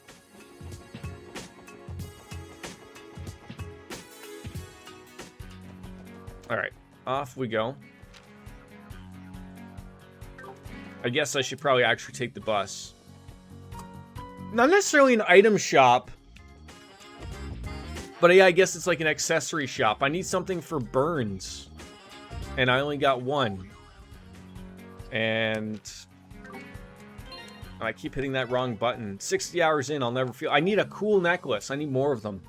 All right, off we go. I guess I should probably actually take the bus. Not necessarily an item shop, but yeah, I guess it's like an accessory shop. I need something for burns, and I only got one. And I keep hitting that wrong button. 60 hours in, I'll never feel... I need a cool necklace. I need more of them.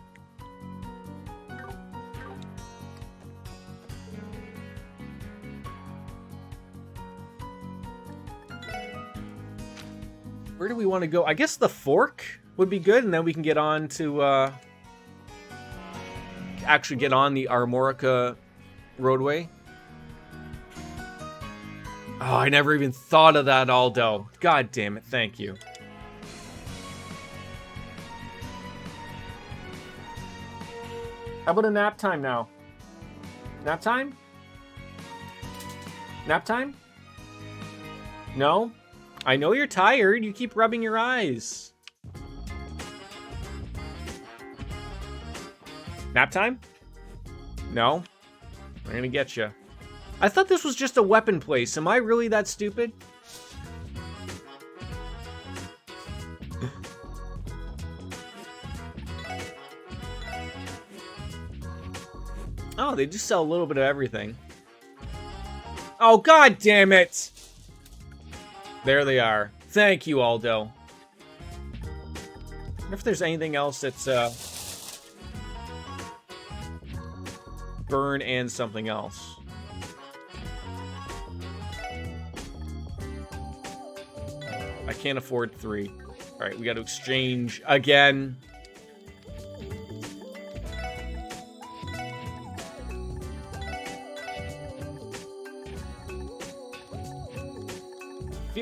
Where do we want to go? I guess the fork would be good, and then we can get on to... actually get on the Armorica roadway. Oh, I never even thought of that, Aldo. God damn it, thank you. How about a nap time now? Nap time? Nap time? No? I know you're tired. You keep rubbing your eyes. Nap time? No? I'm gonna get you. I thought this was just a weapon place. Am I really that stupid? Oh, they just sell a little bit of everything. Oh, god damn it! There they are. Thank you, Aldo. I wonder if there's anything else that's, burn and something else. I can't afford 3. Alright, we got to exchange again.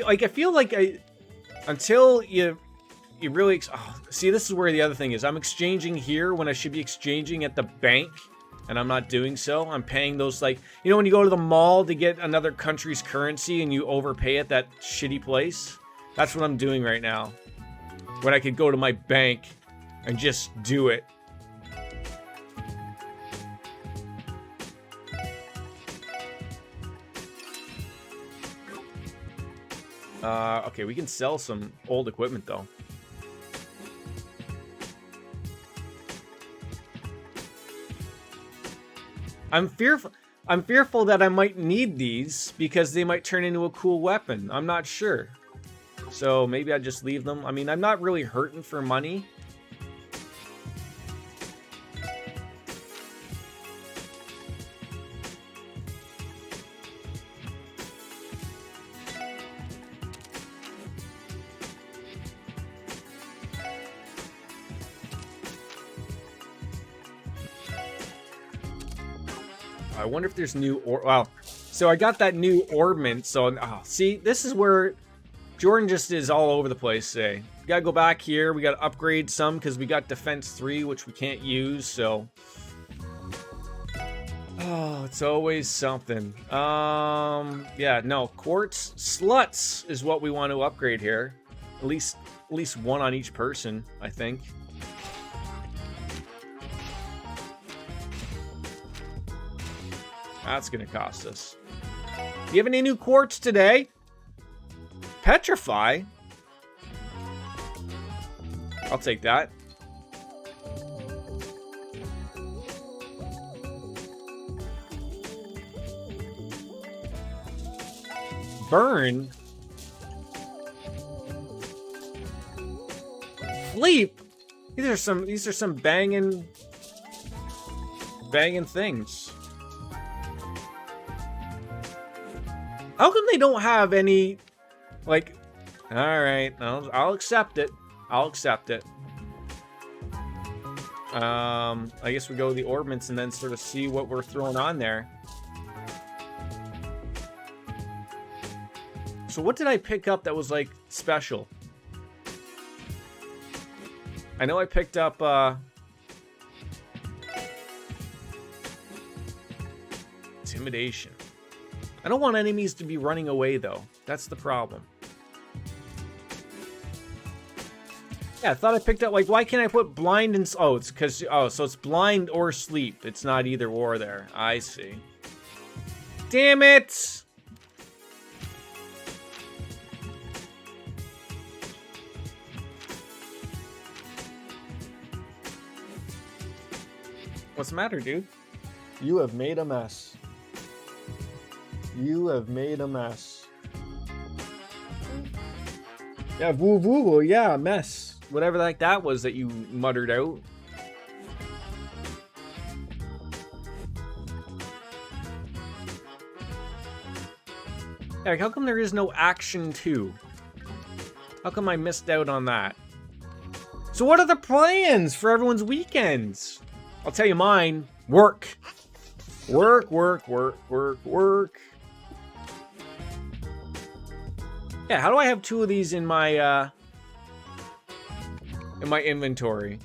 I feel like until you really... Oh, see, this is where the other thing is. I'm exchanging here when I should be exchanging at the bank, and I'm not doing so. I'm paying those, like... You know when you go to the mall to get another country's currency and you overpay at that shitty place? That's what I'm doing right now. When I could go to my bank and just do it. Okay, we can sell some old equipment though. I'm fearful that I might need these because they might turn into a cool weapon. I'm not sure. So maybe I just leave them. I mean, I'm not really hurting for money. I wonder if there's new wow. So I got that new ornament. So see, this is where Jordan just is all over the place today. We gotta go back here. We gotta upgrade some because we got defense 3, which we can't use. So it's always something. Yeah, no, quartz sluts is what we want to upgrade here. At least one on each person, I think. That's gonna cost us. Do you have any new quartz today? Petrify? I'll take that. Burn? Sleep? These are some banging things. How come they don't have any, like, all right, I'll accept it. I'll accept it. I guess we go with the ornaments and then sort of see what we're throwing on there. So what did I pick up that was, like, special? I know I picked up, intimidation. I don't want enemies to be running away, though. That's the problem. Yeah, I thought I picked up, like, why can't I put blind and... Oh, it's because... Oh, so it's blind or sleep. It's not either or there. I see. Damn it! What's the matter, dude? You have made a mess. You have made a mess. Yeah, woo woo, yeah, mess. Whatever like that was that you muttered out. Yeah, how come there is no action 2? How come I missed out on that? So what are the plans for everyone's weekends? I'll tell you mine. Work. Work, work, work, work, work. Yeah, how do I have 2 of these in my inventory?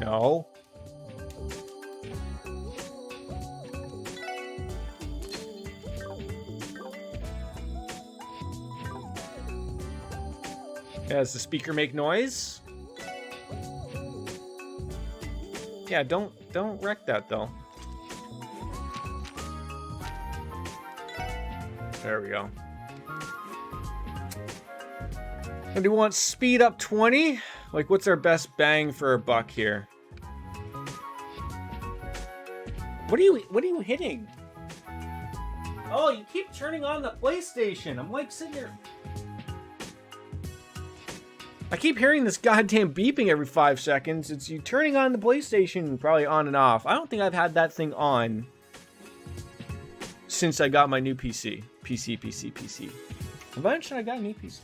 No. Yeah, does the speaker make noise? Yeah, don't wreck that though. There we go. And do we want speed up 20? Like, what's our best bang for a buck here? What are you hitting? Oh, you keep turning on the PlayStation. I'm like sitting here. I keep hearing this goddamn beeping every 5 seconds. It's you turning on the PlayStation, probably on and off. I don't think I've had that thing on since I got my new PC. PC. Eventually I got a new PC.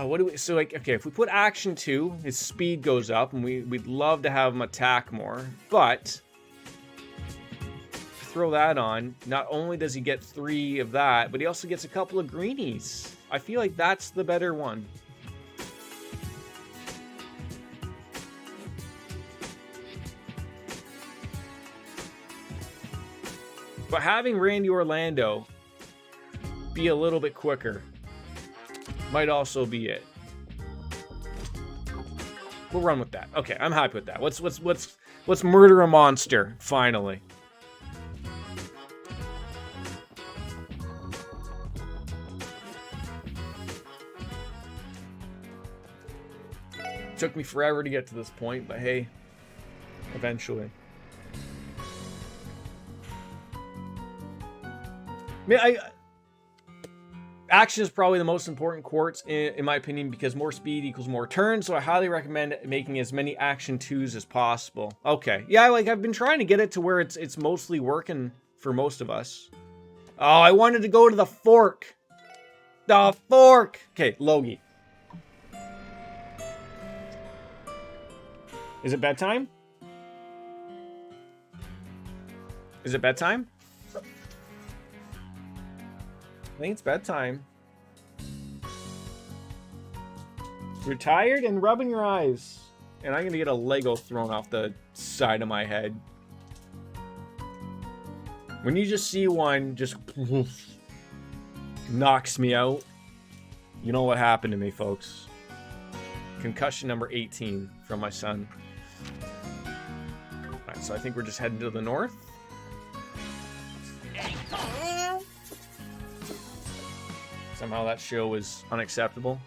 What do we... So, like, okay, if we put action 2, his speed goes up, and we'd love to have him attack more. But, throw that on, not only does he get 3 of that, but he also gets a couple of greenies. I feel like that's the better one. But having Randy Orlando be a little bit quicker might also be it. We'll run with that. Okay, I'm happy with that. Let's murder a monster finally. Took me forever to get to this point, but hey, eventually. Action is probably the most important quartz in my opinion, because more speed equals more turns, so I highly recommend making as many action 2s as possible. Okay, yeah, like I've been trying to get it to where it's mostly working for most of us. Oh, I wanted to go to the fork. The fork! Okay, Logie. Is it bedtime? Is it bedtime? I think it's bedtime. You're tired and rubbing your eyes. And I'm gonna get a Lego thrown off the side of my head. When you just see one just knocks me out, you know what happened to me, folks. Concussion number 18 from my son. Alright, so I think we're just heading to the north. Somehow that show was unacceptable.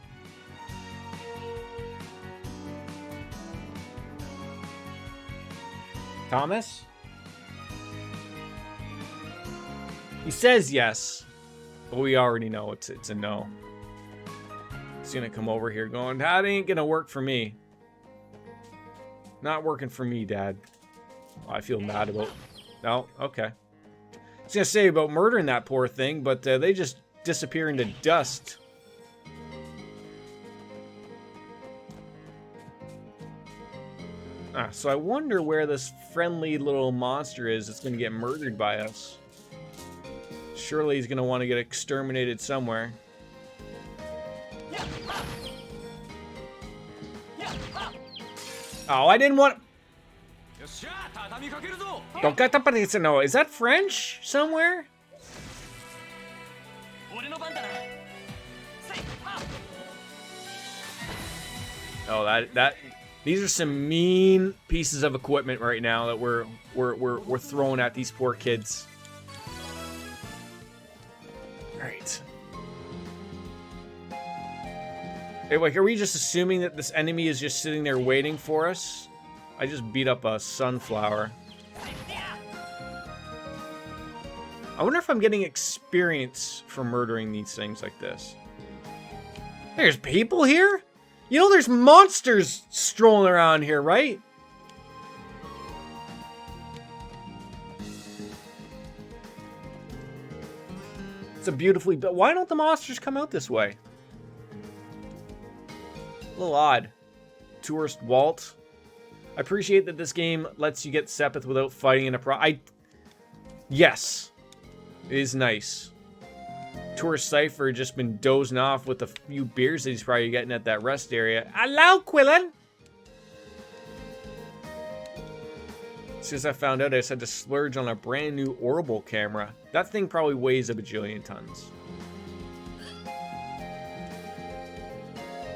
Thomas? He says yes, but we already know it's a no. He's gonna come over here going, that ain't gonna work for me. Not working for me, Dad. I feel mad about... No, okay. I was gonna say about murdering that poor thing, but they just disappear into dust. So I wonder where this friendly little monster is that's going to get murdered by us. Surely he's going to want to get exterminated somewhere. Oh, I didn't want... No, is that French somewhere? Oh, that these are some mean pieces of equipment right now that we're throwing at these poor kids. All right. Hey, like, are we just assuming that this enemy is just sitting there waiting for us? I just beat up a sunflower. I wonder if I'm getting experience for murdering these things like this. There's people here? You know there's monsters strolling around here, right? It's a beautifully built... Why don't the monsters come out this way? A little odd. Tourist Walt. I appreciate that this game lets you get Sepith without fighting in a Yes. It is nice. Tourist Cypher just been dozing off with a few beers that he's probably getting at that rest area. Hello, Quillen! As soon as I found out, I just had to splurge on a brand new Orbital camera. That thing probably weighs a bajillion tons.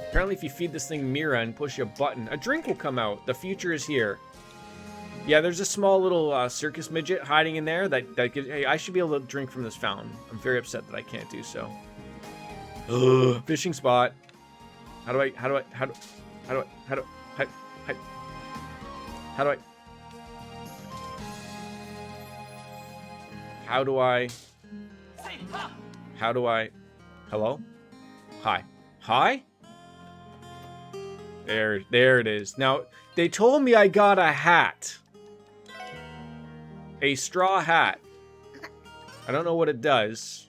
Apparently, if you feed this thing Mira and push a button, a drink will come out. The future is here. Yeah, there's a small little circus midget hiding in there that could... Hey, I should be able to drink from this fountain. I'm very upset that I can't do so. Ugh, fishing spot. How do I... Hello? Hi. Hi? There it is. Now, they told me I got a hat. A straw hat. I don't know what it does.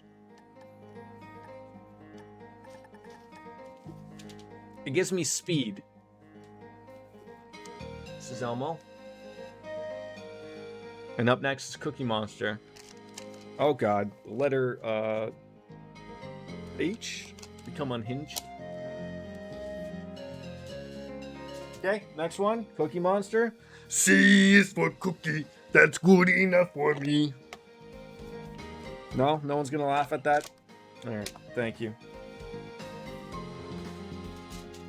It gives me speed. This is Elmo. And up next is Cookie Monster. Oh god. Letter, H? Become unhinged. Okay, next one. Cookie Monster. C is for cookie. That's good enough for me. No? No one's gonna laugh at that? Alright, thank you.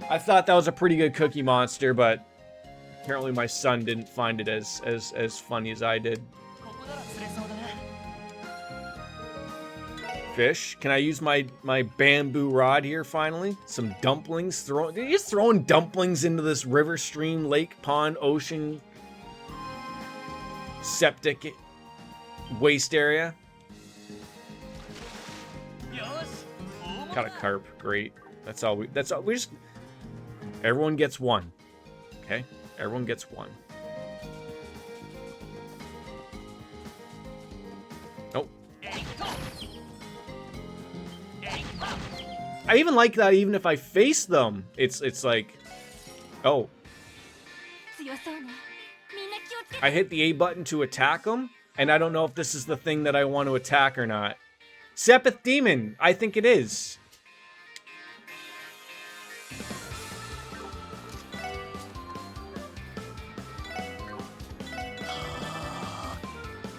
I thought that was a pretty good Cookie Monster, but apparently my son didn't find it as funny as I did. fish. Can I use my bamboo rod here finally? Some dumplings. You're just throwing dumplings into this river, stream, lake, pond, ocean, septic waste area. Got a carp. Great. That's all we just... Everyone gets one. Okay? Everyone gets one. Nope. I even like that even if I face them. It's like... Oh. I hit the A button to attack them, and I don't know if this is the thing that I want to attack or not. Sepith Demon. I think it is.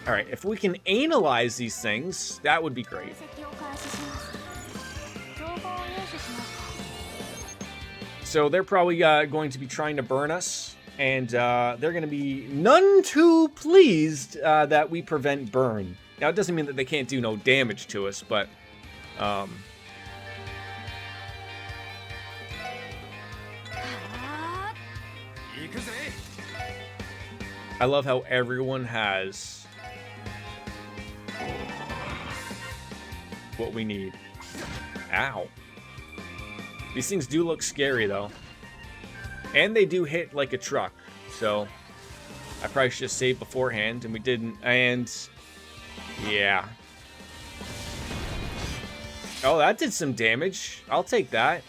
Alright, if we can analyze these things, that would be great. So they're probably going to be trying to burn us, and they're going to be none too pleased that we prevent burn. Now, it doesn't mean that they can't do no damage to us, but... I love how everyone has what we need. Ow. These things do look scary, though. And they do hit like a truck, so I probably should have saved beforehand, and we didn't, and... Yeah. Oh, that did some damage. I'll take that.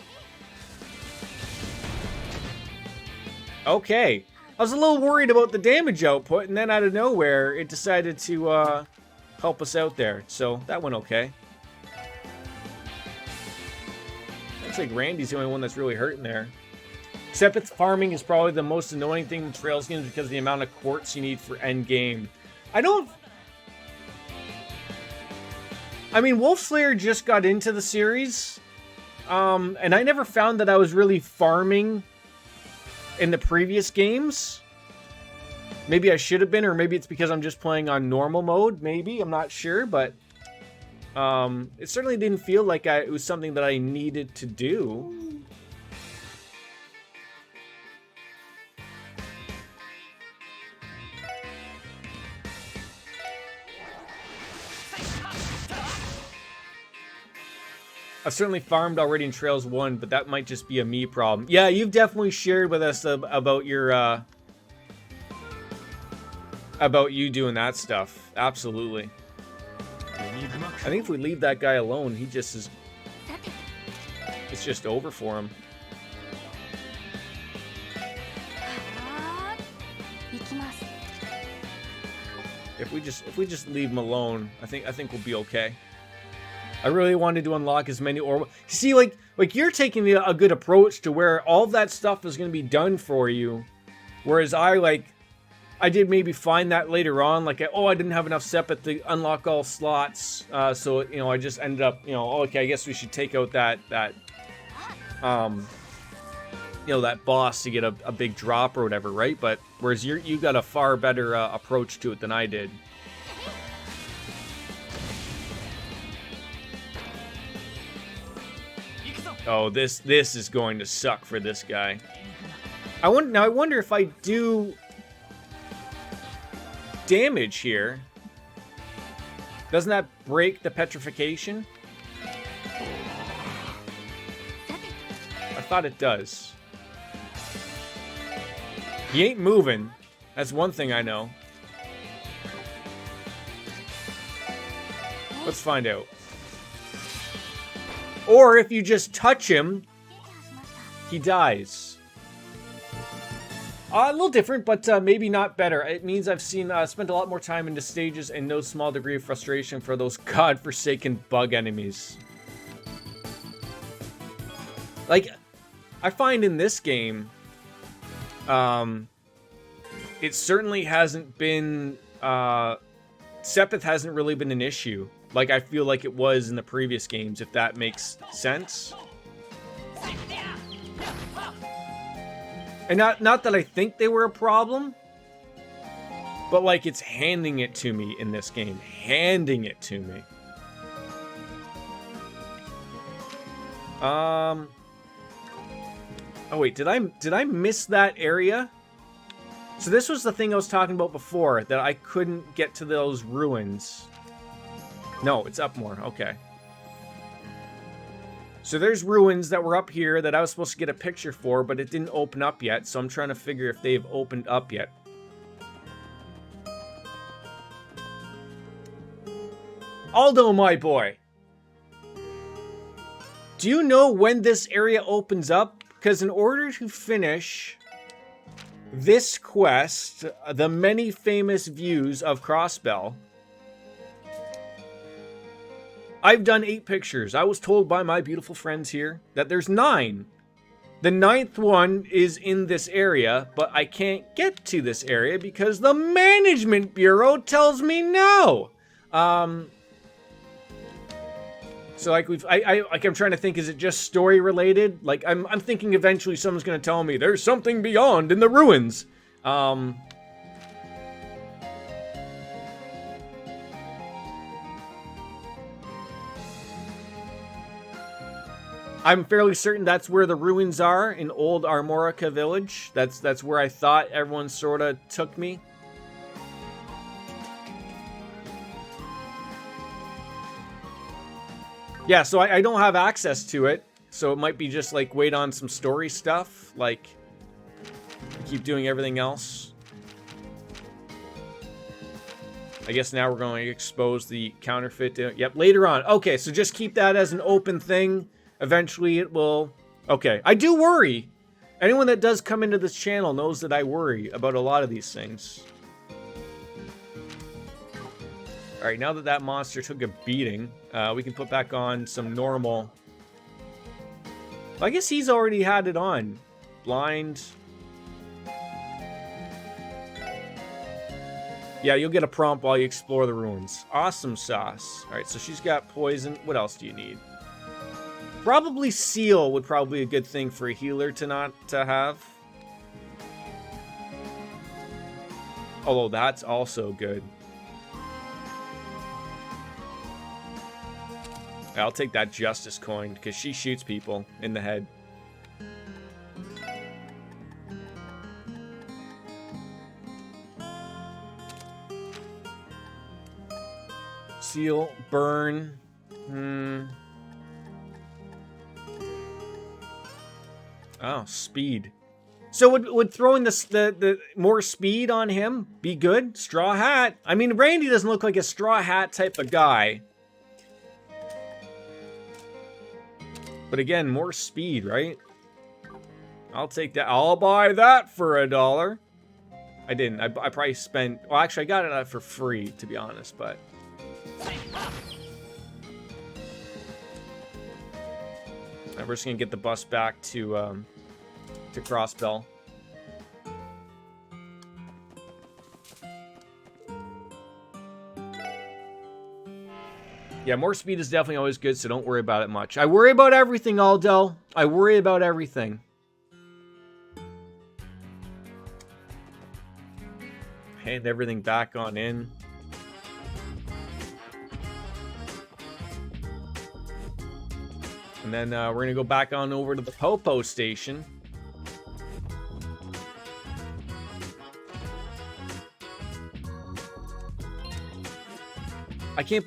Okay. I was a little worried about the damage output, and then out of nowhere, it decided to help us out there. So, that went okay. Looks like Randy's the only one that's really hurting there. Sepith farming is probably the most annoying thing in Trails games because of the amount of quartz you need for endgame. I mean, Wolf Slayer just got into the series, and I never found that I was really farming in the previous games. Maybe I should have been, or maybe it's because I'm just playing on normal mode, maybe, I'm not sure, but it certainly didn't feel like it was something that I needed to do. I've certainly farmed already in Trails 1, but that might just be a me problem. Yeah, you've definitely shared with us about your, about you doing that stuff. Absolutely. I think if we leave that guy alone, he just is... It's just over for him. If we just leave him alone, I think we'll be okay. I really wanted to unlock as many orbs. See, like you're taking a good approach to where all that stuff is going to be done for you, whereas I did maybe find that later on, like, oh, I didn't have enough Sepith to unlock all slots, so you know, I just ended up, you know, oh, okay, I guess we should take out that you know, that boss to get a big drop or whatever, right? But whereas you got a far better approach to it than I did. Oh, this is going to suck for this guy. I wonder if I do damage here, doesn't that break the petrification? I thought it does. He ain't moving. That's one thing I know. Let's find out. Or if you just touch him, he dies. A little different, but maybe not better. It means I've spent a lot more time into stages and no small degree of frustration for those godforsaken bug enemies. Like, I find in this game, it certainly hasn't been, Sepith hasn't really been an issue. Like I feel like it was in the previous games, if that makes sense. And not that I think they were a problem, but like it's handing it to me in this game. Handing it to me. Oh wait, did I miss that area? So this was the thing I was talking about before, that I couldn't get to those ruins. No, it's up more. Okay. So there's ruins that were up here that I was supposed to get a picture for, but it didn't open up yet, so I'm trying to figure if they've opened up yet. Aldo, my boy! Do you know when this area opens up? Because in order to finish this quest, the many famous views of Crossbell, I've done 8 pictures. I was told by my beautiful friends here that there's 9. The 9th one is in this area, but I can't get to this area because the Management Bureau tells me no. So like I'm trying to think, is it just story related? Like I'm thinking eventually someone's gonna tell me there's something beyond in the ruins. I'm fairly certain that's where the ruins are, in Old Armorica Village. That's where I thought everyone sorta took me. Yeah, so I don't have access to it, so it might be just like wait on some story stuff, like keep doing everything else. I guess now we're going to expose the counterfeit. Yep, later on. Okay, so just keep that as an open thing. Eventually it will... Okay, I do worry. Anyone that does come into this channel knows that I worry about a lot of these things. Alright, now that that monster took a beating, we can put back on some normal... I guess he's already had it on. Blind. Yeah, you'll get a prompt while you explore the ruins. Awesome sauce. Alright, so she's got poison. What else do you need? Probably Seal would probably be a good thing for a healer to have. Although that's also good. I'll take that Justice coin, because she shoots people in the head. Seal, burn. Oh, speed. So would throwing the more speed on him be good? Straw Hat. I mean, Randy doesn't look like a Straw Hat type of guy. But again, more speed, right? I'll take that. I'll buy that for $1. I didn't. I probably spent... Well, actually, I got it for free, to be honest, but... We're just gonna get the bus back to Crossbell. Yeah, more speed is definitely always good, so don't worry about it much. I worry about everything, Aldo. I worry about everything. Hand everything back on in. And then we're going to go back on over to the Popo station. I can't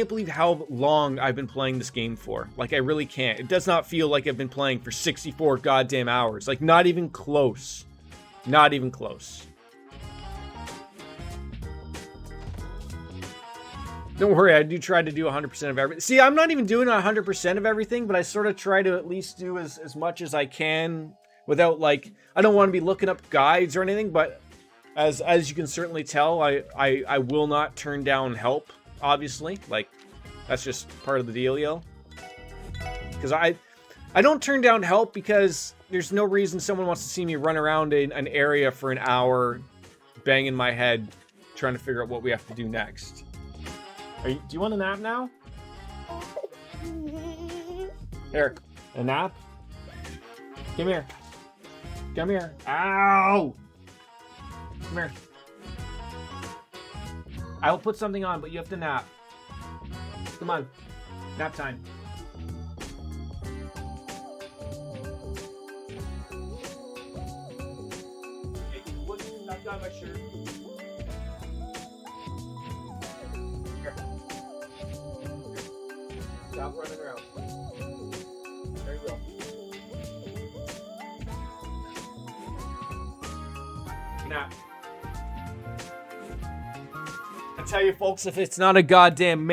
believe how long I've been playing this game for. Like, I really can't. It does not feel like I've been playing for 64 goddamn hours. Like, not even close. Not even close. Don't worry, I do try to do 100% of everything. See, I'm not even doing 100% of everything, but I sort of try to at least do as much as I can without, like, I don't want to be looking up guides or anything, but as you can certainly tell, I will not turn down help, obviously. Like, that's just part of the dealio. Because I don't turn down help because there's no reason someone wants to see me run around in an area for an hour, banging my head, trying to figure out what we have to do next. Do you want a nap now? Here, a nap? Come here. Come here. Ow! Come here. I will put something on, but you have to nap. Come on. Nap time. got my shirt. Here. Stop running around. There you go. Now, I tell you, folks, if it's not a goddamn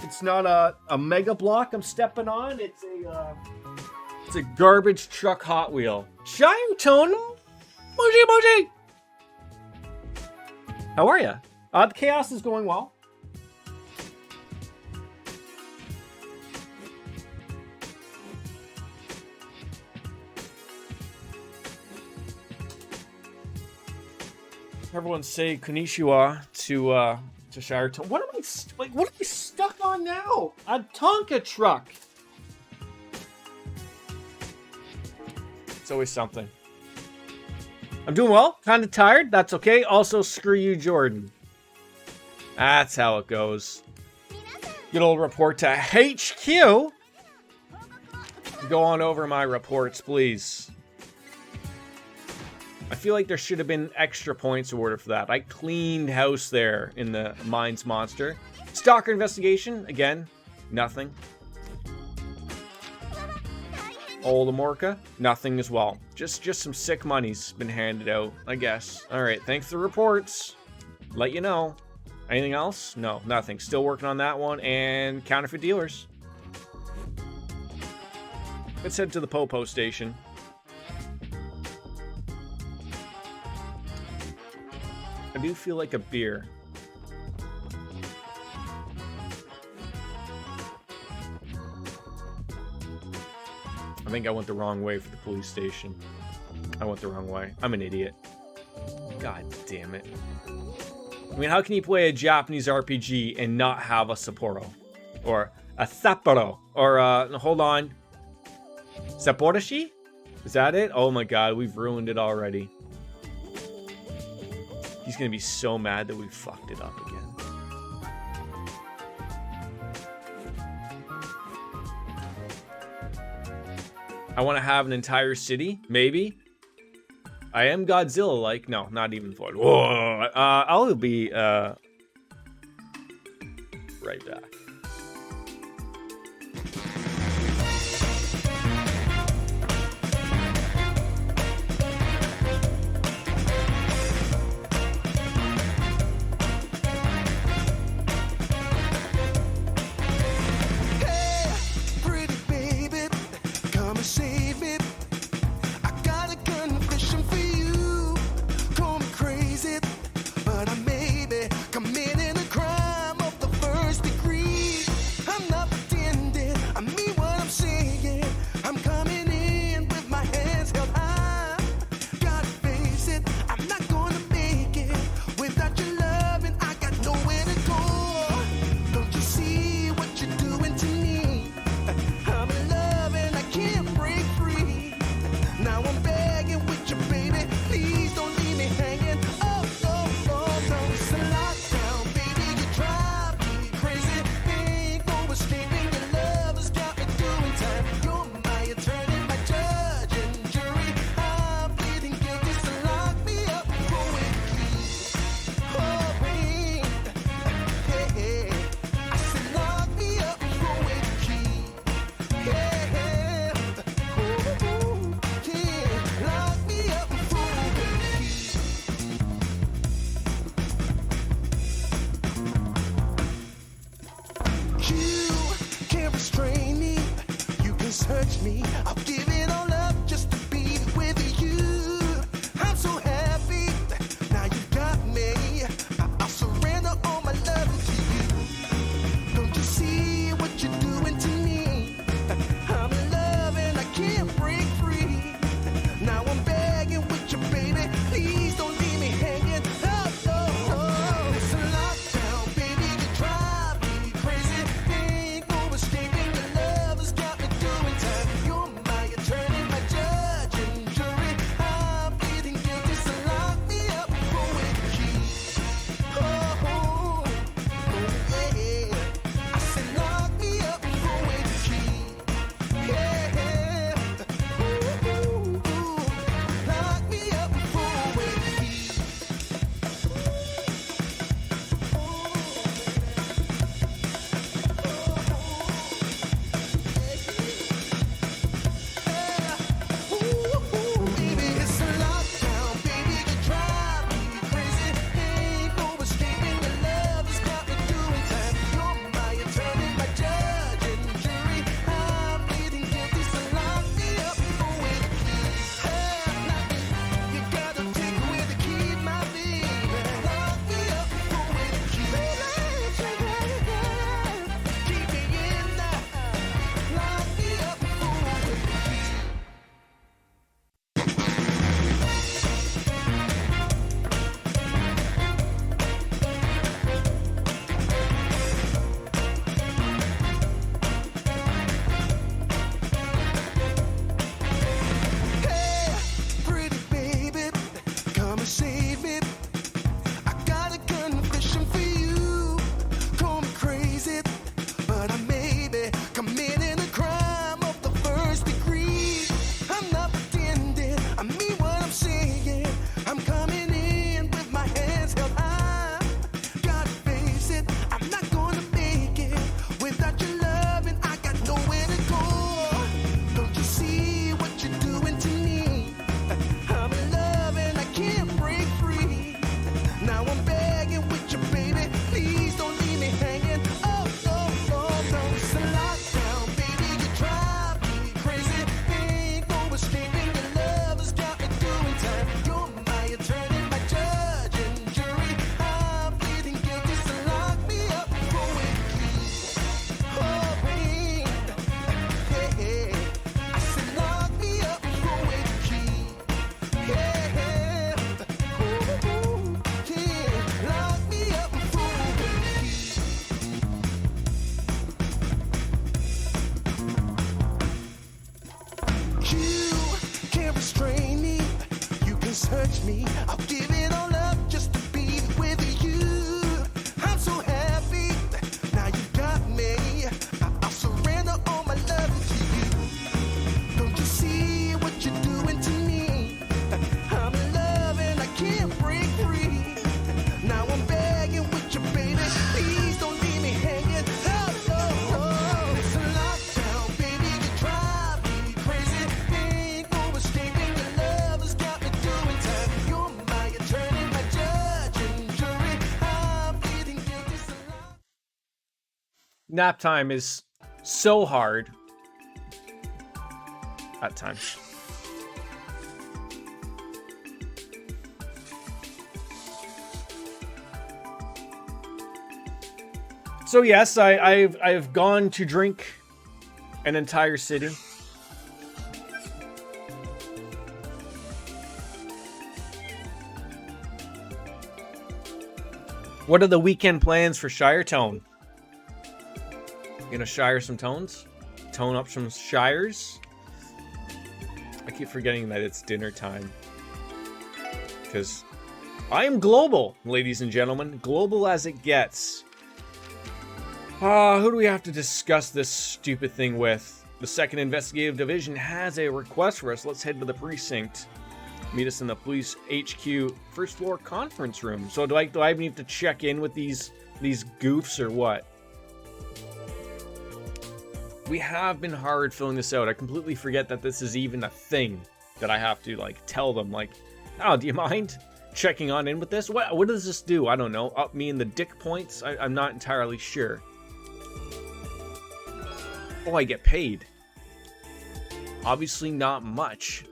it's not a mega block I'm stepping on. It's a garbage truck Hot Wheel. Shine-tone, Moji Moji. How are you? The chaos is going well. Everyone say konnichiwa to Shire-tone. What am I what am I stuck on now? A Tonka truck. It's always something. I'm doing well. Kind of tired. That's okay. Also, screw you, Jordan. That's how it goes. Good old report to HQ. Go on over my reports, please. I feel like there should have been extra points awarded for that. I cleaned house there in the Mines Monster. Stalker investigation. Again, nothing. Old Amorca, nothing as well. Just some sick money's been handed out, I guess. All right, thanks for the reports. Let you know. Anything else? No, nothing. Still working on that one. And counterfeit dealers. Let's head to the Popo station. I do feel like a beer. I think I went the wrong way for the police station. I went the wrong way. I'm an idiot. God damn it. I mean, how can you play a Japanese RPG and not have a Sapporo? Or a Sapporo? Or, hold on. Sapporoshi? Is that it? Oh my god, we've ruined it already. He's gonna be so mad that we fucked it up again. I want to have an entire city, maybe. I am Godzilla-like. No, not even Floyd. Whoa. I'll be right back. Committing a crime of the first degree. I'm not pretending. touch me. I'll give it all up just to be with you. I'm so happy. Now you got me. I'll surrender all my love to you. Don't you see what you're doing to me? I'm in love and I can't break free. Now I'm begging with you, baby. Please don't leave me hanging. Oh, oh, oh. It's a lockdown, baby. You drive me crazy. Ain't no escaping. Your love has got me doing time. You're my attorney, my judge and jury. I'm feeling guilty. So Nap time is so hard at times. So yes, I've gone to drink an entire city. What are the weekend plans for Shire Tone? Gonna shire some tones? Tone up some shires? I keep forgetting that it's dinner time. Because I am global, ladies and gentlemen. Global as it gets. Who do we have to discuss this stupid thing with? The 2nd Investigative Division has a request for us. Let's head to the precinct. Meet us in the police HQ first floor conference room. So do I even have to check in with these goofs or what? We have been hard filling this out. I completely forget that this is even a thing that I have to like tell them like, oh, do you mind checking on in with this? What does this do? I don't know. Up me in the dick points? I'm not entirely sure. Oh, I get paid. Obviously not much.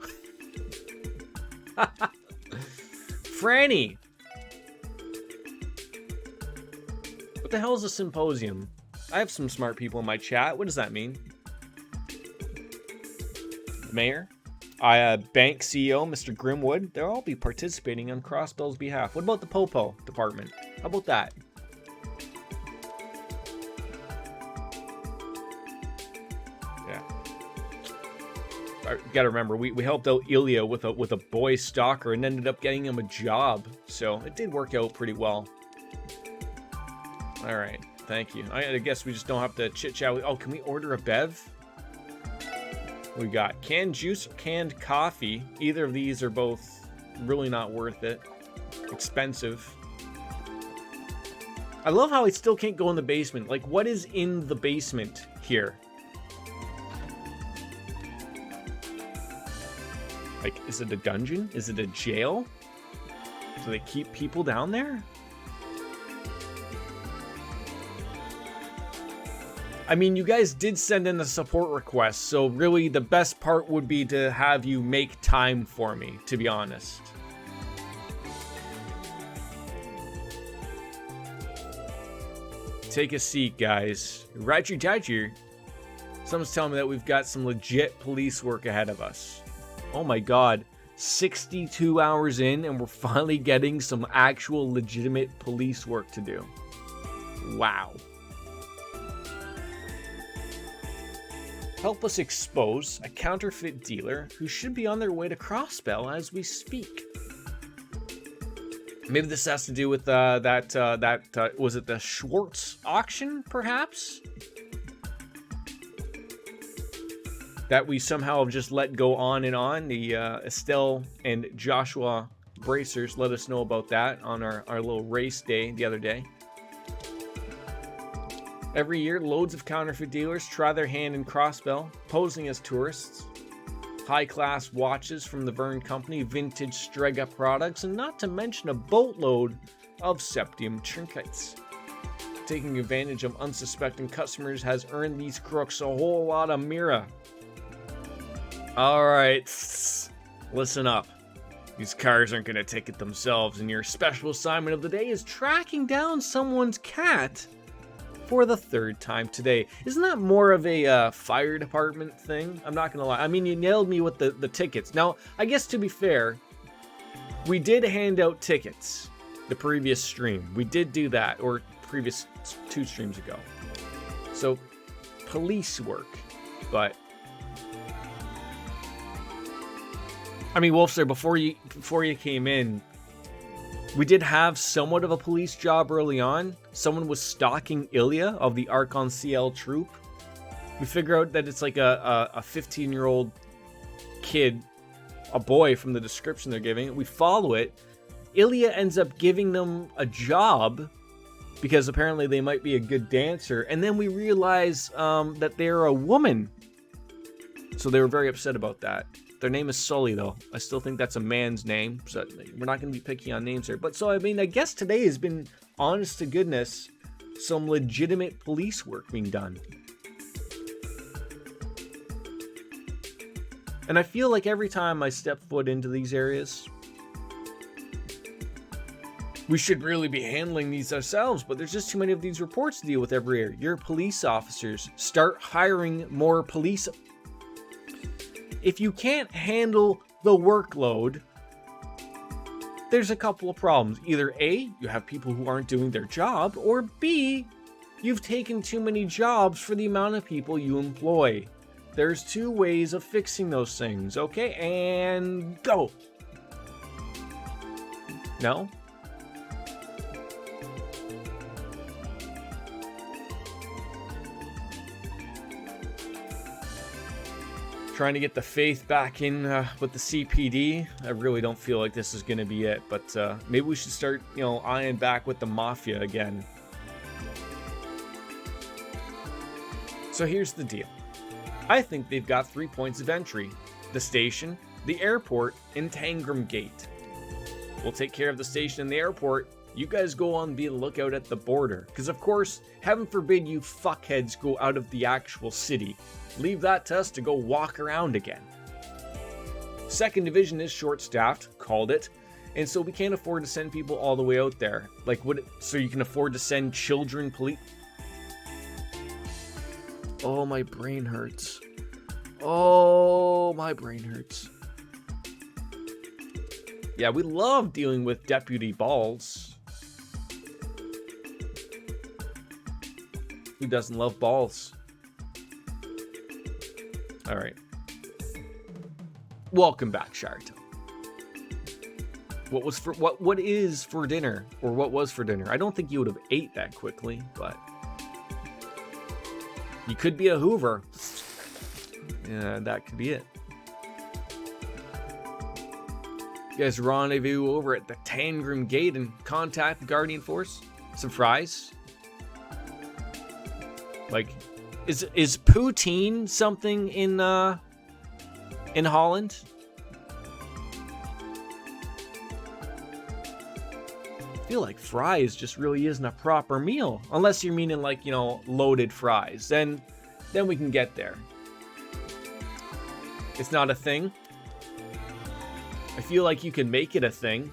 Franny! What the hell is a symposium? I have some smart people in my chat. What does that mean? Mayor? Bank CEO, Mr. Grimwood. They'll all be participating on Crossbell's behalf. What about the Popo department? How about that? You gotta remember, we helped out Ilya with a boy stalker and ended up getting him a job, so it did work out pretty well. All right, thank you. I guess we just don't have to chit chat. Oh, can we order a bev? We got canned juice or canned coffee. Either of these are both really not worth it. Expensive. I love how I still can't go in the basement. Like, what is in the basement here? Like, is it a dungeon? Is it a jail? Do they keep people down there? I mean, you guys did send in a support request, so really the best part would be to have you make time for me, to be honest. Take a seat, guys. Roger. Someone's telling me that we've got some legit police work ahead of us. Oh my god, 62 hours in and we're finally getting some actual legitimate police work to do. Wow. Help us expose a counterfeit dealer who should be on their way to Crossbell as we speak. Maybe this has to do with was it the Schwartz auction, perhaps? That we somehow have just let go on and on. The Estelle and Joshua Bracers let us know about that on our little race day the other day. Every year, loads of counterfeit dealers try their hand in Crossbell, posing as tourists. High-class watches from the Verne Company, vintage Strega products, and not to mention a boatload of Septium trinkets. Taking advantage of unsuspecting customers has earned these crooks a whole lot of mira. Alright, listen up. These cars aren't going to take it themselves, and your special assignment of the day is tracking down someone's cat for the 3rd time today. Isn't that more of a fire department thing? I'm not going to lie. I mean, you nailed me with the tickets. Now, I guess to be fair, we did hand out tickets the previous stream. We did do that, or previous 2 streams ago. So, police work, but I mean, Wolfster, before you came in, we did have somewhat of a police job early on. Someone was stalking Ilya of the Archon CL troop. We figure out that it's like a 15-year-old kid, a boy from the description they're giving. We follow it. Ilya ends up giving them a job because apparently they might be a good dancer. And then we realize that they're a woman. So they were very upset about that. Their name is Sully, though. I still think that's a man's name, so we're not going to be picky on names here. But so, I mean, I guess today has been, honest to goodness, some legitimate police work being done. And I feel like every time I step foot into these areas, we should really be handling these ourselves, but there's just too many of these reports to deal with every year. You're police officers. Start hiring more police. If you can't handle the workload, there's a couple of problems. Either A, you have people who aren't doing their job, or B, you've taken too many jobs for the amount of people you employ. There's two ways of fixing those things, okay? And go. No? Trying to get the faith back in with the CPD. I really don't feel like this is going to be it, but maybe we should start, eyeing back with the Mafia again. So here's the deal. I think they've got 3 points of entry. The station, the airport, and Tangram Gate. We'll take care of the station and the airport. You guys go on and be a lookout at the border. Because of course, heaven forbid you fuckheads go out of the actual city. Leave that to us to go walk around again. 2nd Division is short-staffed, called it, and so we can't afford to send people all the way out there. So you can afford to send children police. Oh, my brain hurts. Oh, my brain hurts. Yeah, we love dealing with Deputy Balls. Who doesn't love balls? All right. Welcome back, Sharto. What is for dinner, or what was for dinner? I don't think you would have ate that quickly, but you could be a Hoover. Yeah, that could be it. You guys rendezvous over at the Tangram Gate and contact the Guardian Force. Some fries. Like, is poutine something in Holland? I feel like fries just really isn't a proper meal, unless you're meaning like, loaded fries. Then we can get there. It's not a thing. I feel like you can make it a thing,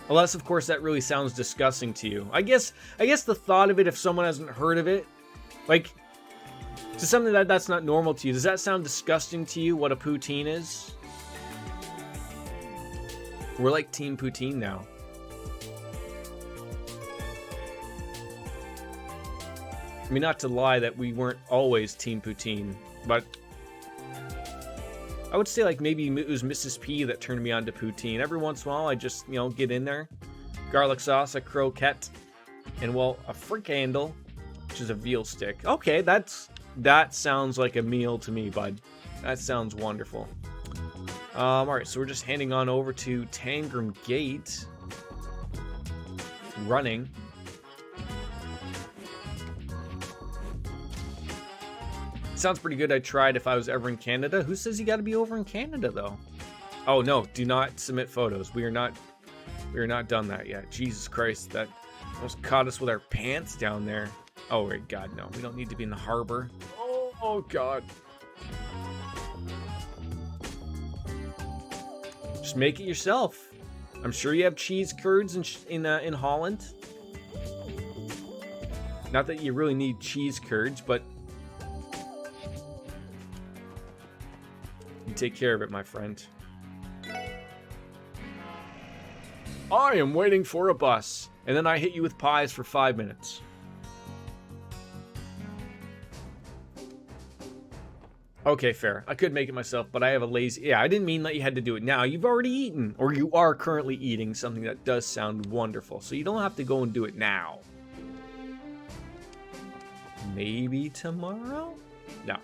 unless of course that really sounds disgusting to you. I guess the thought of it, if someone hasn't heard of it, like, to something that's not normal to you, does that sound disgusting to you, what a poutine is? We're like Team Poutine now. I mean, not to lie that we weren't always Team Poutine, but I would say like maybe it was Mrs. P that turned me on to poutine. Every once in a while, I just, get in there. Garlic sauce, a croquette, and well, a fricandel, which is a veal stick. Okay, that sounds like a meal to me, bud. That sounds wonderful. Alright, so we're just heading on over to Tangram Gate. Running. Sounds pretty good. I tried if I was ever in Canada. Who says you gotta be over in Canada, though? Oh, no. Do not submit photos. We are not done that yet. Jesus Christ. That almost caught us with our pants down there. Oh, right. God, no. We don't need to be in the harbor. Oh, God. Just make it yourself. I'm sure you have cheese curds in Holland. Not that you really need cheese curds, but you take care of it, my friend. I am waiting for a bus, and then I hit you with pies for 5 minutes. Okay, fair. I could make it myself, but I have a lazy... Yeah, I didn't mean that you had to do it now. You've already eaten, or you are currently eating something that does sound wonderful. So you don't have to go and do it now. Maybe tomorrow? No.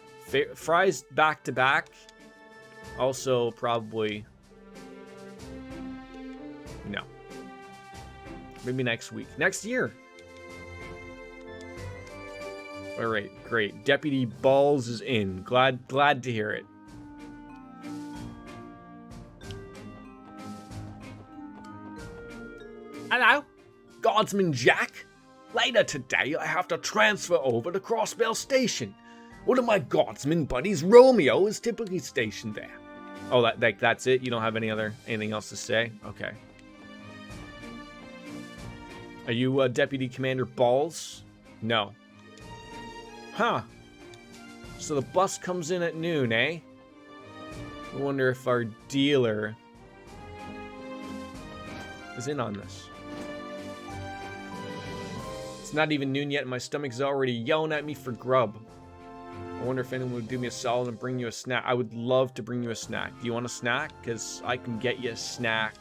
Fries back to back. Also, probably... No. Maybe next week. Next year. All right, great. Deputy Balls is in. Glad to hear it. Hello, Guardsman Jack. Later today, I have to transfer over to Crossbell Station. One of my guardsman buddies, Romeo, is typically stationed there. Oh, that's it? You don't have anything else to say? Okay. Are you Deputy Commander Balls? No. Huh. So the bus comes in at noon, eh? I wonder if our dealer is in on this. It's not even noon yet and my stomach's already yelling at me for grub. I wonder if anyone would do me a solid and bring you a snack. I would love to bring you a snack. Do you want a snack? Because I can get you a snack.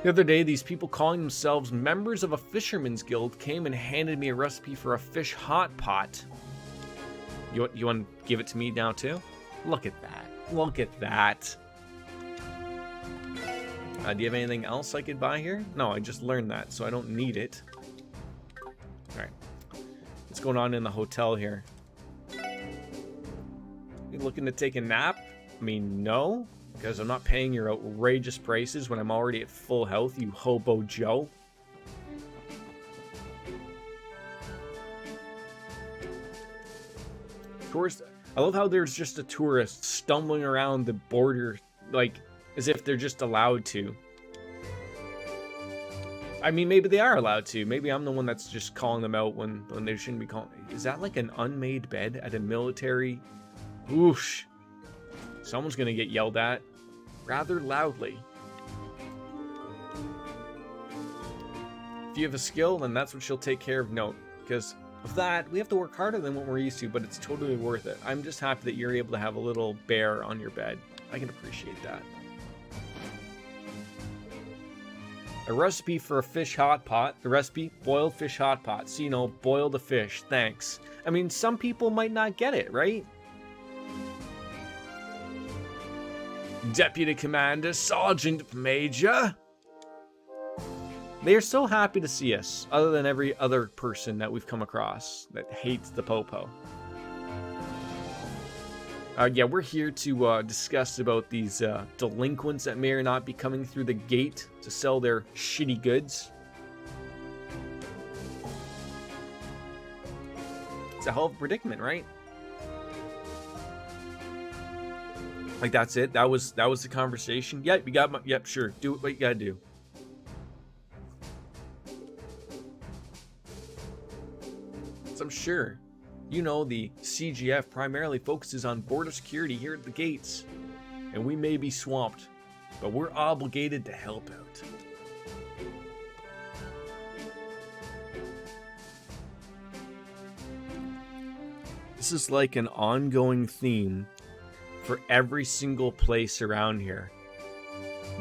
The other day, these people calling themselves members of a fisherman's guild came and handed me a recipe for a fish hot pot. You want to give it to me now too? Look at that. Look at that. Do you have anything else I could buy here? No, I just learned that, so I don't need it. Alright. What's going on in the hotel here? You looking to take a nap? I mean, no. Because I'm not paying your outrageous prices when I'm already at full health, you hobo Joe. Tourist. I love how there's just a tourist stumbling around the border, like, as if they're just allowed to. I mean, maybe they are allowed to. Maybe I'm the one that's just calling them out when they shouldn't be calling. Is that like an unmade bed at a military? Whoosh. Someone's gonna get yelled at rather loudly. If you have a skill, then that's what she'll take care of. Note, because of that, we have to work harder than what we're used to, but it's totally worth it. I'm just happy that you're able to have a little bear on your bed. I can appreciate that. A recipe for a fish hot pot. The recipe, boiled fish hot pot. So, you know, boil the fish. Thanks. I mean, some people might not get it, right? Deputy Commander, Sergeant Major. They are so happy to see us, other than every other person that we've come across that hates the Popo. Yeah, we're here to discuss about these delinquents that may or not be coming through the gate to sell their shitty goods. It's a hell of a predicament, right? Like, that's it. That was the conversation. Yep, you got my. Yep, sure. Do what you gotta do. So I'm sure, you know, the CGF primarily focuses on border security here at the gates, and we may be swamped, but we're obligated to help out. This is like an ongoing theme for every single place around here.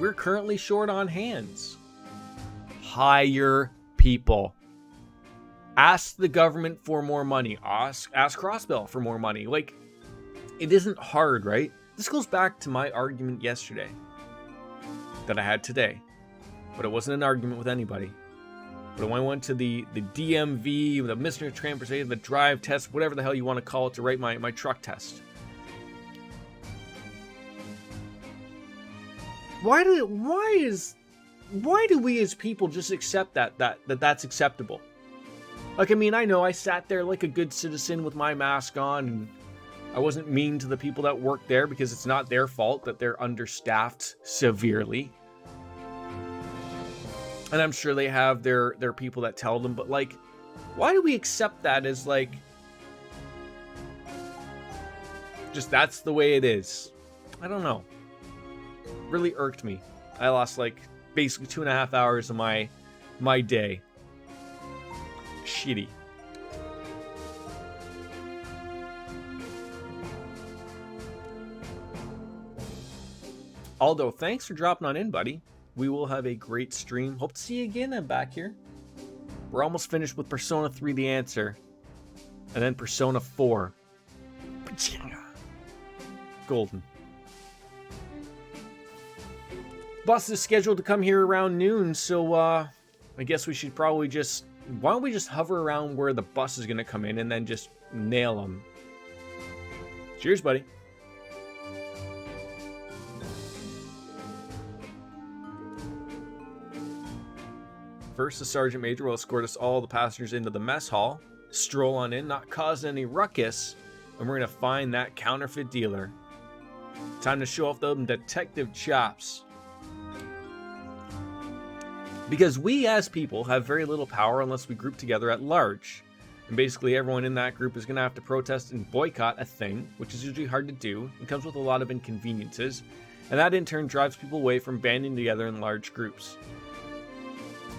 We're currently short on hands. Hire people. Ask the government for more money. Ask Crossbell for more money. Like, it isn't hard, right? This goes back to my argument yesterday that I had today. But it wasn't an argument with anybody. But when I went to the DMV, the Mr. Transportation, the drive test, whatever the hell you want to call it, to write my truck test. Why do we as people just accept that's acceptable? Like, I mean, I know I sat there like a good citizen with my mask on, and I wasn't mean to the people that work there because it's not their fault that they're understaffed severely. And I'm sure they have their people that tell them, but like, why do we accept that as like, just that's the way it is? I don't know. Really irked me. I lost like basically 2.5 hours of my day. Shitty. Aldo, thanks for dropping on in, buddy. We will have a great stream. Hope to see you again. I'm back here. We're almost finished with Persona 3 The Answer. And then Persona 4. Golden. Bus is scheduled to come here around noon, so I guess we should probably just... Why don't we just hover around where the bus is going to come in and then just nail them? Cheers, buddy. First, the Sergeant Major will escort us all the passengers into the mess hall, stroll on in, not cause any ruckus, and we're going to find that counterfeit dealer. Time to show off them detective chops. Because we as people have very little power unless we group together at large. And basically everyone in that group is going to have to protest and boycott a thing, which is usually hard to do and comes with a lot of inconveniences. And that in turn drives people away from banding together in large groups.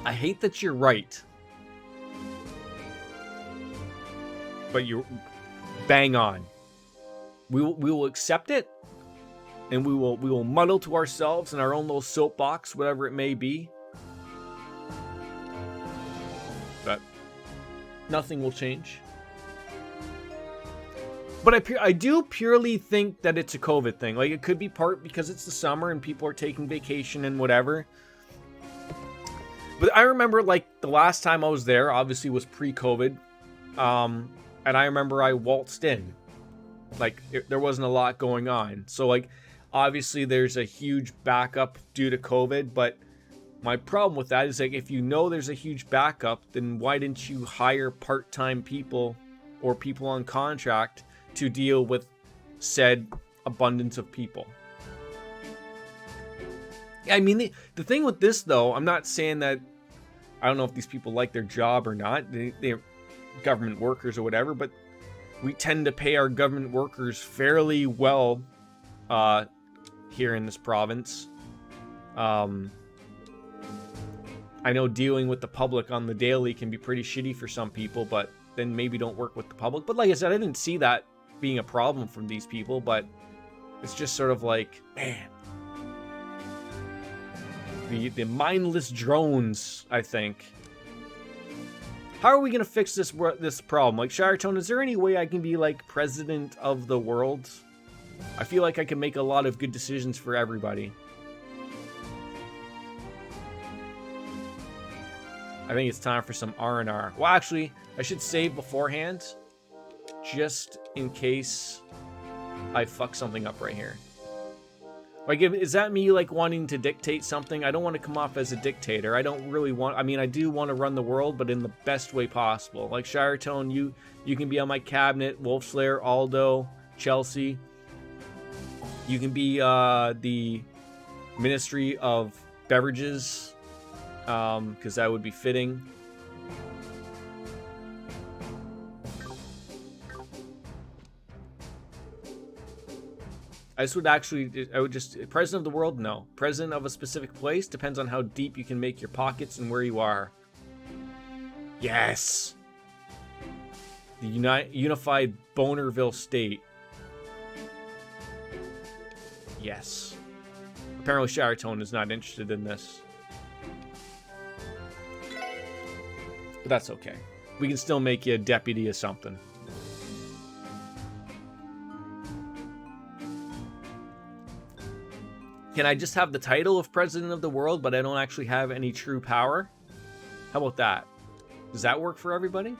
I hate that you're right. But you're bang on. We will accept it. And we will muddle to ourselves in our own little soapbox, whatever it may be. But nothing will change. But I do purely think that it's a COVID thing. Like, it could be part because it's the summer and people are taking vacation and whatever. But I remember, like, the last time I was there, obviously, was pre-COVID. And I remember I waltzed in. Like, there wasn't a lot going on. So, like, obviously, there's a huge backup due to COVID. But my problem with that is, like, if you know there's a huge backup, then why didn't you hire part-time people or people on contract to deal with said abundance of people? I mean, the thing with this, though, I'm not saying that... I don't know if these people like their job or not. They're government workers or whatever, but we tend to pay our government workers fairly well here in this province. I know dealing with the public on the daily can be pretty shitty for some people, but then maybe don't work with the public. But like I said, I didn't see that being a problem from these people, but it's just sort of like, man... The mindless drones, I think. How are we going to fix this problem? Like, Shiretone, is there any way I can be, like, president of the world? I feel like I can make a lot of good decisions for everybody. I think it's time for some R&R. Well, actually, I should save beforehand. Just in case I fuck something up right here. Like, is that me, like, wanting to dictate something? I don't want to come off as a dictator. I don't really want... I mean, I do want to run the world, but in the best way possible. Like, Shiretone, you can be on my cabinet. Wolfslayer, Aldo, Chelsea. You can be the Ministry of Beverages, because that would be fitting. I would just, president of the world, no. President of a specific place depends on how deep you can make your pockets and where you are. Yes! The unified Bonerville state. Yes. Apparently Shiretone is not interested in this. But that's okay. We can still make you a deputy of something. Can I just have the title of President of the World, but I don't actually have any true power? How about that? Does that work for everybody?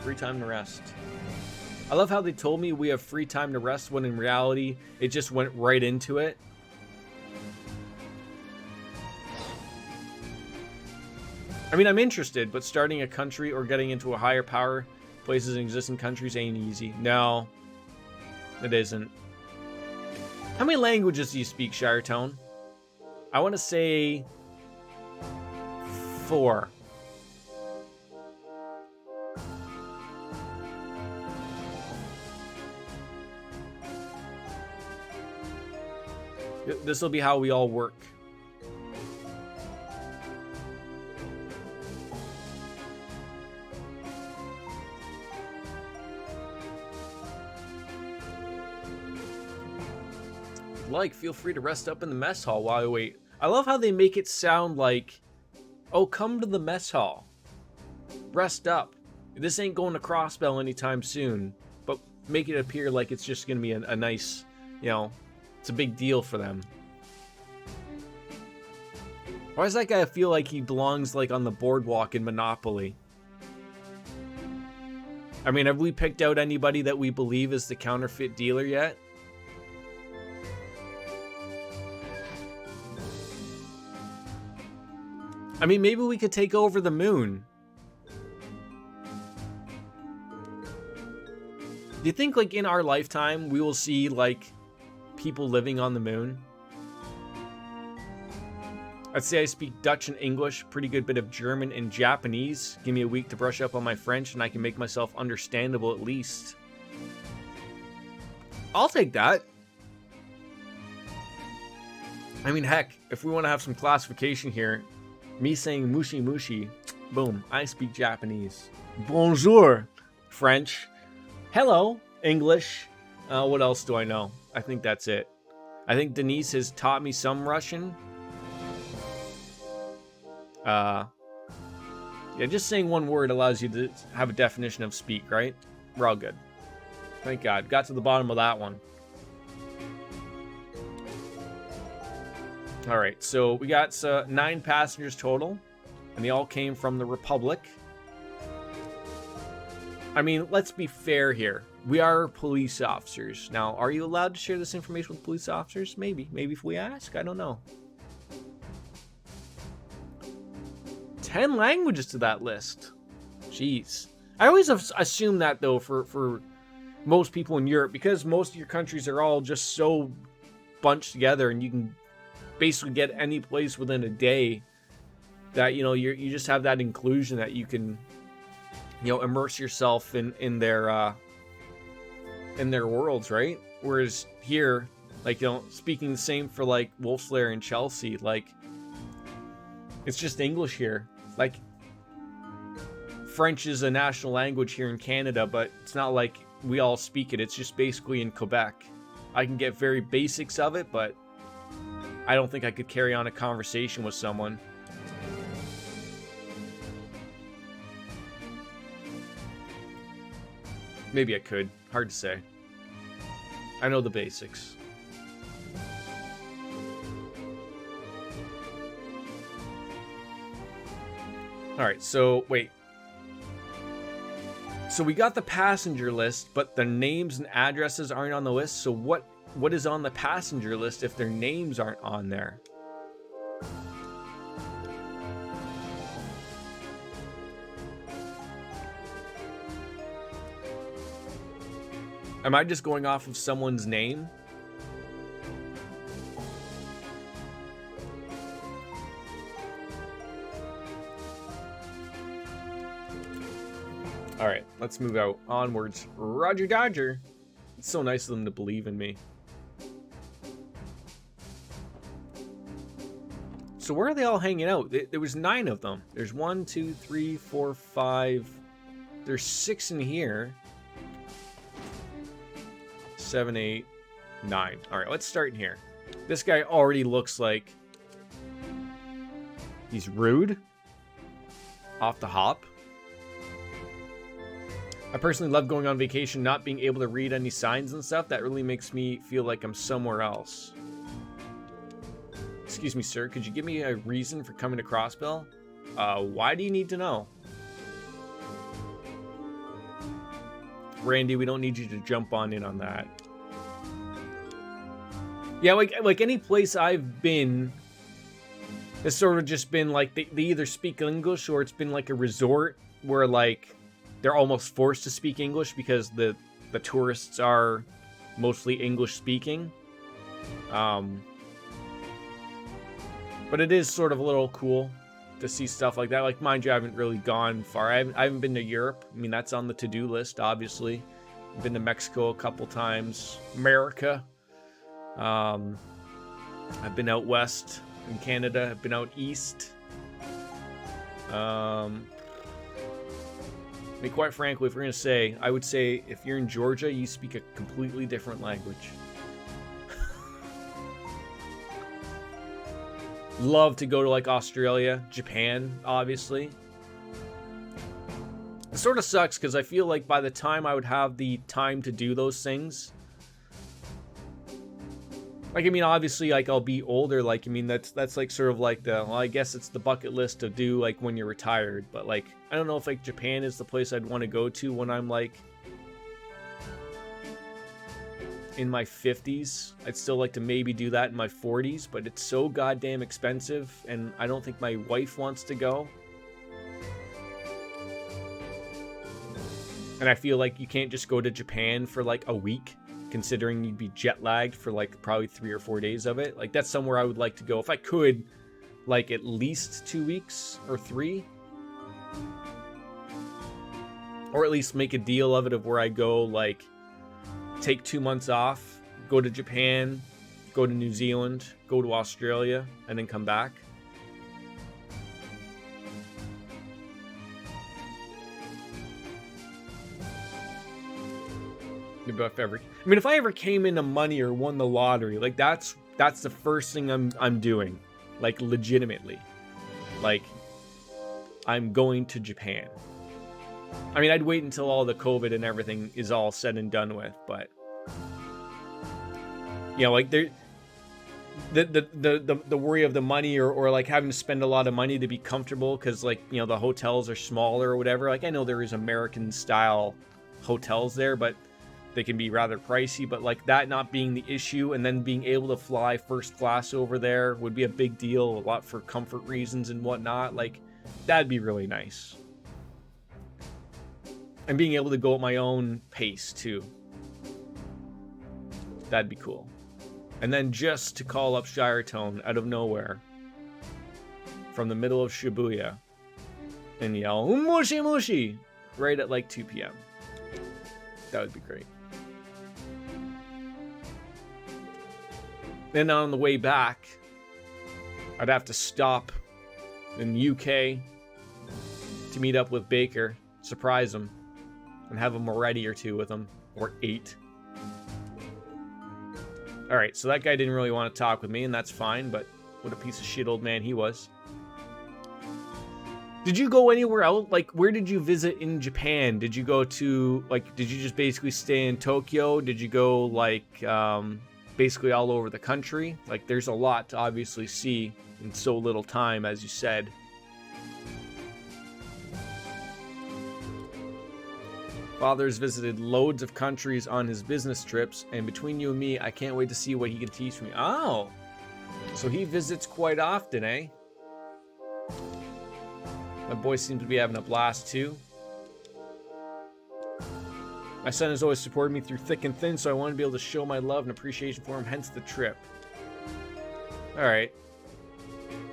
Free time to rest. I love how they told me we have free time to rest when in reality, it just went right into it. I mean, I'm interested, but starting a country or getting into a higher power places in existing countries ain't easy. No, it isn't. How many languages do you speak, Shiretone? I want to say 4. This will be how we all work. like. Feel free to rest up in the mess hall while I wait. I love how they make it sound like, oh, come to the mess hall. Rest up. This ain't going to Crossbell anytime soon. But make it appear like it's just going to be a nice, you know, it's a big deal for them. Why does that guy feel like he belongs like on the boardwalk in Monopoly? I mean, have we picked out anybody that we believe is the counterfeit dealer yet? I mean, maybe we could take over the moon. Do you think, like, in our lifetime, we will see, like, people living on the moon? I'd say I speak Dutch and English, pretty good bit of German and Japanese. Give me a week to brush up on my French and I can make myself understandable at least. I'll take that. I mean, heck, if we want to have some classification here, me saying mushi mushi, boom, I speak Japanese. Bonjour, French. Hello, English. What else do I know? I think that's it. I think Denise has taught me some Russian. Yeah, just saying one word allows you to have a definition of speak, right? We're all good. Thank God. Got to the bottom of that one. Alright, so we got 9 passengers total, and they all came from the Republic. I mean, let's be fair here. We are police officers. Now, are you allowed to share this information with police officers? Maybe. Maybe if we ask. I don't know. 10 languages to that list. Jeez. I always assume that, though, for most people in Europe, because most of your countries are all just so bunched together, and you can basically get any place within a day, that, you know, you just have that inclusion that you can, you know, immerse yourself in their worlds, right? Whereas here, like, you know, speaking the same for, like, Wolfslayer and Chelsea, like, it's just English here. Like, French is a national language here in Canada, but it's not like we all speak it. It's just basically in Quebec. I can get very basics of it, but I don't think I could carry on a conversation with someone. Maybe I could. Hard to say. I know the basics. Alright, so, wait. So we got the passenger list, but their names and addresses aren't on the list, so what is on the passenger list if their names aren't on there? Am I just going off of someone's name? Alright, let's move out. Onwards. Roger Dodger. It's so nice of them to believe in me. So where are they all hanging out? There was 9 of them. There's 1, 2, 3, 4, 5. There's 6 in here. 7, 8, 9. Alright, let's start in here. This guy already looks like he's rude. Off the hop. I personally love going on vacation, not being able to read any signs and stuff. That really makes me feel like I'm somewhere else. Excuse me, sir. Could you give me a reason for coming to Crossbell? Why do you need to know? Randy, we don't need you to jump on in on that. Yeah, like any place I've been, it's sort of just been like they either speak English or it's been like a resort where like they're almost forced to speak English because the tourists are mostly English speaking. But it is sort of a little cool to see stuff like that. Like, mind you, I haven't really gone far. I haven't been to Europe. I mean, that's on the to-do list, obviously. I've been to Mexico a couple times. America. I've been out west in Canada. I've been out east. I mean, quite frankly, if we're going to say, I would say if you're in Georgia, you speak a completely different language. Love to go to like Australia, Japan, obviously. It sort of sucks because I feel like by the time I would have the time to do those things, like, I mean, obviously, like, I'll be older, like, I mean, that's like sort of like the, well, I guess it's the bucket list to do, like, when you're retired, but, like, I don't know if, like, Japan is the place I'd want to go to when I'm, like, in my 50s. I'd still like to maybe do that in my 40s, but it's so goddamn expensive, and I don't think my wife wants to go. And I feel like you can't just go to Japan for, like, a week, considering you'd be jet lagged for like probably 3 or 4 days of it. Like, that's somewhere I would like to go if I could, like, at least 2 weeks or 3, or at least make a deal of it of where I go, like, take 2 months off, go to Japan, go to New Zealand, go to Australia, and then come back. If I ever came into money or won the lottery, like, that's the first thing I'm doing, like, legitimately. Like, I'm going to Japan. I mean, I'd wait until all the COVID and everything is all said and done with, but you know, like, the worry of the money or like having to spend a lot of money to be comfortable because, like, you know, the hotels are smaller or whatever. Like, I know there is American style hotels there, but they can be rather pricey, but like that not being the issue, and then being able to fly first class over there would be a big deal, a lot for comfort reasons and whatnot. Like, that'd be really nice. And being able to go at my own pace too. That'd be cool. And then just to call up Shiretone out of nowhere from the middle of Shibuya and yell "Mushi Mushi" right at like 2 p.m. That would be great. Then on the way back, I'd have to stop in the UK to meet up with Baker, surprise him, and have a Moretti or 2 with him, or 8. Alright, so that guy didn't really want to talk with me, and that's fine, but what a piece of shit old man he was. Did you go anywhere else? Like, where did you visit in Japan? Did you go to, like, did you just basically stay in Tokyo? Did you go, like, basically all over the country? Like, there's a lot to obviously see in so little time, as you said. Father's visited loads of countries on his business trips, and between you and me, I can't wait to see what he can teach me. Oh, so he visits quite often, eh? My boy seems to be having a blast too. My son has always supported me through thick and thin, so I want to be able to show my love and appreciation for him, hence the trip. Alright.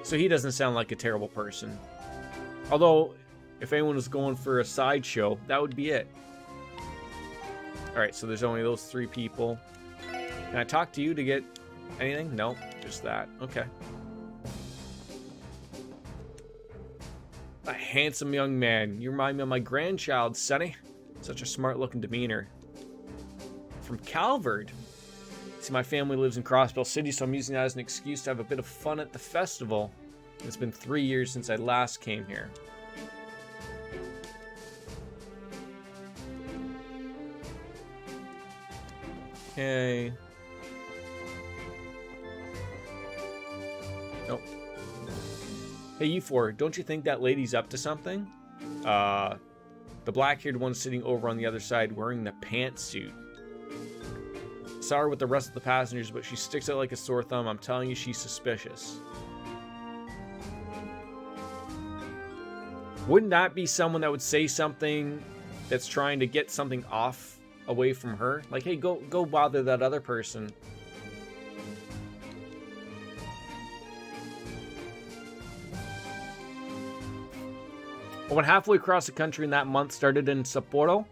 So he doesn't sound like a terrible person. Although, if anyone was going for a sideshow, that would be it. Alright, so there's only those 3 people. Can I talk to you to get anything? No, just that. Okay. A handsome young man. You remind me of my grandchild, Sonny. Such a smart-looking demeanor. From Calvert. See, my family lives in Crossbell City, so I'm using that as an excuse to have a bit of fun at the festival. It's been 3 years since I last came here. Okay. Nope. Hey, you four, don't you think that lady's up to something? The black-haired one sitting over on the other side wearing the pantsuit. Saw her with the rest of the passengers, but she sticks out like a sore thumb. I'm telling you, she's suspicious. Wouldn't that be someone that would say something that's trying to get something off away from her? Like, hey, go bother that other person. I went halfway across the country in that month, started in Sapporo,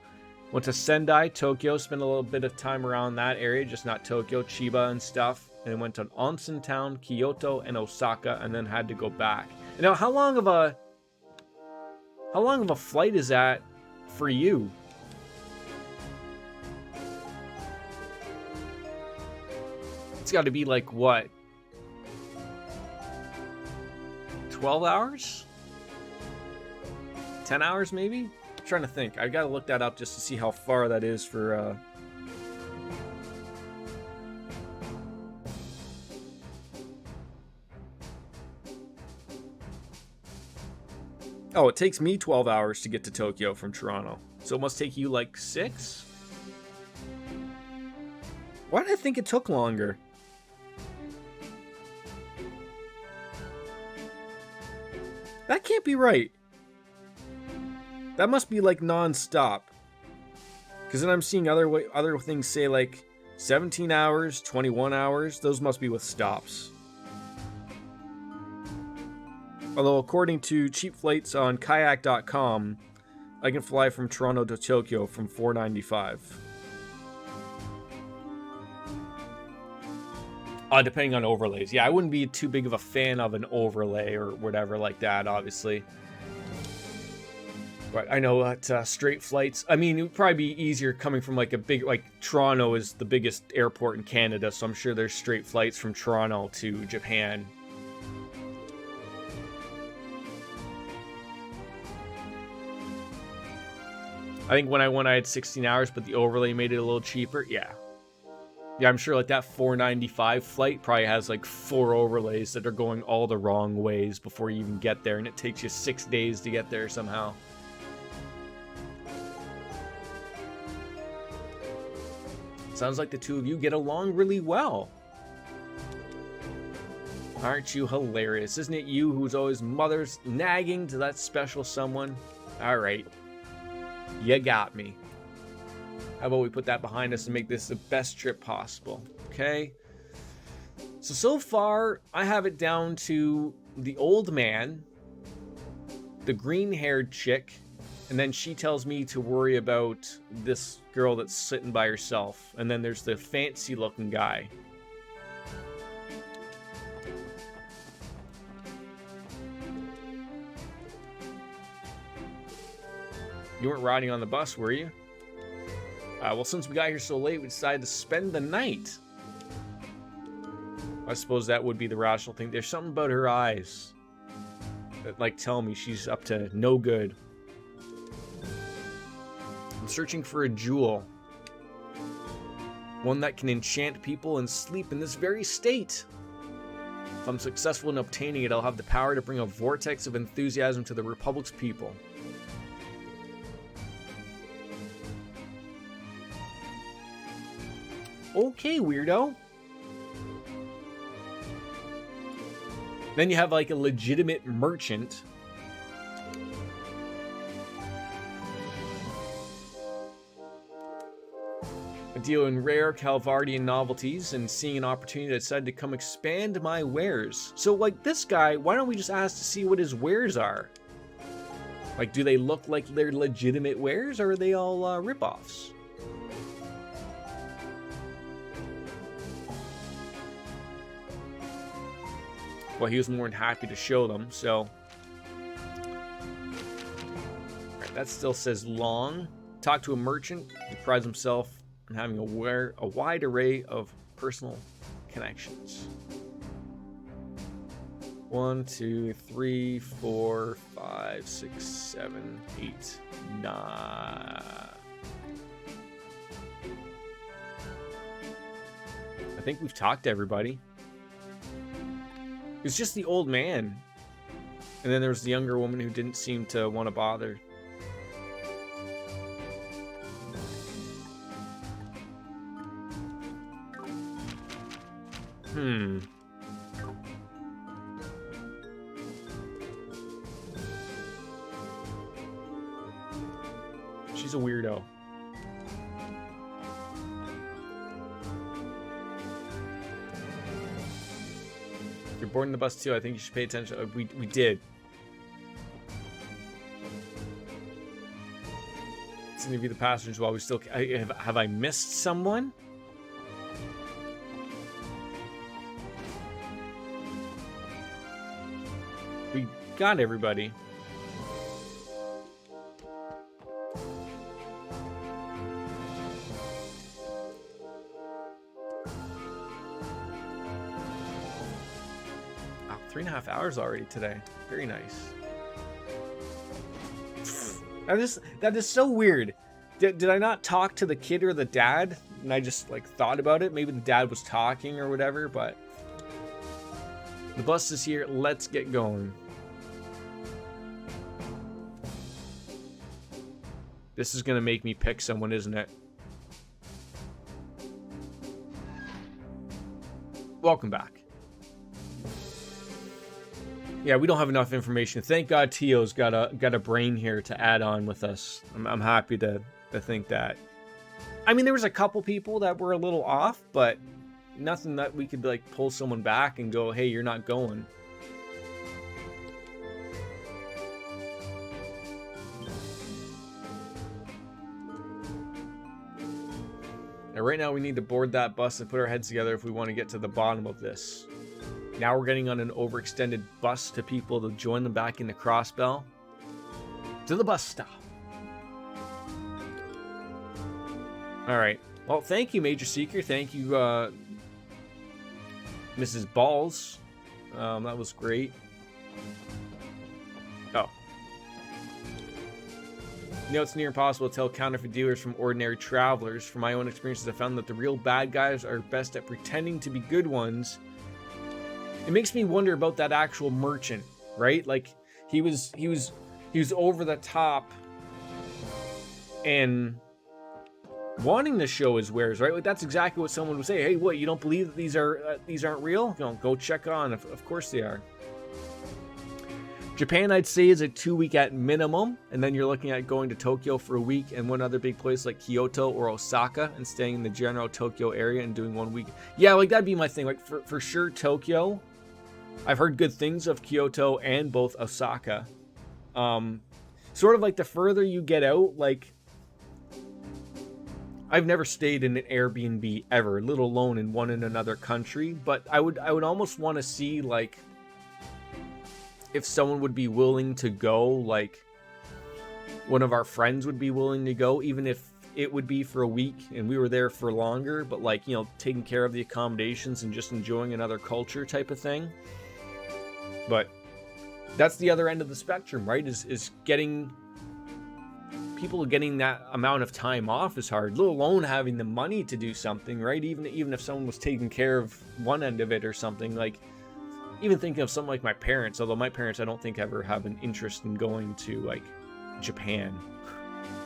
went to Sendai, Tokyo, spent a little bit of time around that area, just not Tokyo, Chiba and stuff, and then went to Onsen Town, Kyoto, and Osaka, and then had to go back. Now, how long of a flight is that for you? It's got to be like, what? 12 hours? 10 hours maybe? I'm trying to think. I gotta look that up just to see how far that is for Oh, it takes me 12 hours to get to Tokyo from Toronto. So it must take you like 6? Why did I think it took longer? That can't be right. That must be like non-stop. Because then I'm seeing other things say like 17 hours, 21 hours. Those must be with stops. Although according to cheap flights on kayak.com, I can fly from Toronto to Tokyo from $4.95. Depending on overlays. Yeah, I wouldn't be too big of a fan of an overlay or whatever like that, obviously. But I know that straight flights, I mean, it would probably be easier coming from like a big, like Toronto is the biggest airport in Canada, so I'm sure there's straight flights from Toronto to Japan. I think when I went, I had 16 hours, but the overlay made it a little cheaper. Yeah. Yeah, I'm sure like that $4.95 flight probably has like 4 overlays that are going all the wrong ways before you even get there, and it takes you 6 days to get there somehow. Sounds like the two of you get along really well. Aren't you hilarious? Isn't it you who's always mother's nagging to that special someone? All right. You got me. How about we put that behind us and make this the best trip possible, okay? So far, I have it down to the old man, the green-haired chick, and then she tells me to worry about this girl that's sitting by herself. And then there's the fancy-looking guy. You weren't riding on the bus, were you? Well, since we got here so late, we decided to spend the night. I suppose that would be the rational thing. There's something about her eyes that, like, tell me she's up to no good. I'm searching for a jewel. One that can enchant people and sleep in this very state. If I'm successful in obtaining it, I'll have the power to bring a vortex of enthusiasm to the Republic's people. Okay, weirdo. Then you have like a legitimate merchant. I deal in rare Calvardian novelties, and seeing an opportunity, I decided to come expand my wares. So like this guy, why don't we just ask to see what his wares are? Like, do they look like they're legitimate wares, or are they all ripoffs? Well, he was more than happy to show them, so. Alright, that still says long. Talk to a merchant. He prides himself on having a wide array of personal connections. 1, 2, 3, 4, 5, 6, 7, 8, 9. I think we've talked to everybody. It's just the old man. And then there was the younger woman who didn't seem to want to bother. She's a weirdo. You're boarding the bus too. I think you should pay attention. We did. Let's interview the passengers while we still. Have I missed someone? We got everybody. 3.5 hours already today. Very nice. That is so weird. Did I not talk to the kid or the dad? And I just like thought about it. Maybe the dad was talking or whatever, but the bus is here. Let's get going. This is gonna make me pick someone, isn't it? Welcome back. Yeah, we don't have enough information. Thank God Tio's got a brain here to add on with us. I'm happy to think that. I mean, there was a couple people that were a little off, but nothing that we could like pull someone back and go, hey, you're not going. Now, right now we need to board that bus and put our heads together if we want to get to the bottom of this. Now we're getting on an overextended bus to people to join them back in the Crossbell. To the bus stop. Alright. Well, thank you, Major Seeker. Thank you, Mrs. Balls. That was great. Oh. You know, it's near impossible to tell counterfeit dealers from ordinary travelers. From my own experiences, I found that the real bad guys are best at pretending to be good ones. It makes me wonder about that actual merchant, right? Like he was over the top and wanting to show his wares, right? Like that's exactly what someone would say. Hey, what? You don't believe that these aren't real? Go check on. Of course they are. Japan, I'd say, is a 2-week at minimum, and then you're looking at going to Tokyo for a week and one other big place like Kyoto or Osaka and staying in the general Tokyo area and doing 1 week. Yeah, like that'd be my thing. Like for sure, Tokyo. I've heard good things of Kyoto and both Osaka. Sort of like the further you get out, like I've never stayed in an Airbnb ever, let alone in one in another country, but I would almost want to see like if someone would be willing to go, like one of our friends would be willing to go, even if it would be for a week and we were there for longer, but like, you know, taking care of the accommodations and just enjoying another culture type of thing. But that's the other end of the spectrum, right? Is getting people getting that amount of time off is hard, let alone having the money to do something, right? Even if someone was taking care of one end of it or something, like even thinking of something like my parents, although my parents I don't think ever have an interest in going to like Japan.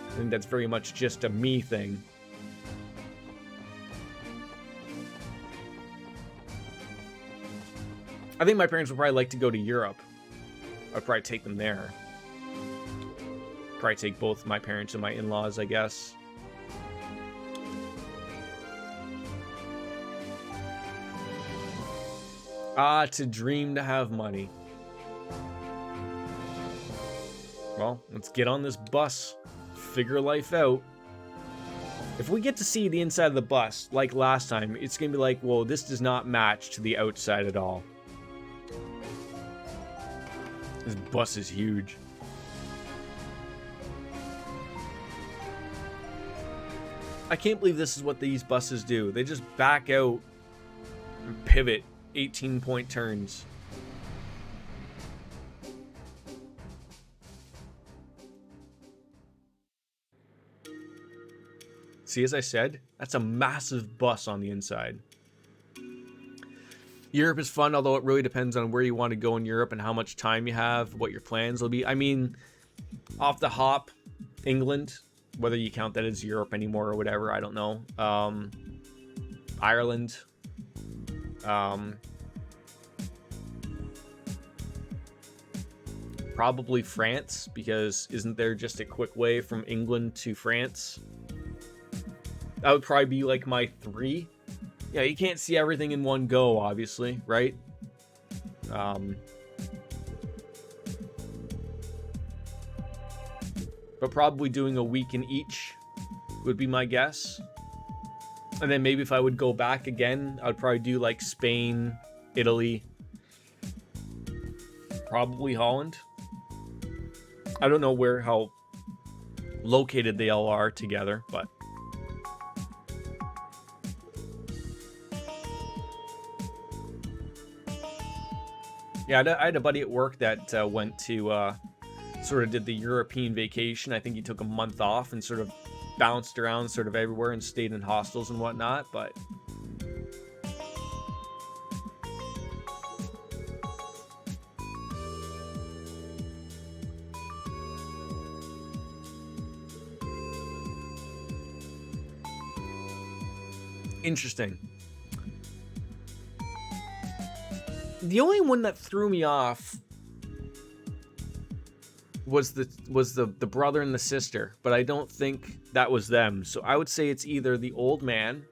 I think that's very much just a me thing. I think my parents would probably like to go to Europe. I'd probably take them there. Probably take both my parents and my in-laws, I guess. Ah, to dream to have money. Well, let's get on this bus. Figure life out. If we get to see the inside of the bus, like last time, it's going to be like, whoa, this does not match to the outside at all. This bus is huge. I can't believe this is what these buses do. They just back out and pivot 18-point turns. See, as I said, that's a massive bus on the inside. Europe is fun, although it really depends on where you want to go in Europe and how much time you have, what your plans will be. I mean, off the hop, England, whether you count that as Europe anymore or whatever, I don't know. Ireland. Probably France, because isn't there just a quick way from England to France? That would probably be like my 3. Yeah, you can't see everything in one go, obviously, right? But probably doing a week in each would be my guess. And then maybe if I would go back again, I would probably do like Spain, Italy, probably Holland. I don't know how located they all are together, but Yeah, I had a buddy at work that went to sort of did the European vacation. I think he took a month off and sort of bounced around sort of everywhere and stayed in hostels and whatnot. But interesting. The only one that threw me off was the brother and the sister, but I don't think that was them. So I would say it's either the old man,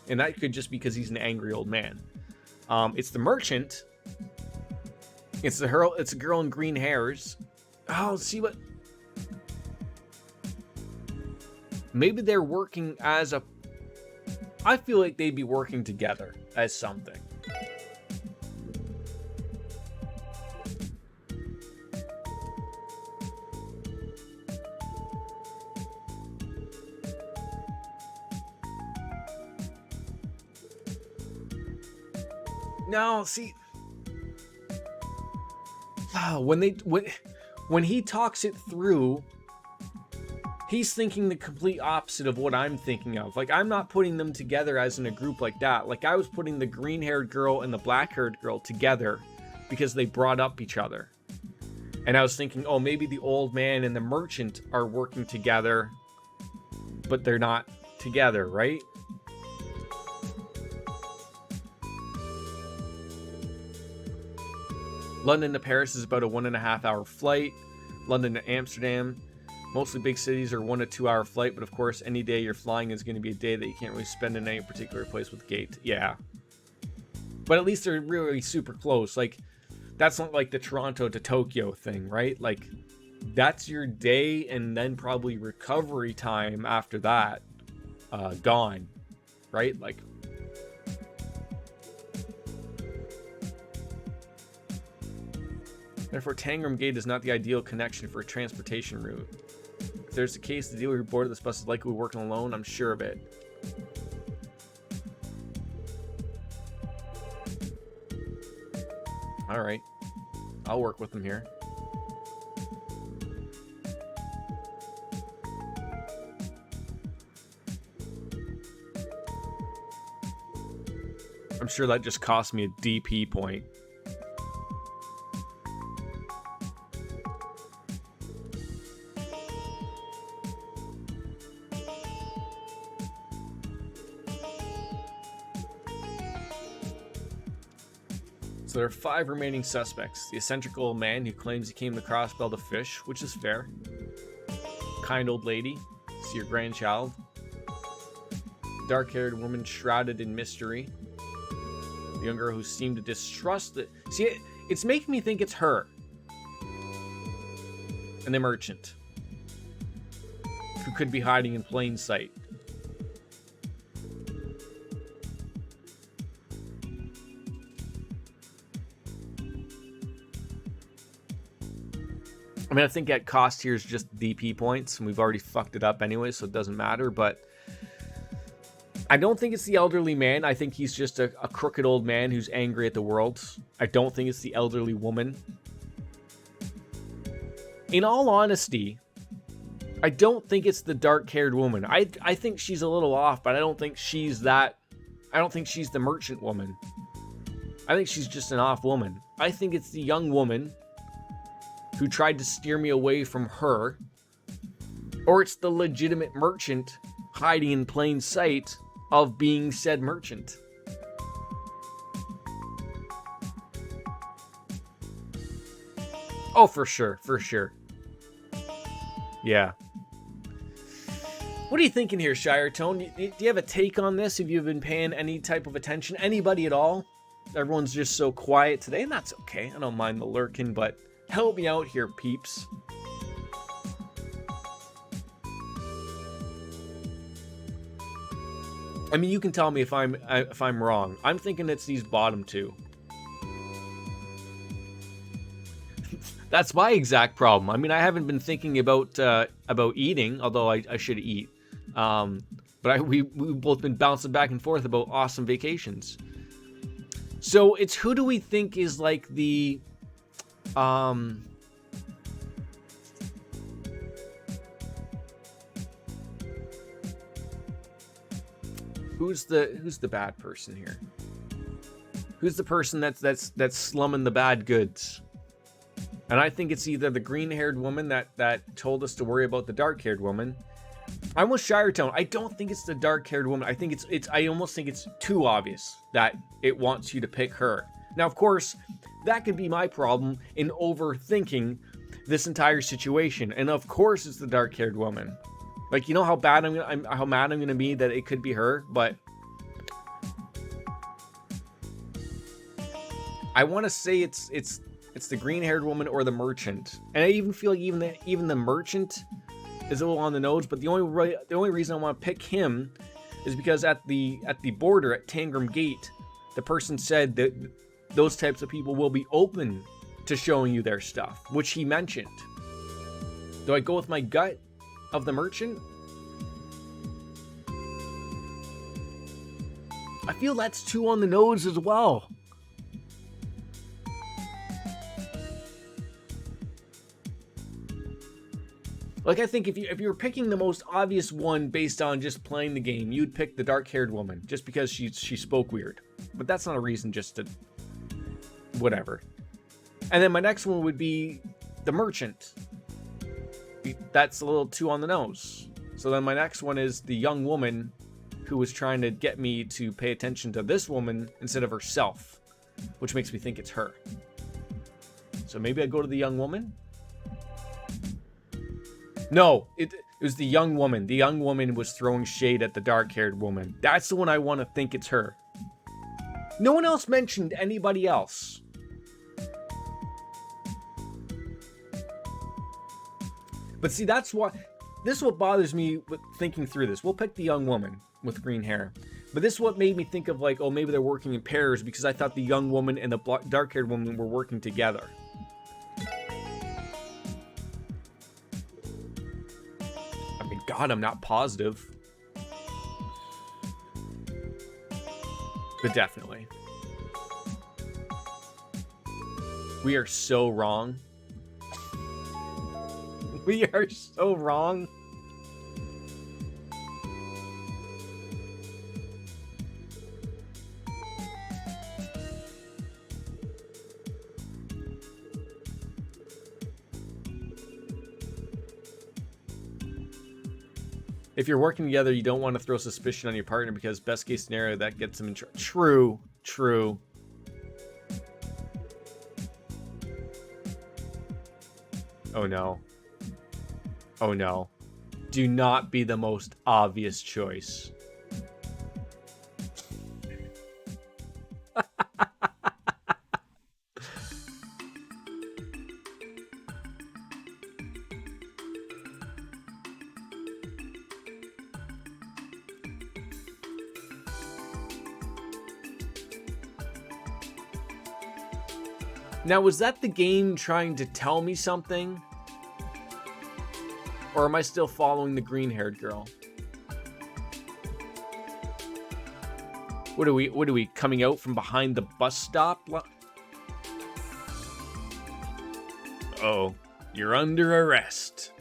and that could just be because he's an angry old man. It's the merchant. It's a girl in green hairs. Oh, see what? Maybe they're working as a. I feel like they'd be working together as something. No, see, when he talks it through, he's thinking the complete opposite of what I'm thinking of. Like, I'm not putting them together as in a group like that. Like, I was putting the green-haired girl and the black-haired girl together because they brought up each other. And I was thinking, oh, maybe the old man and the merchant are working together, but they're not together, right? London to Paris is about a 1.5 hour flight. London to Amsterdam. Mostly big cities are 1 to 2 hour flight, but of course, any day you're flying is going to be a day that you can't really spend in any particular place with gate. Yeah. But at least they're really super close. Like, that's not like the Toronto to Tokyo thing, right? Like, that's your day and then probably recovery time after that. Gone. Right? Like, therefore, Tangram Gate is not the ideal connection for a transportation route. If there's the case, the dealer who boarded this bus is likely working alone, I'm sure of it. Alright. I'll work with them here. I'm sure that just cost me a DP point. So there are 5 remaining suspects. The eccentric old man who claims he came to Crossbell to fish, which is fair. Kind old lady, see your grandchild. Dark-haired woman shrouded in mystery. The young girl who seemed to distrust it. See, it's making me think it's her. And the merchant, who could be hiding in plain sight. I mean, I think at cost here is just DP points, and we've already fucked it up anyway, so it doesn't matter, but I don't think it's the elderly man. I think he's just a crooked old man who's angry at the world. I don't think it's the elderly woman. In all honesty, I don't think it's the dark-haired woman. I think she's a little off, but I don't think she's that. I don't think she's the merchant woman. I think she's just an off woman. I think it's the young woman who tried to steer me away from her, or it's the legitimate merchant hiding in plain sight of being said merchant. Oh, for sure, for sure. Yeah. What are you thinking here, Shire Tone? Do you have a take on this? Have you been paying any type of attention? Anybody at all? Everyone's just so quiet today, and that's okay. I don't mind the lurking, but help me out here, peeps. I mean, you can tell me if I'm wrong. I'm thinking it's these bottom two. That's my exact problem. I mean, I haven't been thinking about eating, although I should eat. But we've both been bouncing back and forth about awesome vacations. So it's who do we think is like the who's the bad person here? Who's the person that's slumming the bad goods? And I think it's either the green-haired woman that told us to worry about the dark-haired woman. I almost Shiretown. I don't think it's the dark-haired woman. I think it's I almost think it's too obvious that it wants you to pick her. Now, of course, that could be my problem in overthinking this entire situation. And of course, it's the dark-haired woman. Like, you know how bad how mad I'm gonna be that it could be her, but I want to say it's the green-haired woman or the merchant. And I even feel like even the merchant is a little on the nose. But the only reason I want to pick him is because at the border at Tangram Gate, the person said that those types of people will be open to showing you their stuff, which he mentioned. Do I go with my gut of the merchant? I feel that's too on the nose as well. Like, I think if you were picking the most obvious one based on just playing the game, you'd pick the dark-haired woman just because she spoke weird. But that's not a reason just to whatever. And then my next one would be the merchant. That's a little too on the nose. So then my next one is the young woman who was trying to get me to pay attention to this woman instead of herself, which makes me think it's her. So maybe I go to the young woman. No, it was the young woman. The young woman was throwing shade at the dark-haired woman. That's the one I want to think it's her. No one else mentioned anybody else. But see, this is what bothers me with thinking through this. We'll pick the young woman with green hair. But this is what made me think of like, oh, maybe they're working in pairs because I thought the young woman and the dark-haired woman were working together. I mean, God, I'm not positive. But definitely. We are so wrong. We are so wrong. If you're working together, you don't want to throw suspicion on your partner because best case scenario, that gets them in trouble. True, true. Oh no. Oh no. Do not be the most obvious choice. Now, was that the game trying to tell me something? Or am I still following the green-haired girl? What are we coming out from behind the bus stop? Oh, you're under arrest.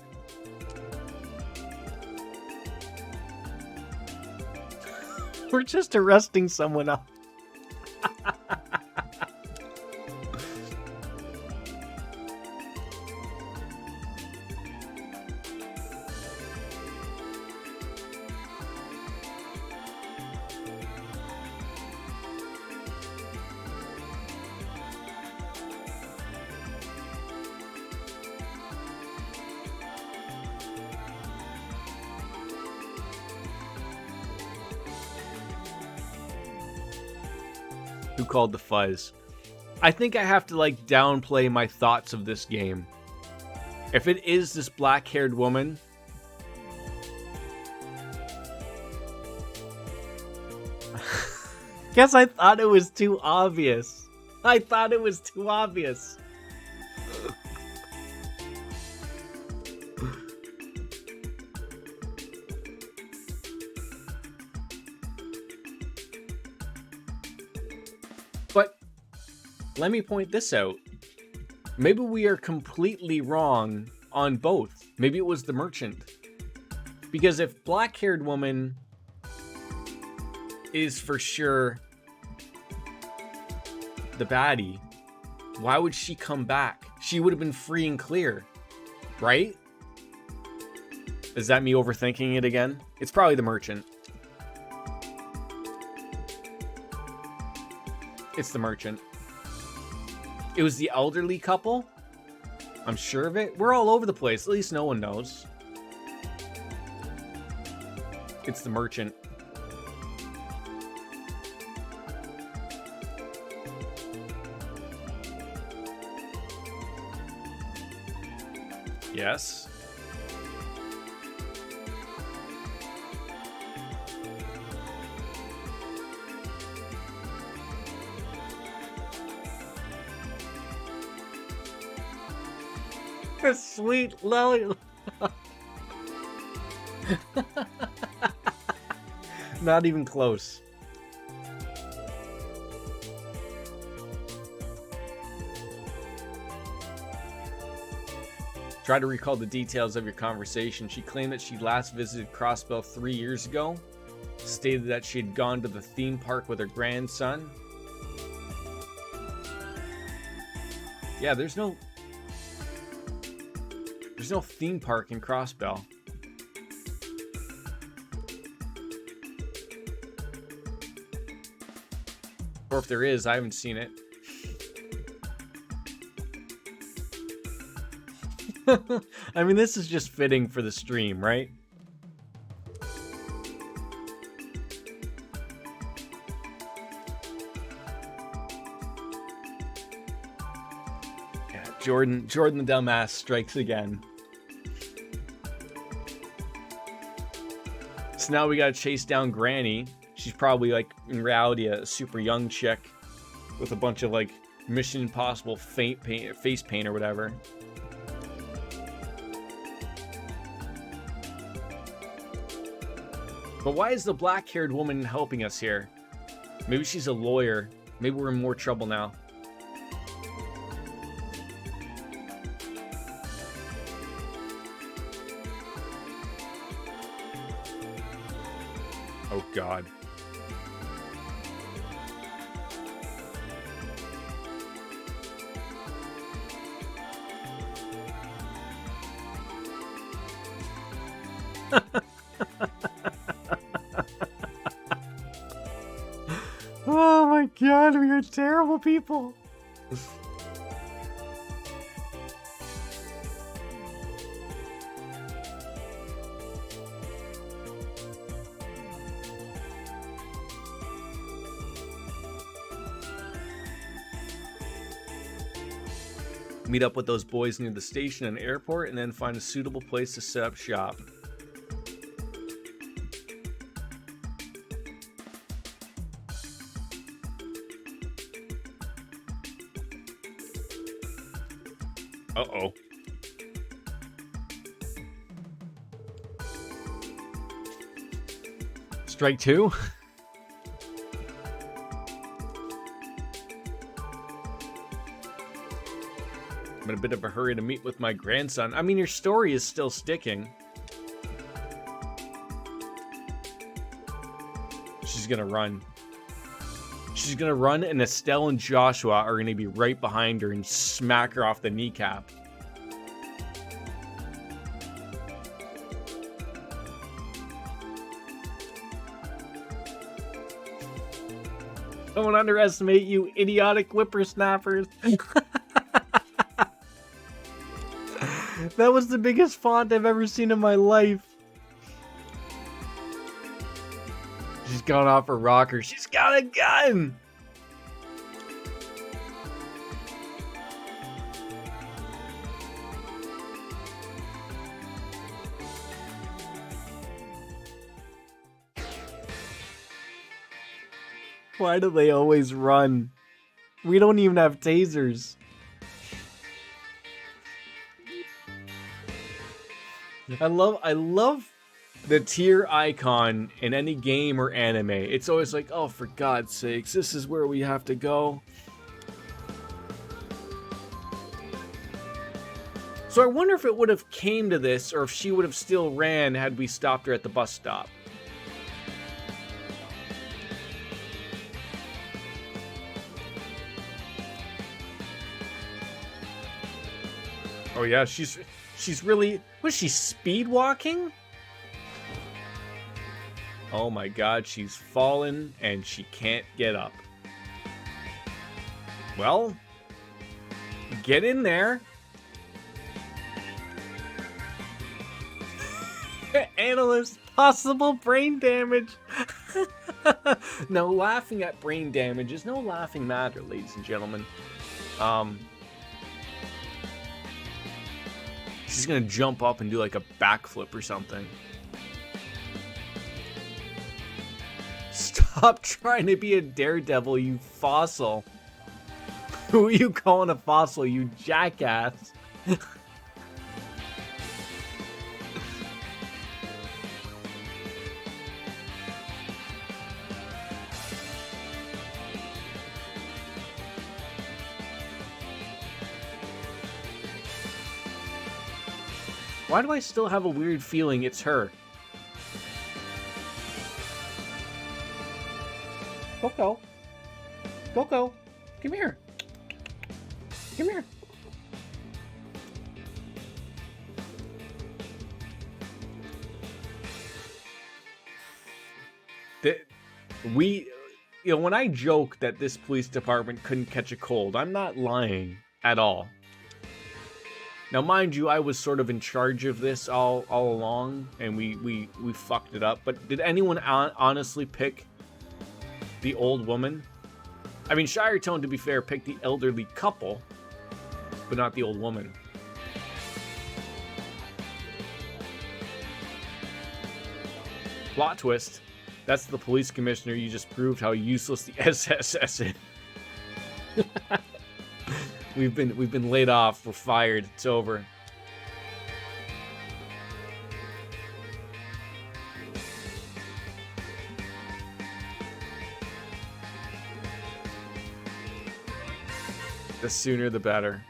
We're just arresting someone else. Who called the fuzz? I think I have to like downplay my thoughts of this game. If it is this black-haired woman, guess I thought it was too obvious. I thought it was too obvious. But let me point this out. Maybe we are completely wrong on both. Maybe it was the merchant. Because if black-haired woman is for sure the baddie, why would she come back? She would have been free and clear, right? Is that me overthinking it again? It's probably the merchant. It's the merchant. It was the elderly couple? I'm sure of it. We're all over the place. At least no one knows. It's the merchant. Yes. Sweet Lily. Not even close. Try to recall the details of your conversation. She claimed that she last visited Crossbell 3 years ago. Stated that she had gone to the theme park with her grandson. Yeah, there's no theme park in Crossbell. Or if there is, I haven't seen it. I mean, this is just fitting for the stream, right? Yeah, Jordan the dumbass strikes again. So now we gotta chase down Granny. She's probably, like, in reality, a super young chick with a bunch of, like, Mission Impossible face paint or whatever. But why is the black-haired woman helping us here? Maybe she's a lawyer. Maybe we're in more trouble now. Oh, God. Oh my God, we are terrible people. Meet up with those boys near the station and airport, and then find a suitable place to set up shop. Uh-oh. Strike two? I'm in a bit of a hurry to meet with my grandson. I mean, your story is still sticking. She's gonna run. She's gonna run, and Estelle and Joshua are gonna be right behind her and smack her off the kneecap. Don't underestimate you idiotic whippersnappers. That was the biggest font I've ever seen in my life. She's gone off her rocker. She's got a gun! Why do they always run? We don't even have tasers. I love the tier icon in any game or anime. It's always like, oh, for God's sakes, this is where we have to go. So I wonder if it would have came to this, or if she would have still ran had we stopped her at the bus stop. Oh yeah, she's really... Was she speed walking? Oh my god, she's fallen and she can't get up. Well, get in there. Analyst, possible brain damage. No laughing at brain damage is no laughing matter, ladies and gentlemen. She's gonna jump up and do like a backflip or something. Stop trying to be a daredevil, you fossil. Who are you calling a fossil, you jackass? Why do I still have a weird feeling it's her? Coco. Coco, come here. Come here. When I joke that this police department couldn't catch a cold, I'm not lying at all. Now, mind you, I was sort of in charge of this all along, and we fucked it up. But did anyone honestly pick the old woman? I mean, Shiretone, to be fair, picked the elderly couple, but not the old woman. Plot twist. That's the police commissioner. You just proved how useless the SSS is. We've been laid off. We're fired. It's over. The sooner the better.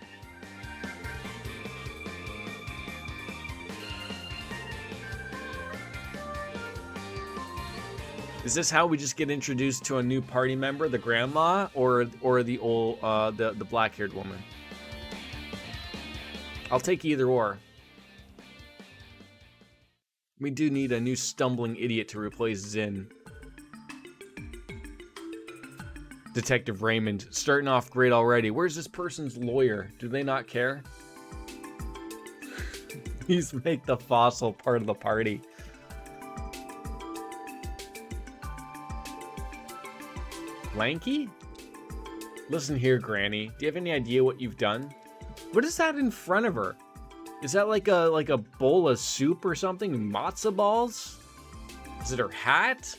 Is this how we just get introduced to a new party member, the grandma, or the old the black-haired woman? I'll take either or. We do need a new stumbling idiot to replace Zin. Detective Raymond, starting off great already. Where's this person's lawyer? Do they not care? Please make the fossil part of the party. Lanky? Listen here, Granny. Do you have any idea what you've done? What is that in front of her? Is that like a bowl of soup or something? Matzo balls? Is it her hat?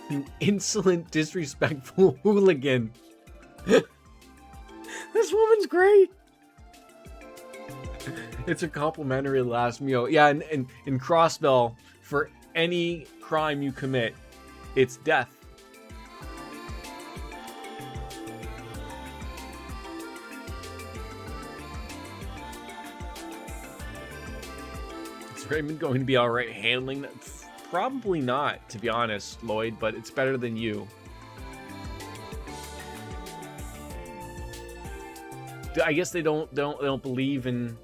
You insolent, disrespectful hooligan. This woman's great. It's a complimentary last meal. Yeah, and in Crossbell, for any crime you commit, it's death. Is Raymond going to be alright handling that? Probably not, to be honest, Lloyd, but it's better than you. I guess they don't believe in,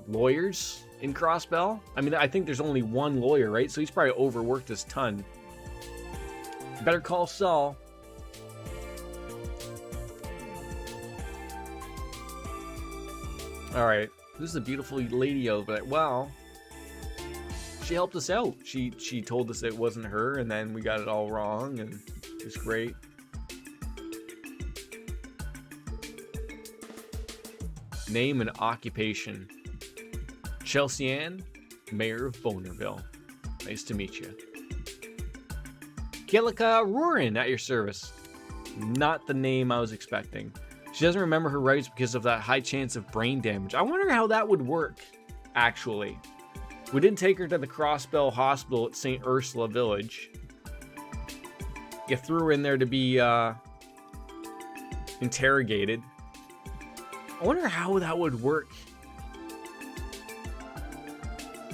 lawyers in Crossbell. I mean, I think there's only one lawyer, right? So he's probably overworked his ton. Better call Saul. All right, who's the beautiful lady over there? Well, she helped us out. She told us it wasn't her, and then we got it all wrong, and it was great. Name and occupation. Chelsea Ann, Mayor of Bonerville. Nice to meet you. Kilika Roarin at your service. Not the name I was expecting. She doesn't remember her rights because of that high chance of brain damage. I wonder how that would work, actually. We did take her to the Crossbell Hospital at St. Ursula Village. You threw her in there to be, interrogated. I wonder how that would work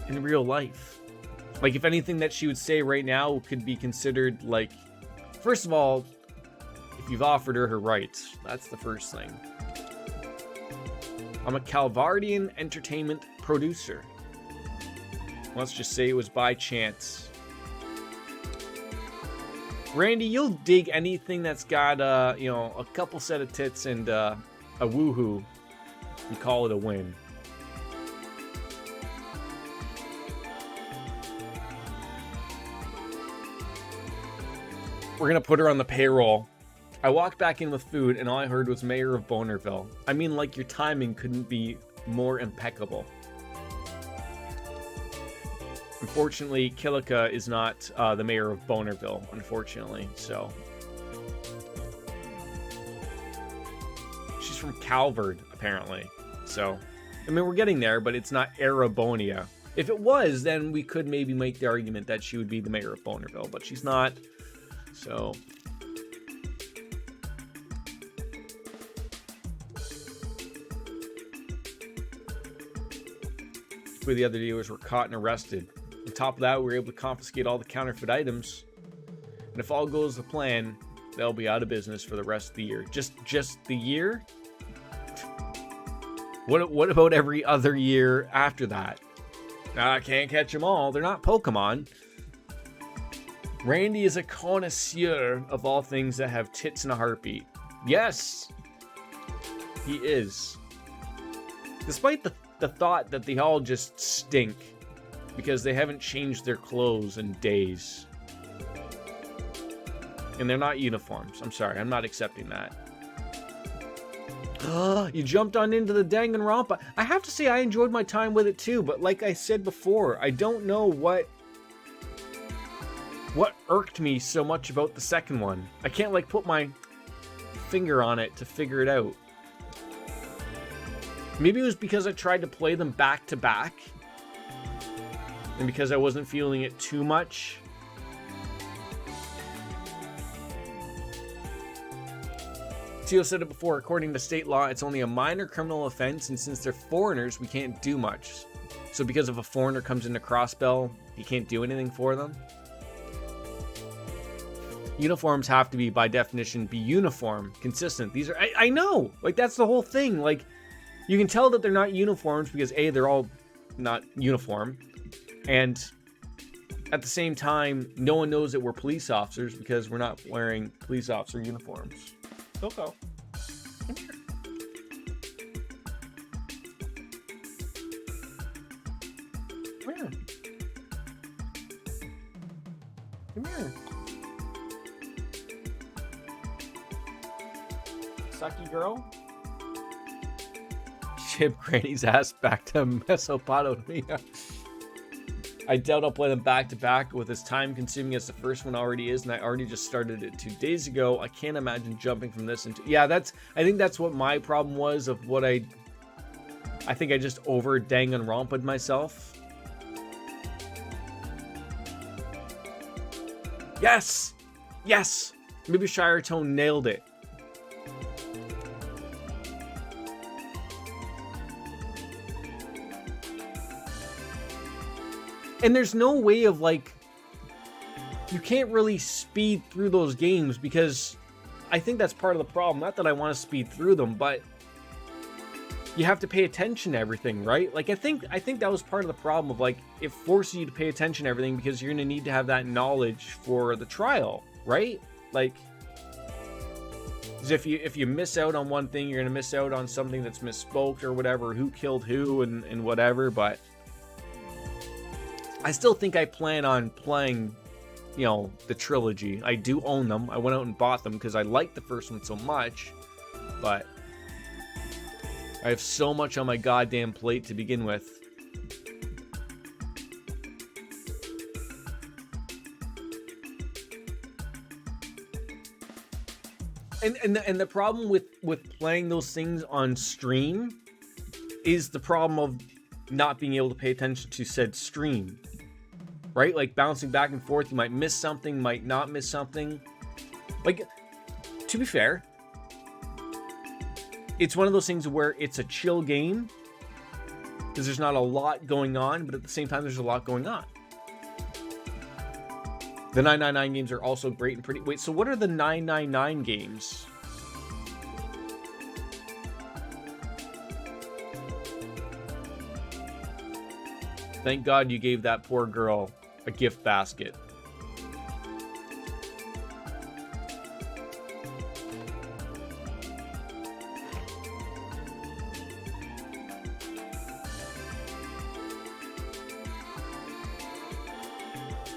in real life. Like, if anything that she would say right now could be considered, like, first of all, if you've offered her rights, that's the first thing. I'm a Calvardian entertainment producer. Let's just say it was by chance. Randy, you'll dig anything that's got, a couple set of tits and a woohoo and call it a win. We're gonna put her on the payroll. I walked back in with food and all I heard was Mayor of Bonerville. I mean, like, your timing couldn't be more impeccable. Unfortunately, Kilika is not the mayor of Bonerville, unfortunately, so. She's from Calvard, apparently. So, I mean, we're getting there, but it's not Arabonia. If it was, then we could maybe make the argument that she would be the mayor of Bonerville, but she's not, so. The other dealers were caught and arrested. On top of that, we were able to confiscate all the counterfeit items. And if all goes to plan, they'll be out of business for the rest of the year. Just the year? What about every other year after that? I can't catch them all. They're not Pokemon. Randy is a connoisseur of all things that have tits and a heartbeat. Yes, he is. Despite the thought that they all just stink because they haven't changed their clothes in days. And they're not uniforms. I'm sorry, I'm not accepting that. You jumped on into the Danganronpa. I have to say I enjoyed my time with it too, but like I said before, I don't know what irked me so much about the second one. I can't like put my finger on it to figure it out. Maybe it was because I tried to play them back to back. And because I wasn't feeling it too much. Tio said it before, according to state law, it's only a minor criminal offense, and since they're foreigners, we can't do much. So because if a foreigner comes into Crossbell, you can't do anything for them? Uniforms have to be, by definition, be uniform, consistent. These are, I know, like that's the whole thing. Like, you can tell that they're not uniforms because A, they're all not uniform. And at the same time, no one knows that we're police officers because we're not wearing police officer uniforms. Coco, come here. Come here. Come here. Sucky girl. Ship Granny's ass back to Mesopotamia. I doubt I'll play them back to back with as time consuming as the first one already is, and I already just started it 2 days ago. I can't imagine jumping from this into, yeah, I think that's what my problem was of what I think I just over Danganronpa'd myself. Yes! Yes! Maybe Shire Tone nailed it. And there's no way of, like, you can't really speed through those games because I think that's part of the problem. Not that I want to speed through them, but you have to pay attention to everything, right? Like, I think that was part of the problem of, like, it forces you to pay attention to everything because you're going to need to have that knowledge for the trial, right? Like, if you miss out on one thing, you're going to miss out on something that's misspoke or whatever, who killed who and whatever, but I still think I plan on playing, you know, the trilogy. I do own them. I went out and bought them because I liked the first one so much. But I have so much on my goddamn plate to begin with. And the problem with playing those things on stream is the problem of not being able to pay attention to said stream. Right? Like bouncing back and forth, you might miss something, might not miss something. Like, to be fair, it's one of those things where it's a chill game because there's not a lot going on, but at the same time, there's a lot going on. The 999 games are also great and pretty. Wait, so what are the 999 games? Thank God you gave that poor girl a gift basket.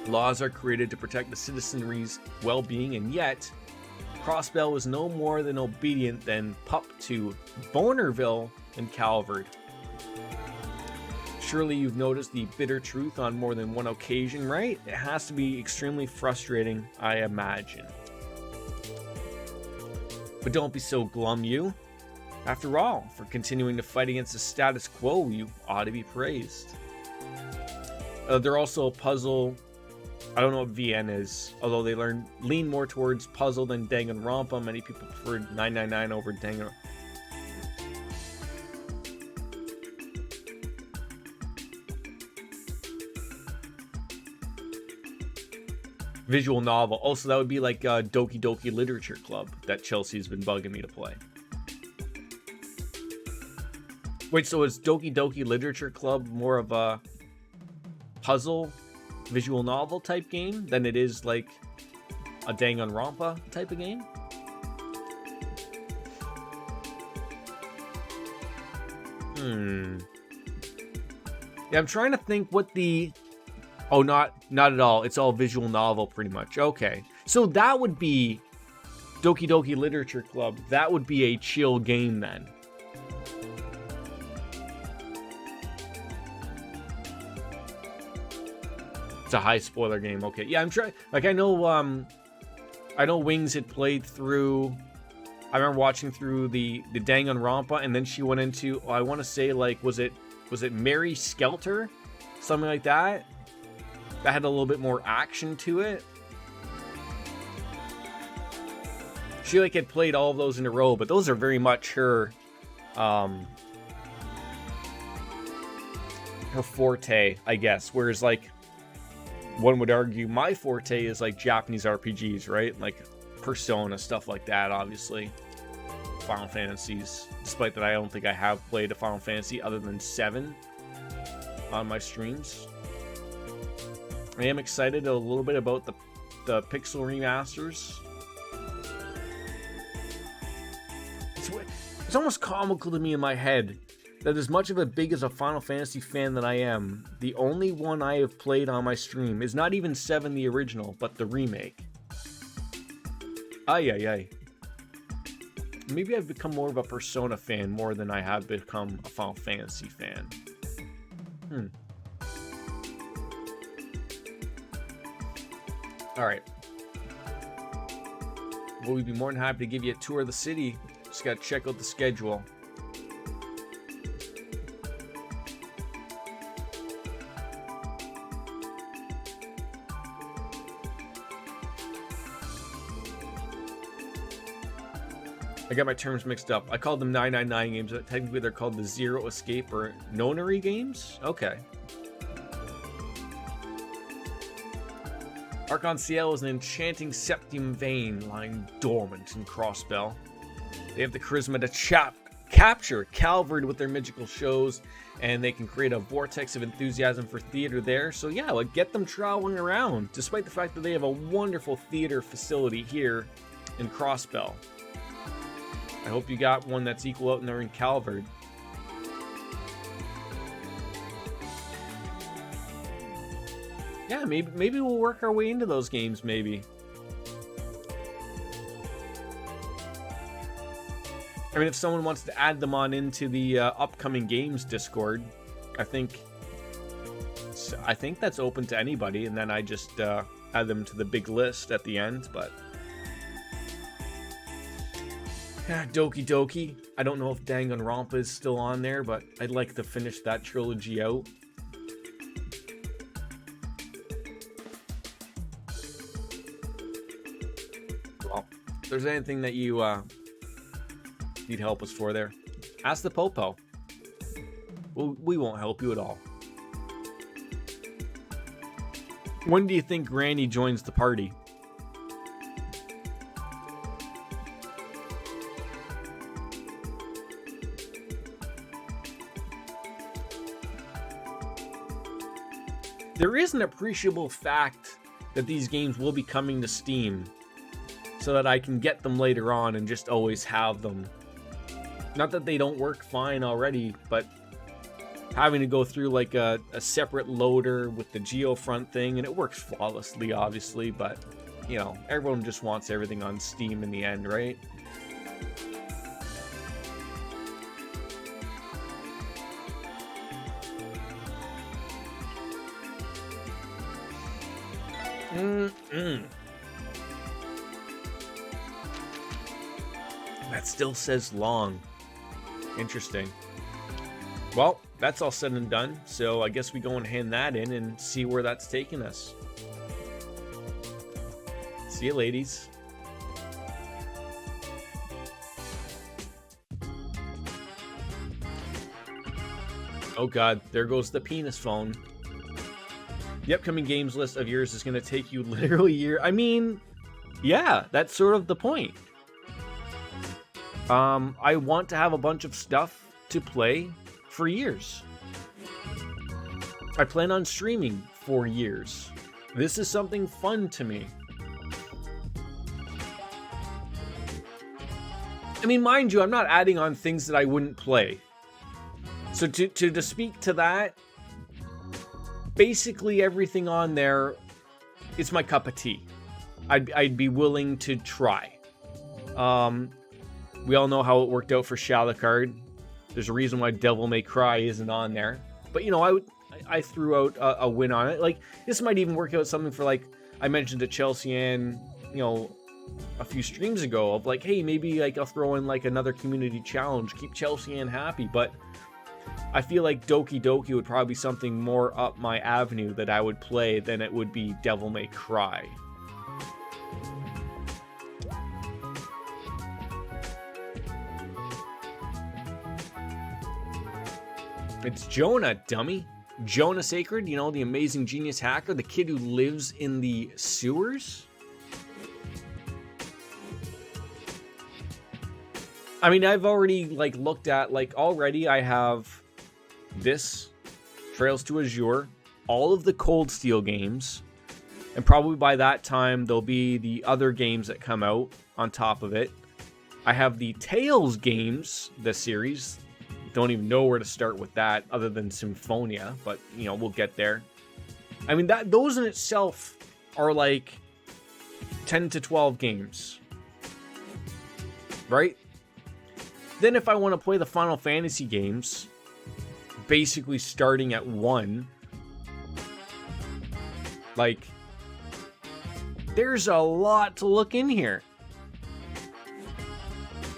Laws are created to protect the citizenry's well-being, and yet Crossbell was no more than obedient than pup to Bonerville and Calvert. Surely you've noticed the bitter truth on more than one occasion, right? It has to be extremely frustrating, I imagine. But don't be so glum, you. After all, for continuing to fight against the status quo, you ought to be praised. They're also a puzzle. I don't know what VN is, although they lean more towards puzzle than Danganronpa. Many people prefer 999 over Danganronpa. Visual novel. Also, that would be like Doki Doki Literature Club that Chelsea's been bugging me to play. Wait, so is Doki Doki Literature Club more of a puzzle visual novel type game than it is like a Danganronpa type of game? Yeah, I'm trying to think what the... Oh, not at all. It's all visual novel pretty much. Okay. So that would be Doki Doki Literature Club. That would be a chill game then. It's a high spoiler game. Okay. Yeah, I'm trying. Like, I know Wings had played through. I remember watching through the Danganronpa, and then she went into, I want to say, like, was it Mary Skelter? Something like that. That had a little bit more action to it. She like had played all of those in a row, but those are very much her forte, I guess. Whereas like one would argue my forte is like Japanese RPGs, right? Like Persona, stuff like that, obviously. Final Fantasies. Despite that I don't think I have played a Final Fantasy other than 7 on my streams. I am excited a little bit about the pixel remasters. It's almost comical to me in my head that as much of a big as a Final Fantasy fan that I am, the only one I have played on my stream is not even 7 the original, but the remake. Ay. Maybe I've become more of a Persona fan more than I have become a Final Fantasy fan. Alright. Well, we'd be more than happy to give you a tour of the city. Just gotta check out the schedule. I got my terms mixed up. I called them 999 games, but technically they're called the Zero Escape or Nonary games? Okay. Arc-en-Ciel is an enchanting septium vein lying dormant in Crossbell. They have the charisma to capture Calvert with their magical shows, and they can create a vortex of enthusiasm for theater there. So yeah, like get them traveling around, despite the fact that they have a wonderful theater facility here in Crossbell. I hope you got one that's equal out there in Calvert. Yeah, maybe we'll work our way into those games, maybe. I mean, if someone wants to add them on into the upcoming games Discord, I think that's open to anybody, and then I just add them to the big list at the end, but... Yeah, Doki Doki. I don't know if Danganronpa is still on there, but I'd like to finish that trilogy out. Well, if there's anything that you need help us for there? Ask the Popo. Well, we won't help you at all. When do you think Granny joins the party? There is an appreciable fact that these games will be coming to Steam so that I can get them later on and just always have them. Not that they don't work fine already, but having to go through like a separate loader with the Geofront thing, and it works flawlessly, obviously, but, you know, everyone just wants everything on Steam in the end, right? That still says long. Interesting. Well, that's all said and done, so I guess we go and hand that in and see where that's taking us. See you, ladies. Oh god, there goes the penis phone. The upcoming games list of yours is going to take you literally a year. I mean, yeah, that's sort of the point. I want to have a bunch of stuff to play for years. I plan on streaming for years. This is something fun to me. I mean, mind you, I'm not adding on things that I wouldn't play. So to speak to that, basically everything on there is my cup of tea. I'd be willing to try. We all know how it worked out for Shalakard. There's a reason why Devil May Cry isn't on there. But, you know, I threw out a win on it. Like, this might even work out something for, like, I mentioned to Chelsea Ann, you know, a few streams ago of, like, hey, maybe, like, I'll throw in, like, another community challenge, keep Chelsea Ann happy. But I feel like Doki Doki would probably be something more up my avenue that I would play than it would be Devil May Cry. It's Jonah, dummy. Jonah Sacred, you know, the amazing genius hacker, the kid who lives in the sewers. I mean, I've already, like, looked at, like, already I have this, Trails to Azure, all of the Cold Steel games, and probably by that time, there'll be the other games that come out on top of it. I have the Tales games, the series. Don't even know where to start with that other than Symphonia, but, you know, we'll get there. I mean, those in itself are like 10 to 12 games, right? Then if I want to play the Final Fantasy games, basically starting at 1, like, there's a lot to look in here.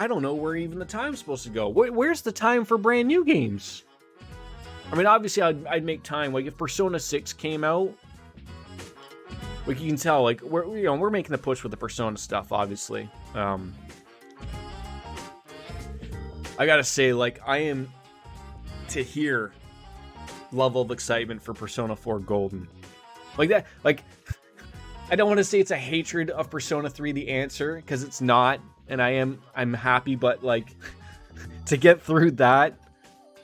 I don't know where even the time's supposed to go. Where's the time for brand new games? I mean, obviously, I'd make time. Like, if Persona 6 came out, like, you can tell, like, we're making the push with the Persona stuff, obviously. I gotta say, like, I am to hear level of excitement for Persona 4 Golden. Like that, like, I don't want to say it's a hatred of Persona 3 The Answer, because it's not. And I'm happy, but, like, to get through that,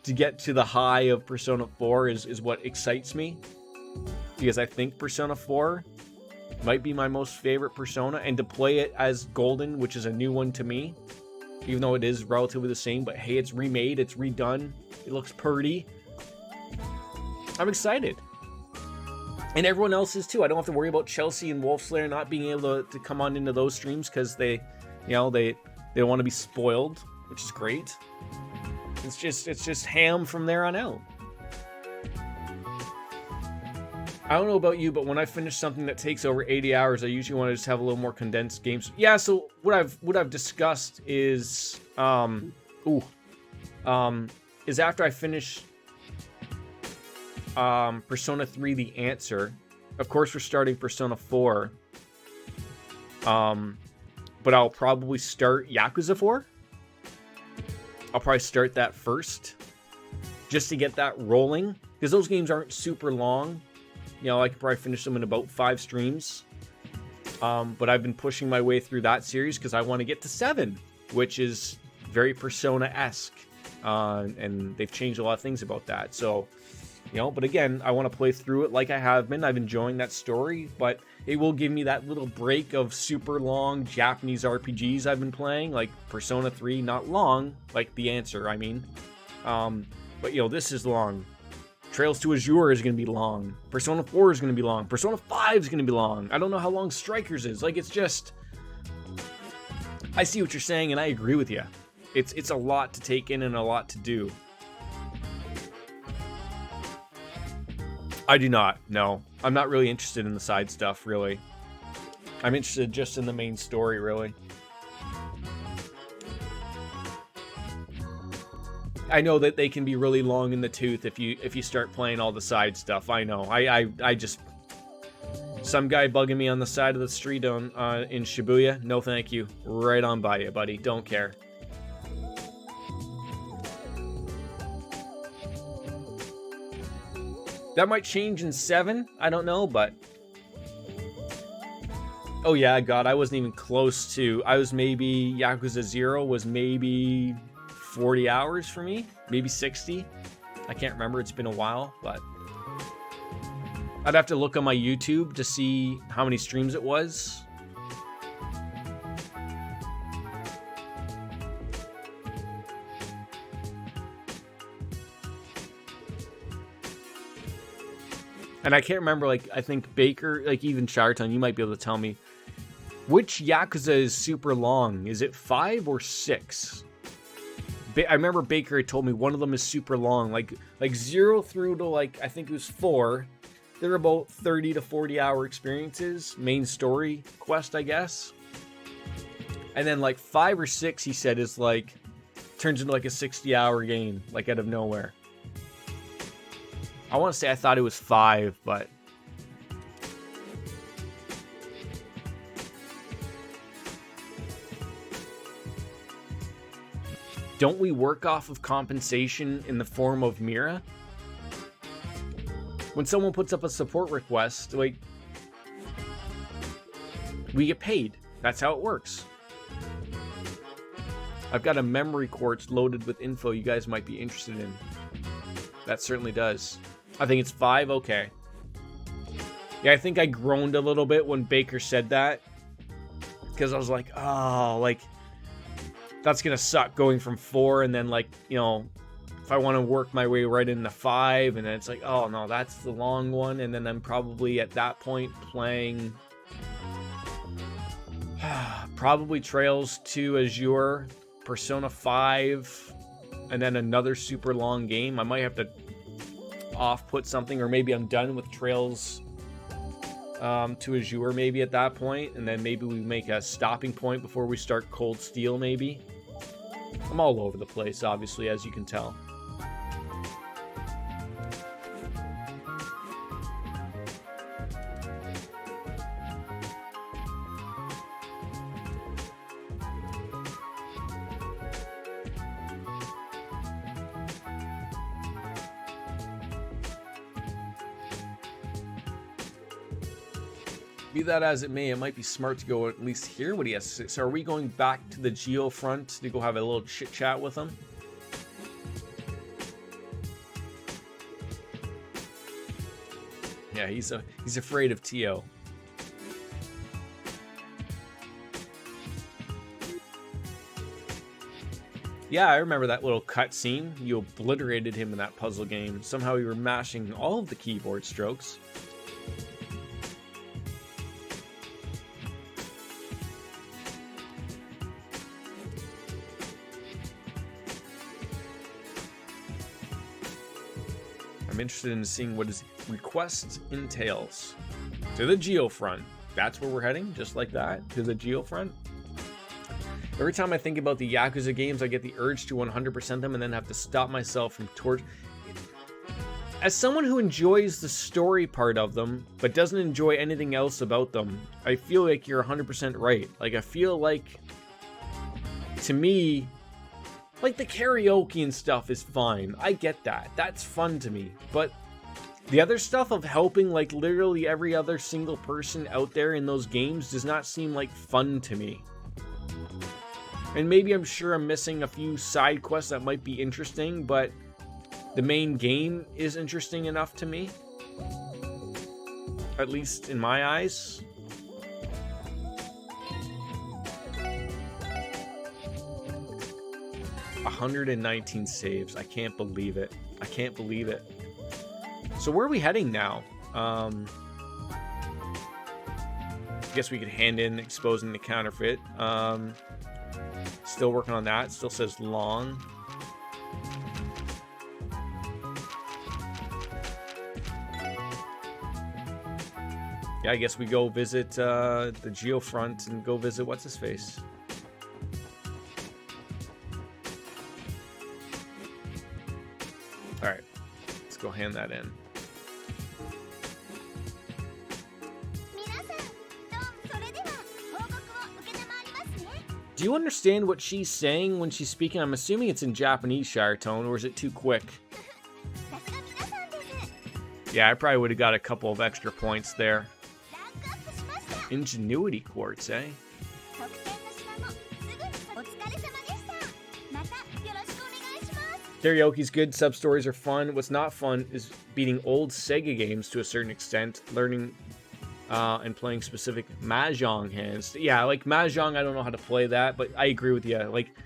to get to the high of Persona 4 is what excites me. Because I think Persona 4 might be my most favorite Persona, and to play it as Golden, which is a new one to me, even though it is relatively the same, but hey, it's remade, it's redone, it looks pretty. I'm excited. And everyone else is too. I don't have to worry about Chelsea and Wolfslayer not being able to come on into those streams because they don't want to be spoiled, which is great. It's just ham from there on out. I don't know about you, but when I finish something that takes over 80 hours, I usually want to just have a little more condensed games. Yeah, so what I've discussed is is after I finish Persona 3 The Answer. Of course, we're starting Persona 4. But I'll probably start Yakuza 4. I'll probably start that first, just to get that rolling, because those games aren't super long. You know, I could probably finish them in about 5 streams. But I've been pushing my way through that series because I want to get to 7, which is very Persona-esque. And they've changed a lot of things about that. So, you know, but again, I want to play through it like I have been. I've been enjoying that story, but it will give me that little break of super long Japanese RPGs I've been playing, like Persona 3, not long, like The Answer, I mean. But, you know, this is long. Trails to Azure is going to be long. Persona 4 is going to be long. Persona 5 is going to be long. I don't know how long Strikers is. Like, it's just... I see what you're saying, and I agree with you. It's a lot to take in and a lot to do. I do not, no. I'm not really interested in the side stuff, really. I'm interested just in the main story, really. I know that they can be really long in the tooth if you start playing all the side stuff. I know. I just... Some guy bugging me on the side of the street in Shibuya. No thank you. Right on by you, buddy. Don't care. That might change in 7. I don't know, but... Oh yeah, God, I wasn't even close to... I was maybe... Yakuza 0 was maybe 40 hours for me. Maybe 60. I can't remember. It's been a while, but... I'd have to look on my YouTube to see how many streams it was. And I can't remember, like, I think Baker, like, even Charton, you might be able to tell me. Which Yakuza is super long? Is it 5 or 6? I remember Baker had told me one of them is super long. Like 0 through to, like, I think it was 4. They're about 30 to 40 hour experiences. Main story quest, I guess. And then, like, 5 or 6, he said, is, like, turns into, like, a 60-hour game, like, out of nowhere. I want to say I thought it was 5, but... Don't we work off of compensation in the form of Mira? When someone puts up a support request, like... we get paid. That's how it works. I've got a memory quartz loaded with info you guys might be interested in. That certainly does. I think it's 5, okay. Yeah, I think I groaned a little bit when Baker said that. Because I was like, oh, like... that's gonna suck going from 4 and then, like, you know... if I want to work my way right into 5, and then it's like, oh no, that's the long one, and then I'm probably at that point playing... probably Trails to Azure, Persona 5, and then another super long game. I might have to off-put something, or maybe I'm done with Trails to Azure maybe at that point, and then maybe we make a stopping point before we start Cold Steel maybe. I'm all over the place, obviously, as you can tell. Be that as it may, it might be smart to go at least hear what he has to say. So are we going back to the Geo front to go have a little chit chat with him? Yeah, he's afraid of Tio. Yeah, I remember that little cutscene. You obliterated him in that puzzle game. Somehow you were mashing all of the keyboard strokes. I'm interested in seeing what his request entails. To the Geofront. That's where we're heading, just like that, to the Geofront. Every time I think about the Yakuza games, I get the urge to 100% them and then have to stop myself from As someone who enjoys the story part of them, but doesn't enjoy anything else about them, I feel like you're 100% right. Like, I feel like, to me, Like, the karaoke and stuff is fine. I get that. That's fun to me. But the other stuff of helping, like, literally every other single person out there in those games does not seem like fun to me. And maybe I'm sure I'm missing a few side quests that might be interesting, but the main game is interesting enough to me. At least in my eyes. $119 saves. I can't believe it. I can't believe it. So where are we heading now? I guess we could hand in exposing the counterfeit. Still working on that. Still says long. Yeah, I guess we go visit the Geofront and go visit what's-his-face. Alright, let's go hand that in. Do you understand what she's saying when she's speaking? I'm assuming it's in Japanese, Shire Tone, or is it too quick? Yeah, I probably would have got a couple of extra points there. Ingenuity quartz, eh? Karaoke's good, sub-stories are fun. What's not fun is beating old Sega games to a certain extent, learning and playing specific Mahjong hands. Yeah, like Mahjong, I don't know how to play that, but I agree with you. Like,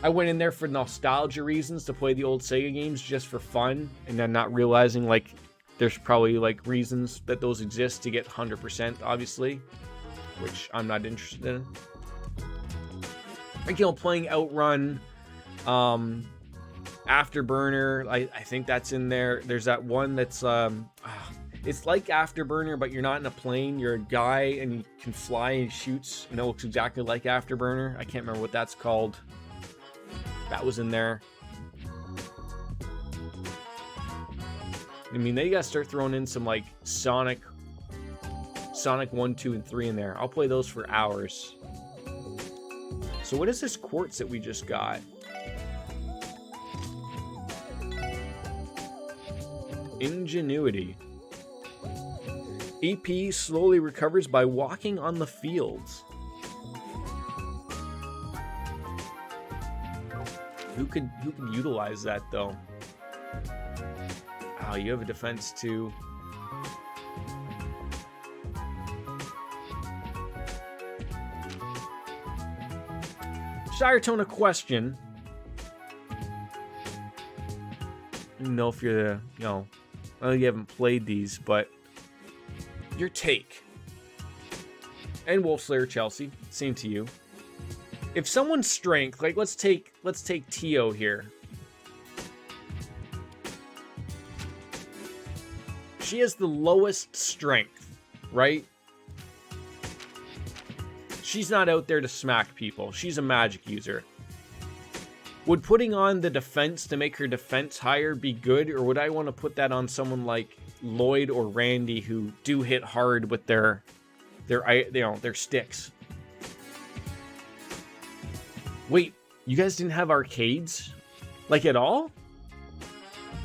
I went in there for nostalgia reasons to play the old Sega games just for fun, and then not realizing, like, there's probably, like, reasons that those exist to get 100%, obviously, which I'm not interested in. Like, you know, playing Outrun, Afterburner, I think that's in there. There's that one that's, it's like Afterburner, but you're not in a plane. You're a guy, and you can fly and shoots, and it looks exactly like Afterburner. I can't remember what that's called. That was in there. I mean, they gotta start throwing in some, like, Sonic 1, 2, and 3 in there. I'll play those for hours. So what is this quartz that we just got? Ingenuity. EP slowly recovers by walking on the fields. Who could utilize that though? Oh, you have a defense too. Shire Tone, a question. I don't know if you're the, you know, I know you haven't played these, but your take. And Wolfslayer Chelsea, same to you. If someone's strength, like let's take Tio here. She has the lowest strength, right? She's not out there to smack people. She's a magic user. Would putting on the defense to make her defense higher be good, or would I want to put that on someone like Lloyd or Randy who do hit hard with their sticks? Wait, you guys didn't have arcades? Like at all?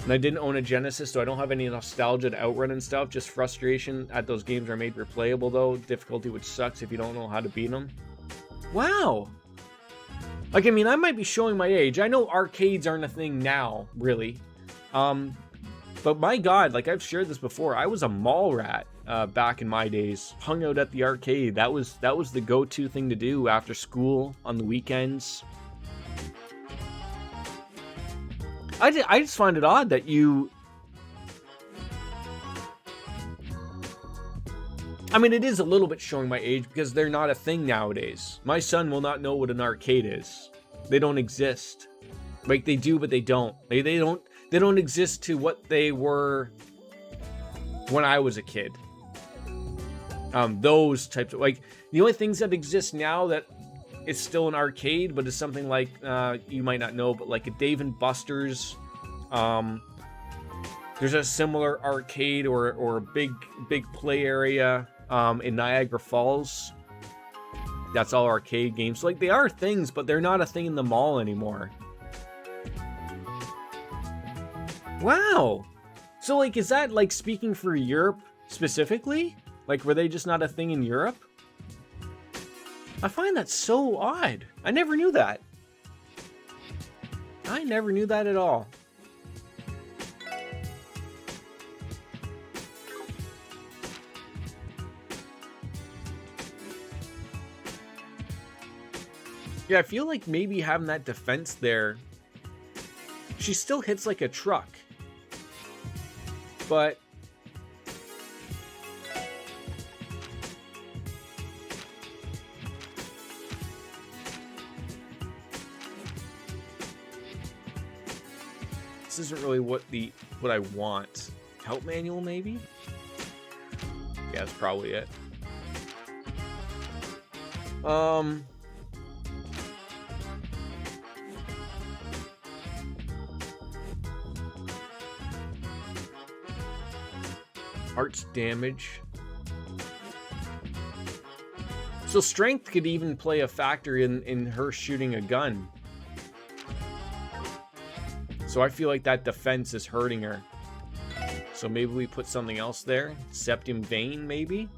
And I didn't own a Genesis, so I don't have any nostalgia to Outrun and stuff. Just frustration at those games are made replayable though. Difficulty, which sucks if you don't know how to beat them. Wow. Like, I mean, I might be showing my age. I know arcades aren't a thing now, really. But my God, like I've shared this before, I was a mall rat back in my days. Hung out at the arcade. That was the go-to thing to do after school on the weekends. I just find it odd that you... I mean, it is a little bit showing my age because they're not a thing nowadays. My son will not know what an arcade is. They don't exist. Like, they do, but they don't. They don't exist to what they were when I was a kid. Those types of... Like, the only things that exist now that it's still an arcade, but it's something like, you might not know, but like a Dave & Buster's. There's a similar arcade or a big play area in Niagara Falls. That's all arcade games. So, like, they are things, but they're not a thing in the mall anymore. Wow. So, like, is that, like, speaking for Europe specifically? Like, were they just not a thing in Europe? I find that so odd. I never knew that. I never knew that at all. Yeah, I feel like maybe having that defense there, she still hits like a truck. But this isn't really what I want. Help manual, maybe? Yeah, that's probably it. Arts damage. So strength could even play a factor in her shooting a gun. So I feel like that defense is hurting her. So maybe we put something else there. Septum vein, maybe?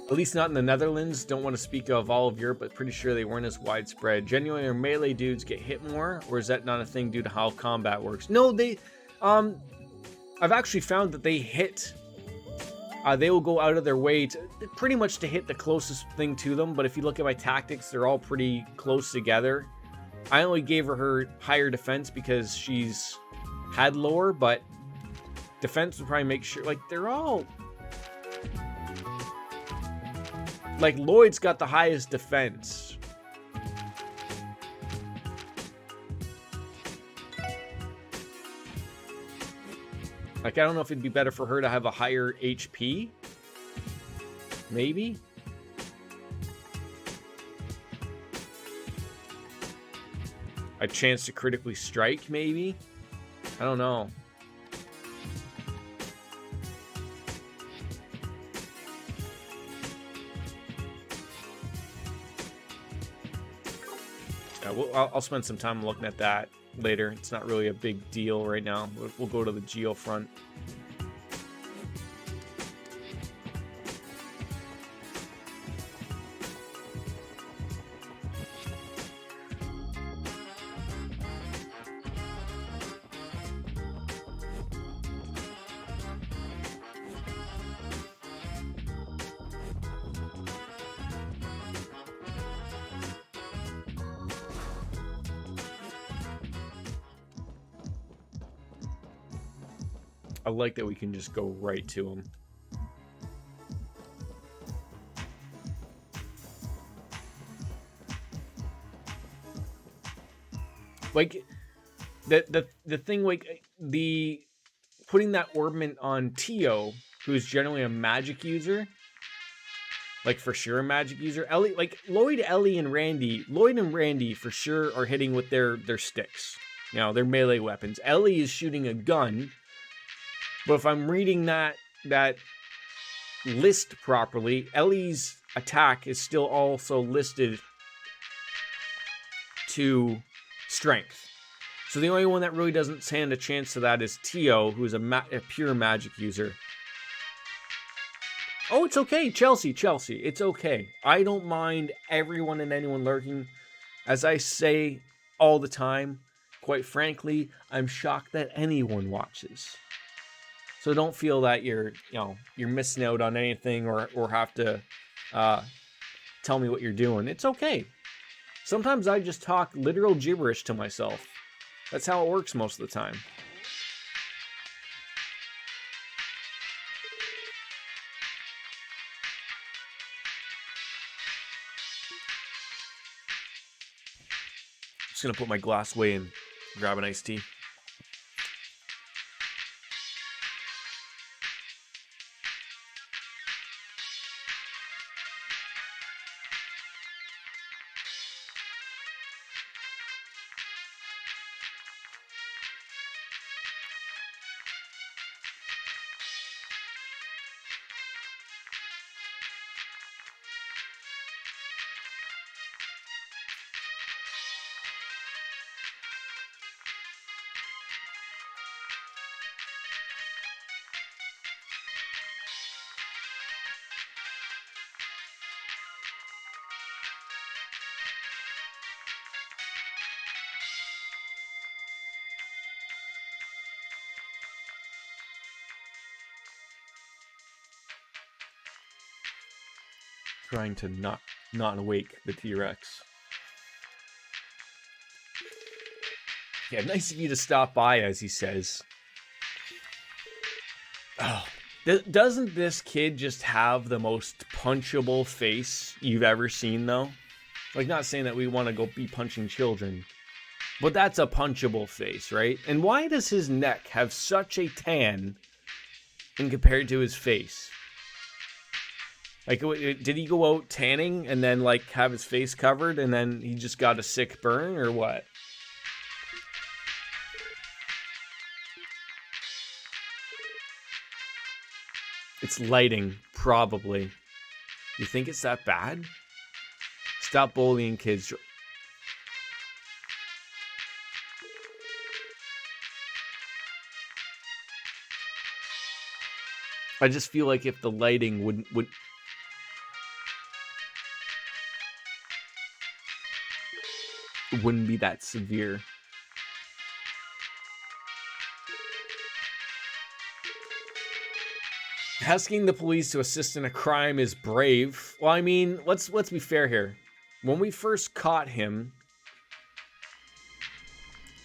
At least not in the Netherlands. Don't want to speak of all of Europe, but pretty sure they weren't as widespread. Genuine or melee dudes get hit more, or is that not a thing due to how combat works? No, they, I've actually found that they hit. They will go out of their way to pretty much to hit the closest thing to them. But if you look at my tactics, they're all pretty close together. I only gave her higher defense because she's had lower, but defense would probably make sure. Like they're all. Like, Lloyd's got the highest defense. Like, I don't know if it'd be better for her to have a higher HP. Maybe? A chance to critically strike, maybe? I don't know. I'll spend some time looking at that later. It's not really a big deal right now. We'll go to the Geo front. I like that we can just go right to him. Like the thing, like the putting that orbment on Tio, who's generally a magic user, like for sure a magic user. Ellie, like Lloyd, Ellie, and Randy. Lloyd and Randy for sure are hitting with their sticks. Now they're melee weapons. Ellie is shooting a gun. But if I'm reading that list properly, Ellie's attack is still also listed to strength. So the only one that really doesn't stand a chance to that is Tio, who's a pure magic user. Oh, it's okay, Chelsea, it's okay. I don't mind everyone and anyone lurking. As I say all the time, quite frankly, I'm shocked that anyone watches. So don't feel that you're missing out on anything or have to tell me what you're doing. It's okay. Sometimes I just talk literal gibberish to myself. That's how it works most of the time. Just gonna put my glass away and grab an iced tea. Trying to not awake the T-Rex. Yeah, nice of you to stop by, as he says. Oh, doesn't this kid just have the most punchable face you've ever seen, though? Like, not saying that we want to go be punching children, but that's a punchable face, right? And why does his neck have such a tan in compared to his face? Like, did he go out tanning and then, like, have his face covered and then he just got a sick burn, or what? It's lighting, probably. You think it's that bad? Stop bullying kids. I just feel like if the lighting wouldn't be that severe. Asking the police to assist in a crime is brave. Well, I mean, let's be fair here. When we first caught him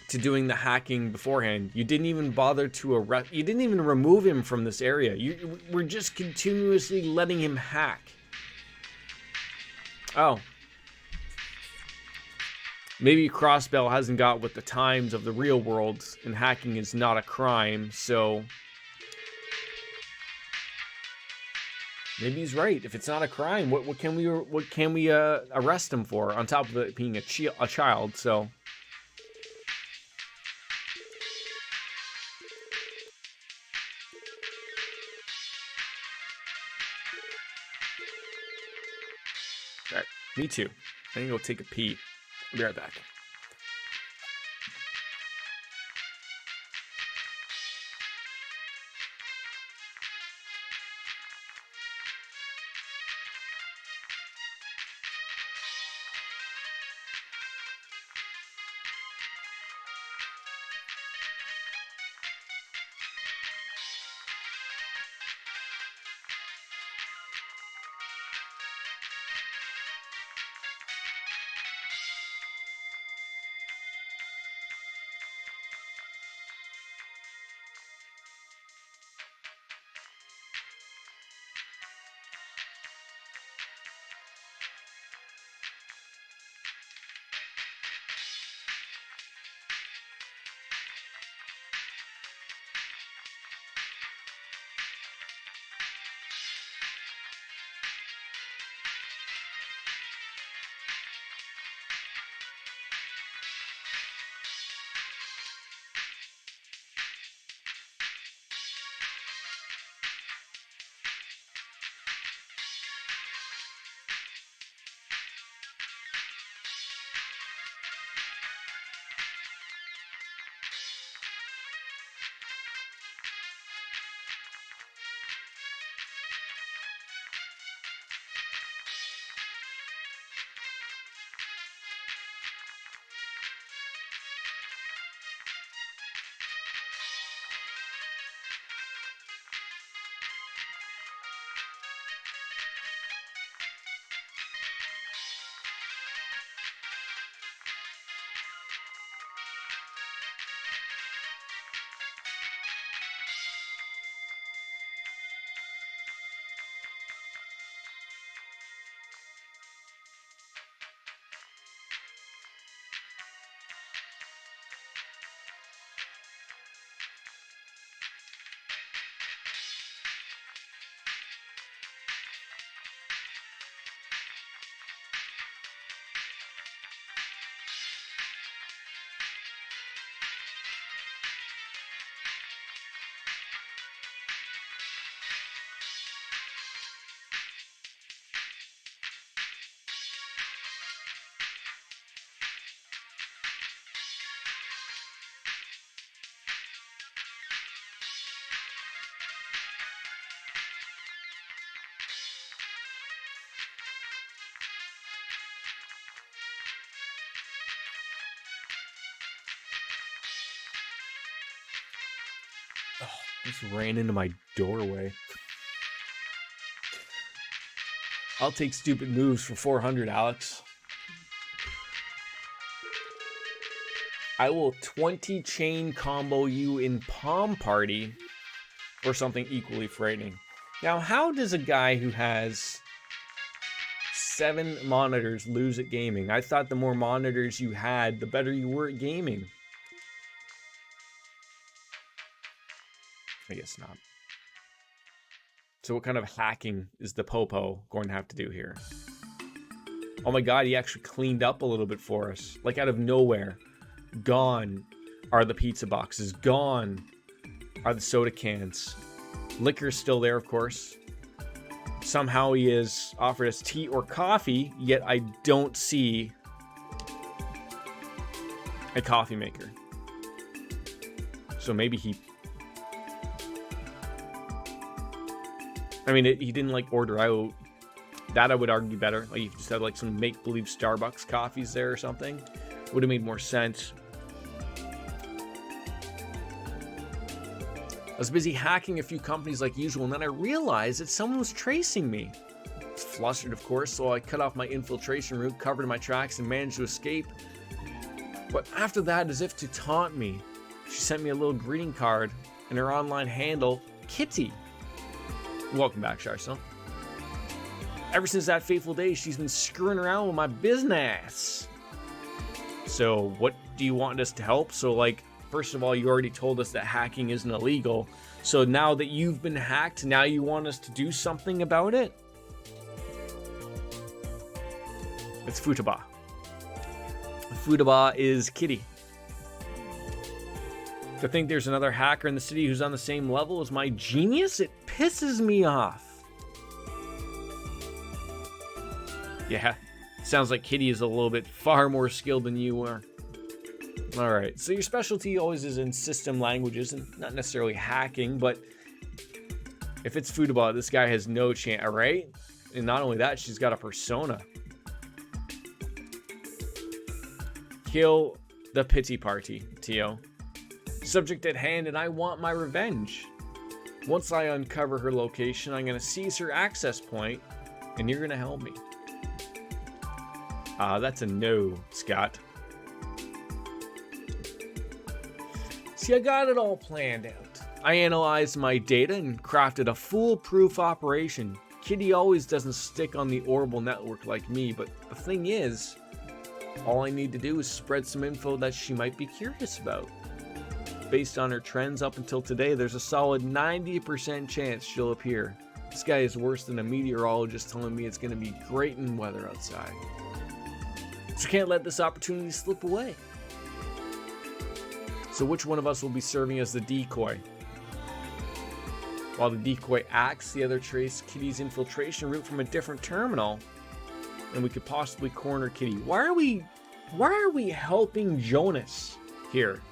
to doing the hacking beforehand, you didn't even bother to arrest. You didn't even remove him from this area. You were just continuously letting him hack. Oh. Maybe Crossbell hasn't got with the times of the real world, and hacking is not a crime, so maybe he's right. If it's not a crime, what can we arrest him for? On top of it being a child, so. All right, me too. I'm gonna go take a pee. I'll be right back. Just ran into my doorway. I'll take stupid moves for 400, Alex. I will 20 chain combo you in Palm Party or something equally frightening. Now, how does a guy who has 7 monitors lose at gaming? I thought the more monitors you had, the better you were at gaming. I guess not. So what kind of hacking is the Popo going to have to do here? Oh my god, he actually cleaned up a little bit for us. Like out of nowhere. Gone are the pizza boxes. Gone are the soda cans. Liquor's still there, of course. Somehow he has offered us tea or coffee, yet I don't see a coffee maker. So maybe he... I mean, he didn't like order out. That I would argue better. Like, you just had like some make-believe Starbucks coffees there or something. Would have made more sense. I was busy hacking a few companies like usual, and then I realized that someone was tracing me. I was flustered, of course, so I cut off my infiltration route, covered my tracks, and managed to escape. But after that, as if to taunt me, she sent me a little greeting card and her online handle, Kitty. Welcome back, Sharson. Ever since that fateful day, she's been screwing around with my business. So what do you want us to help? So like, first of all, you already told us that hacking isn't illegal. So now that you've been hacked, now you want us to do something about it? It's Futaba. Futaba is Kitty. To think there's another hacker in the city who's on the same level as my genius, it pisses me off. Yeah, sounds like Kitty is a little bit far more skilled than you are. Alright, so your specialty always is in system languages and not necessarily hacking, but if it's Futaba, this guy has no chance, right? And not only that, she's got a persona. Kill the pity party, Tio. Subject at hand, and I want my revenge. Once I uncover her location, I'm going to seize her access point, and you're going to help me. That's a no, Scott. See, I got it all planned out. I analyzed my data and crafted a foolproof operation. Kitty always doesn't stick on the Orbital network like me, but the thing is, all I need to do is spread some info that she might be curious about. Based on her trends up until today, there's a solid 90% chance she'll appear. This guy is worse than a meteorologist telling me it's going to be great in weather outside. So can't let this opportunity slip away. So which one of us will be serving as the decoy? While the decoy acts, the other trace Kitty's infiltration route from a different terminal, and we could possibly corner Kitty. Why are we helping Jonas here?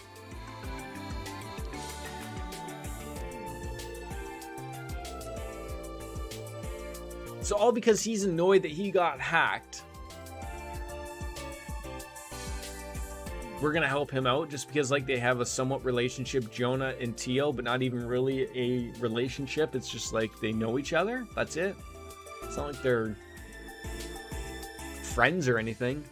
So all because he's annoyed that he got hacked. We're gonna help him out just because like they have a somewhat relationship, Jonah and Tio, but not even really a relationship. It's just like they know each other. That's it. It's not like they're friends or anything.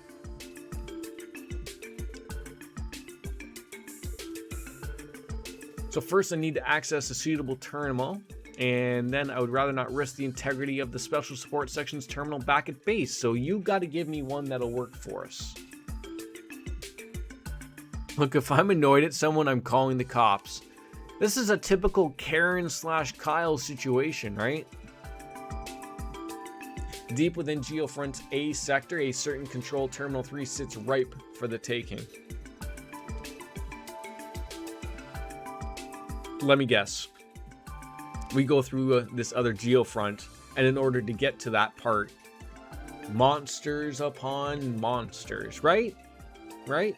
So first I need to access a suitable terminal, and then I would rather not risk the integrity of the special support section's terminal back at base. So you got to give me one that'll work for us. Look, if I'm annoyed at someone, I'm calling the cops. This is a typical Karen/Kyle situation, right? Deep within Geofront's A sector, a certain control terminal 3 sits ripe for the taking. Let me guess. We go through this other Geofront, and in order to get to that part, monsters upon monsters, right? Right?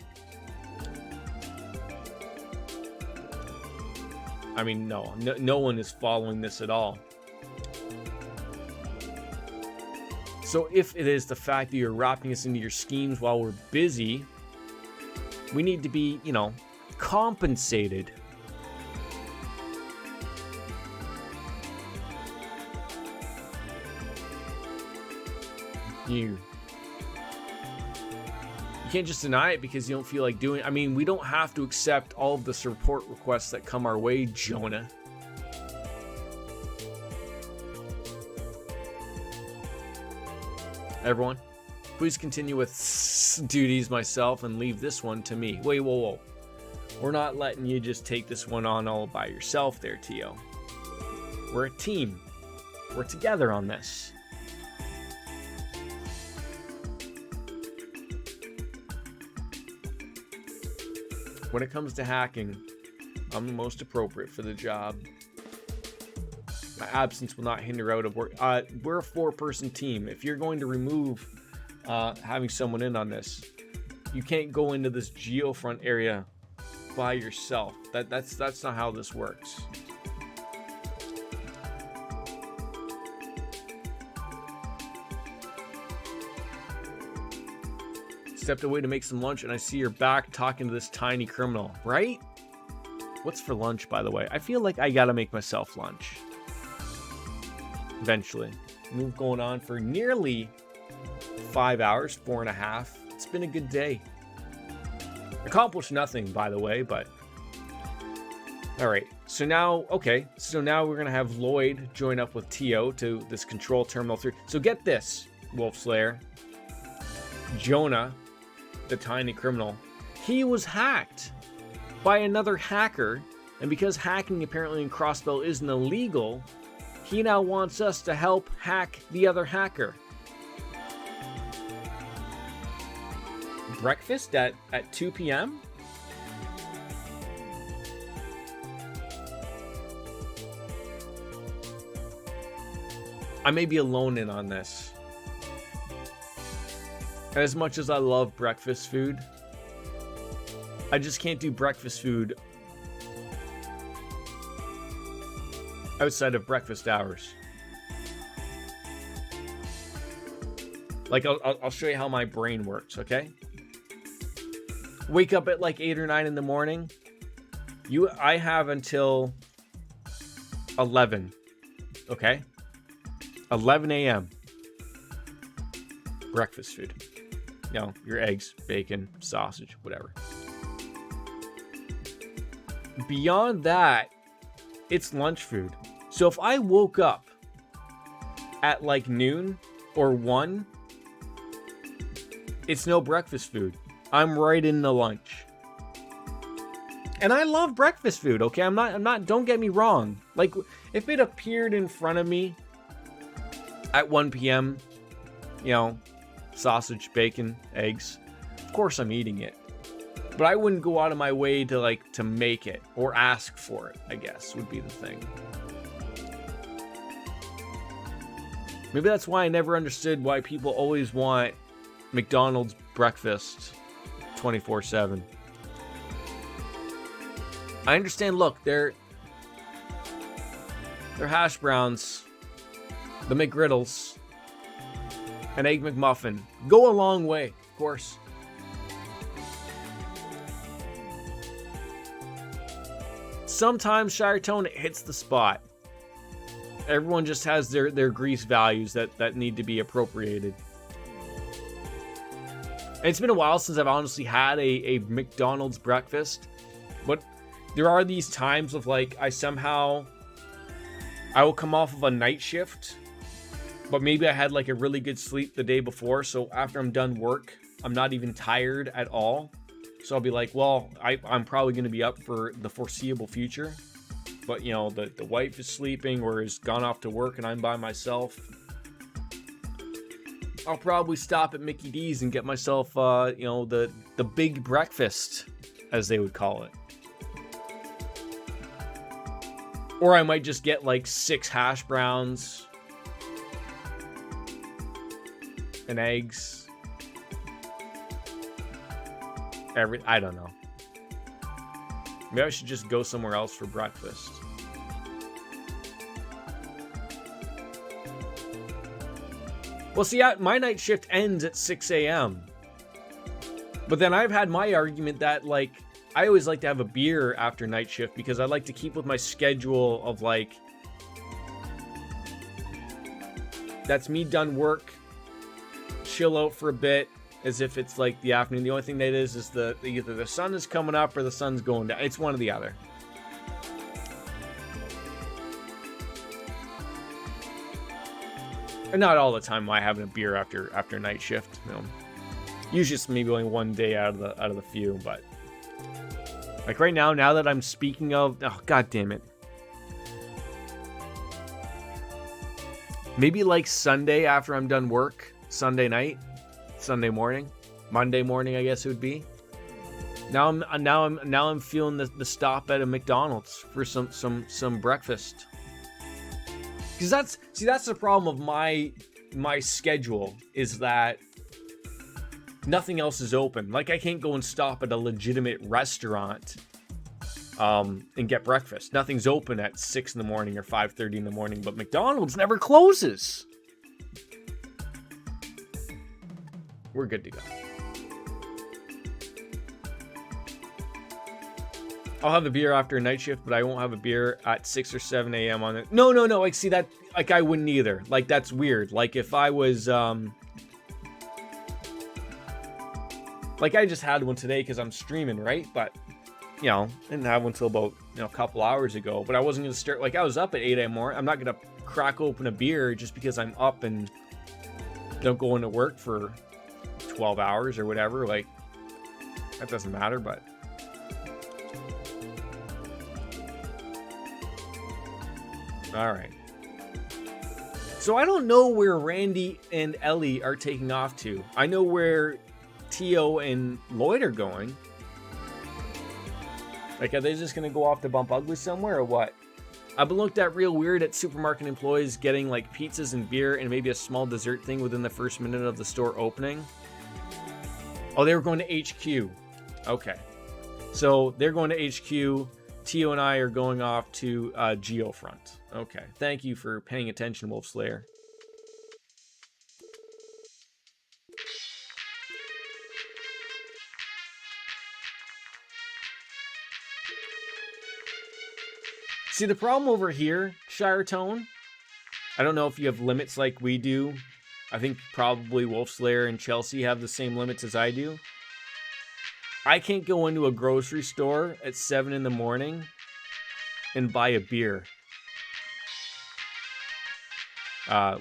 I mean, no one is following this at all. So if it is the fact that you're wrapping us into your schemes while we're busy, we need to be, compensated. You can't just deny it because you don't feel like doing it. I mean, we don't have to accept all of the support requests that come our way, Jonah. Everyone, please continue with duties myself and leave this one to me. Wait, whoa, whoa. We're not letting you just take this one on all by yourself there, Tio. We're a team. We're together on this. When it comes to hacking, I'm the most appropriate for the job. My absence will not hinder out of work. We're a 4-person team. If you're going to remove having someone in on this, you can't go into this geofront area by yourself. That's not how this works. Stepped away to make some lunch and I see you're back talking to this tiny criminal, right? What's for lunch, by the way? I feel like I gotta make myself lunch. Eventually. Move going on for nearly 5 hours, 4.5. It's been a good day. Accomplished nothing, by the way, but... Alright, so now, okay. So now we're gonna have Lloyd join up with Tio to this control terminal 3. So get this, Wolf Slayer. Jonah, the tiny criminal, he was hacked by another hacker, and because hacking apparently in Crossbell isn't illegal, he now wants us to help hack the other hacker. Breakfast at 2 p.m.? I may be alone in on this. As much as I love breakfast food, I just can't do breakfast food outside of breakfast hours. Like, I'll show you how my brain works, okay? Wake up at like 8 or 9 in the morning. I have until 11, okay? 11 a.m. Breakfast food. You know, your eggs, bacon, sausage, whatever. Beyond that, it's lunch food. So if I woke up at like noon or 1, it's no breakfast food. I'm right in the lunch. And I love breakfast food, okay? I'm not, don't get me wrong. Like, if it appeared in front of me at 1 p.m., you know, sausage, bacon, eggs, of course I'm eating it. But I wouldn't go out of my way to make it or ask for it, I guess, would be the thing. Maybe that's why I never understood why people always want McDonald's breakfast 24/7. I understand, look, they're hash browns, the McGriddles, an Egg McMuffin go a long way, of course. Sometimes Shiretone, it hits the spot. Everyone just has their grease values that need to be appropriated. And it's been a while since I've honestly had a McDonald's breakfast, but there are these times of like I will come off of a night shift, but maybe I had like a really good sleep the day before, so after I'm done work, I'm not even tired at all. So I'll be like, well, I'm probably going to be up for the foreseeable future, but you know, the wife is sleeping or has gone off to work and I'm by myself. I'll probably stop at Mickey D's and get myself, you know, the big breakfast, as they would call it. Or I might just get like 6 hash browns and eggs. I don't know. Maybe I should just go somewhere else for breakfast. Well, see, my night shift ends at 6 a.m. But then I've had my argument that, like, I always like to have a beer after night shift because I like to keep with my schedule of, like, that's me done work, chill out for a bit as if it's like the afternoon. The only thing that is either the sun is coming up or the sun's going down. It's one or the other. And not all the time am I having a beer after night shift. You know, usually it's maybe only one day out of the few. But like right now that I'm speaking of, oh god damn it, maybe like Sunday after I'm done work, Sunday night, Sunday morning, Monday morning, I guess it would be. Now I'm feeling the stop at a McDonald's for some breakfast. Because that's the problem of my schedule, is that nothing else is open. Like I can't go and stop at a legitimate restaurant and get breakfast. Nothing's open at 6 in the morning or 5:30 in the morning, but McDonald's never closes. We're good to go. I'll have a beer after a night shift, but I won't have a beer at 6 or 7 a.m. on it. No. Like, see that, like, I wouldn't either. Like, that's weird. Like, if I was, like, I just had one today because I'm streaming, right? But, you know, I didn't have one until about, a couple hours ago. But I wasn't going to start, like, I was up at 8 a.m. I'm not going to crack open a beer just because I'm up and don't go into work for 12 hours or whatever. Like, that doesn't matter, but... All right. So I don't know where Randy and Ellie are taking off to. I know where Tio and Lloyd are going. Like, are they just going to go off to Bump Ugly somewhere or what? I've been looked at real weird at supermarket employees getting, like, pizzas and beer and maybe a small dessert thing within the first minute of the store opening. Oh, they were going to HQ. Okay. So they're going to HQ. Tio and I are going off to Geofront. Okay. Thank you for paying attention, Wolf Slayer. See, the problem over here, Shire Tone, I don't know if you have limits like we do. I think probably Wolf Slayer and Chelsea have the same limits as I do. I can't go into a grocery store at 7 in the morning and buy a beer.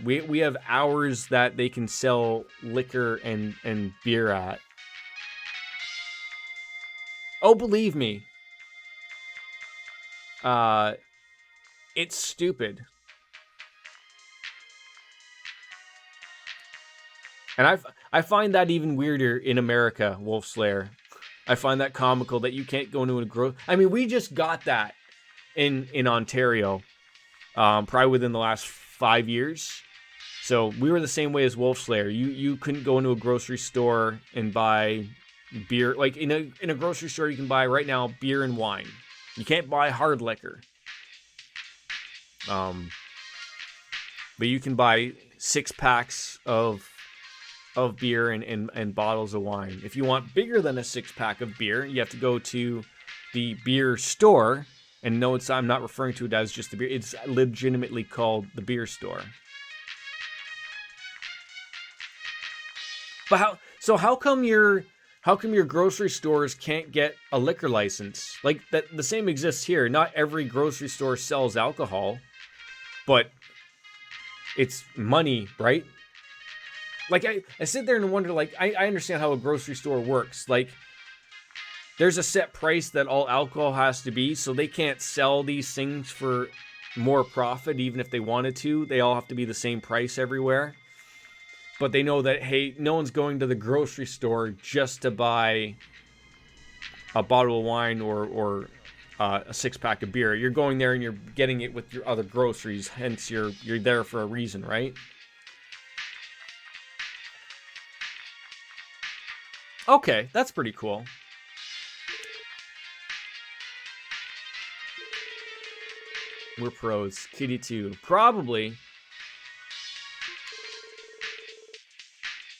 We have hours that they can sell liquor and beer at. Oh, believe me. It's stupid. And I find that even weirder in America, Wolf Slayer. I find that comical that you can't go into a I mean, we just got that in Ontario, probably within the last 5 years. So we were the same way as Wolf Slayer. You couldn't go into a grocery store and buy beer. Like in a grocery store, you can buy right now beer and wine. You can't buy hard liquor. But you can buy 6 packs of beer and bottles of wine. If you want bigger than a 6-pack of beer, you have to go to the beer store. And no, I'm not referring to it as just the beer. It's legitimately called the beer store. But how come your grocery stores can't get a liquor license? Like that, the same exists here. Not every grocery store sells alcohol, but it's money, right? Like, I sit there and wonder, like, I understand how a grocery store works. Like, there's a set price that all alcohol has to be, so they can't sell these things for more profit, even if they wanted to. They all have to be the same price everywhere. But they know that, hey, no one's going to the grocery store just to buy a bottle of wine or a 6-pack of beer. You're going there and you're getting it with your other groceries, hence you're there for a reason, right? Okay, that's pretty cool. We're pros. Kitty 2. Probably.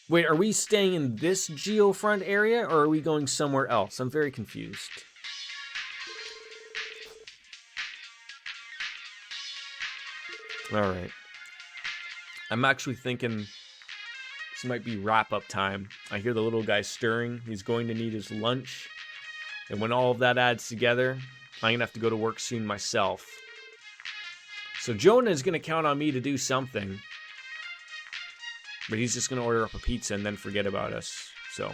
Wait, are we staying in this Geofront area, or are we going somewhere else? I'm very confused. Alright. I'm actually thinking This might be wrap-up time. I hear the little guy stirring. He's going to need his lunch. And when all of that adds together, I'm going to have to go to work soon myself. So Jonah is going to count on me to do something. But he's just going to order up a pizza and then forget about us. So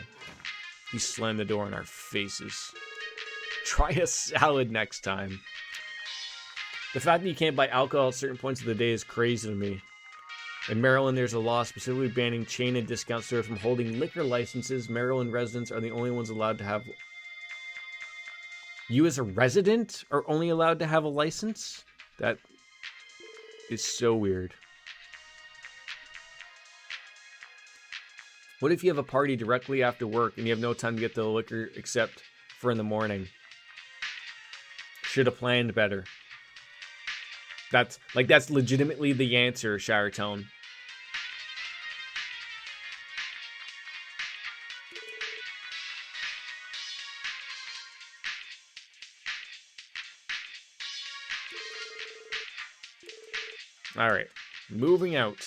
he slammed the door in our faces. Try a salad next time. The fact that you can't buy alcohol at certain points of the day is crazy to me. In Maryland, there's a law specifically banning chain and discount stores from holding liquor licenses. Maryland residents are the only ones allowed to have... You as a resident are only allowed to have a license? That is so weird. What if you have a party directly after work and you have no time to get the liquor except for in the morning? Should have planned better. That's legitimately the answer, Shiretone. All right, moving out.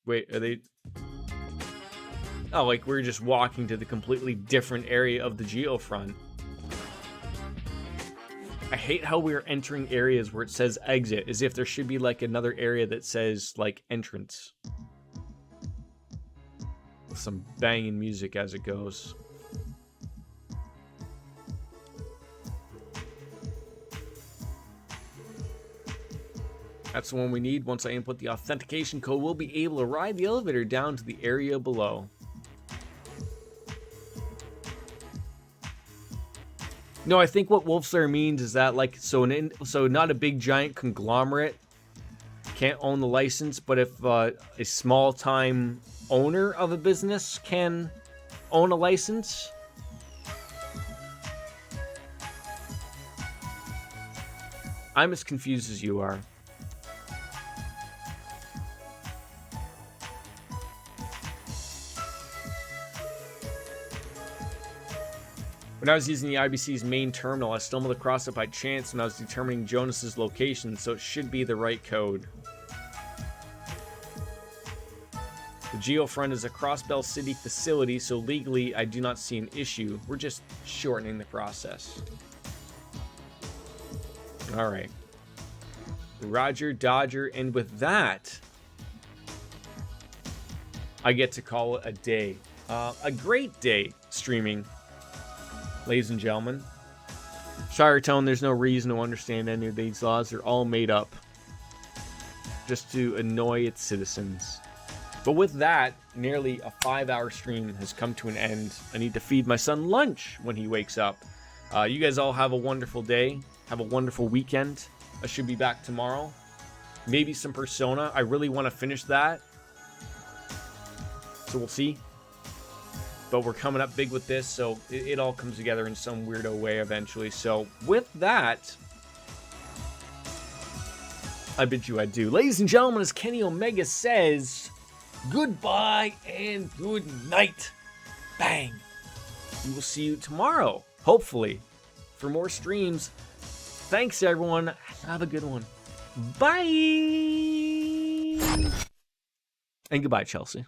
Wait, are they... Oh, like we're just walking to the completely different area of the geofront. I hate how we're entering areas where it says exit, as if there should be like another area that says like entrance. With some banging music as it goes. That's the one we need. Once I input the authentication code, we'll be able to ride the elevator down to the area below. No, I think what Wolfslayer means is that, like, so not a big giant conglomerate can't own the license, but if a small-time owner of a business can own a license. I'm as confused as you are. When I was using the IBC's main terminal, I stumbled across it by chance when I was determining Jonas's location, so it should be the right code. The Geofront is a Crossbell City facility, so legally I do not see an issue. We're just shortening the process. Alright. Roger, Dodger, and with that, I get to call it a day. A great day streaming. Ladies and gentlemen, Shiretone, there's no reason to understand any of these laws. They're all made up just to annoy its citizens. But with that, nearly a 5-hour stream has come to an end. I need to feed my son lunch when he wakes up. You guys all have a wonderful day. Have a wonderful weekend. I should be back tomorrow. Maybe some Persona. I really want to finish that. So we'll see. But we're coming up big with this, so it all comes together in some weirdo way eventually. So with that, I bid you adieu. Ladies and gentlemen, as Kenny Omega says, goodbye and good night. Bang. We will see you tomorrow, hopefully, for more streams. Thanks, everyone. Have a good one. Bye. And goodbye, Chelsea.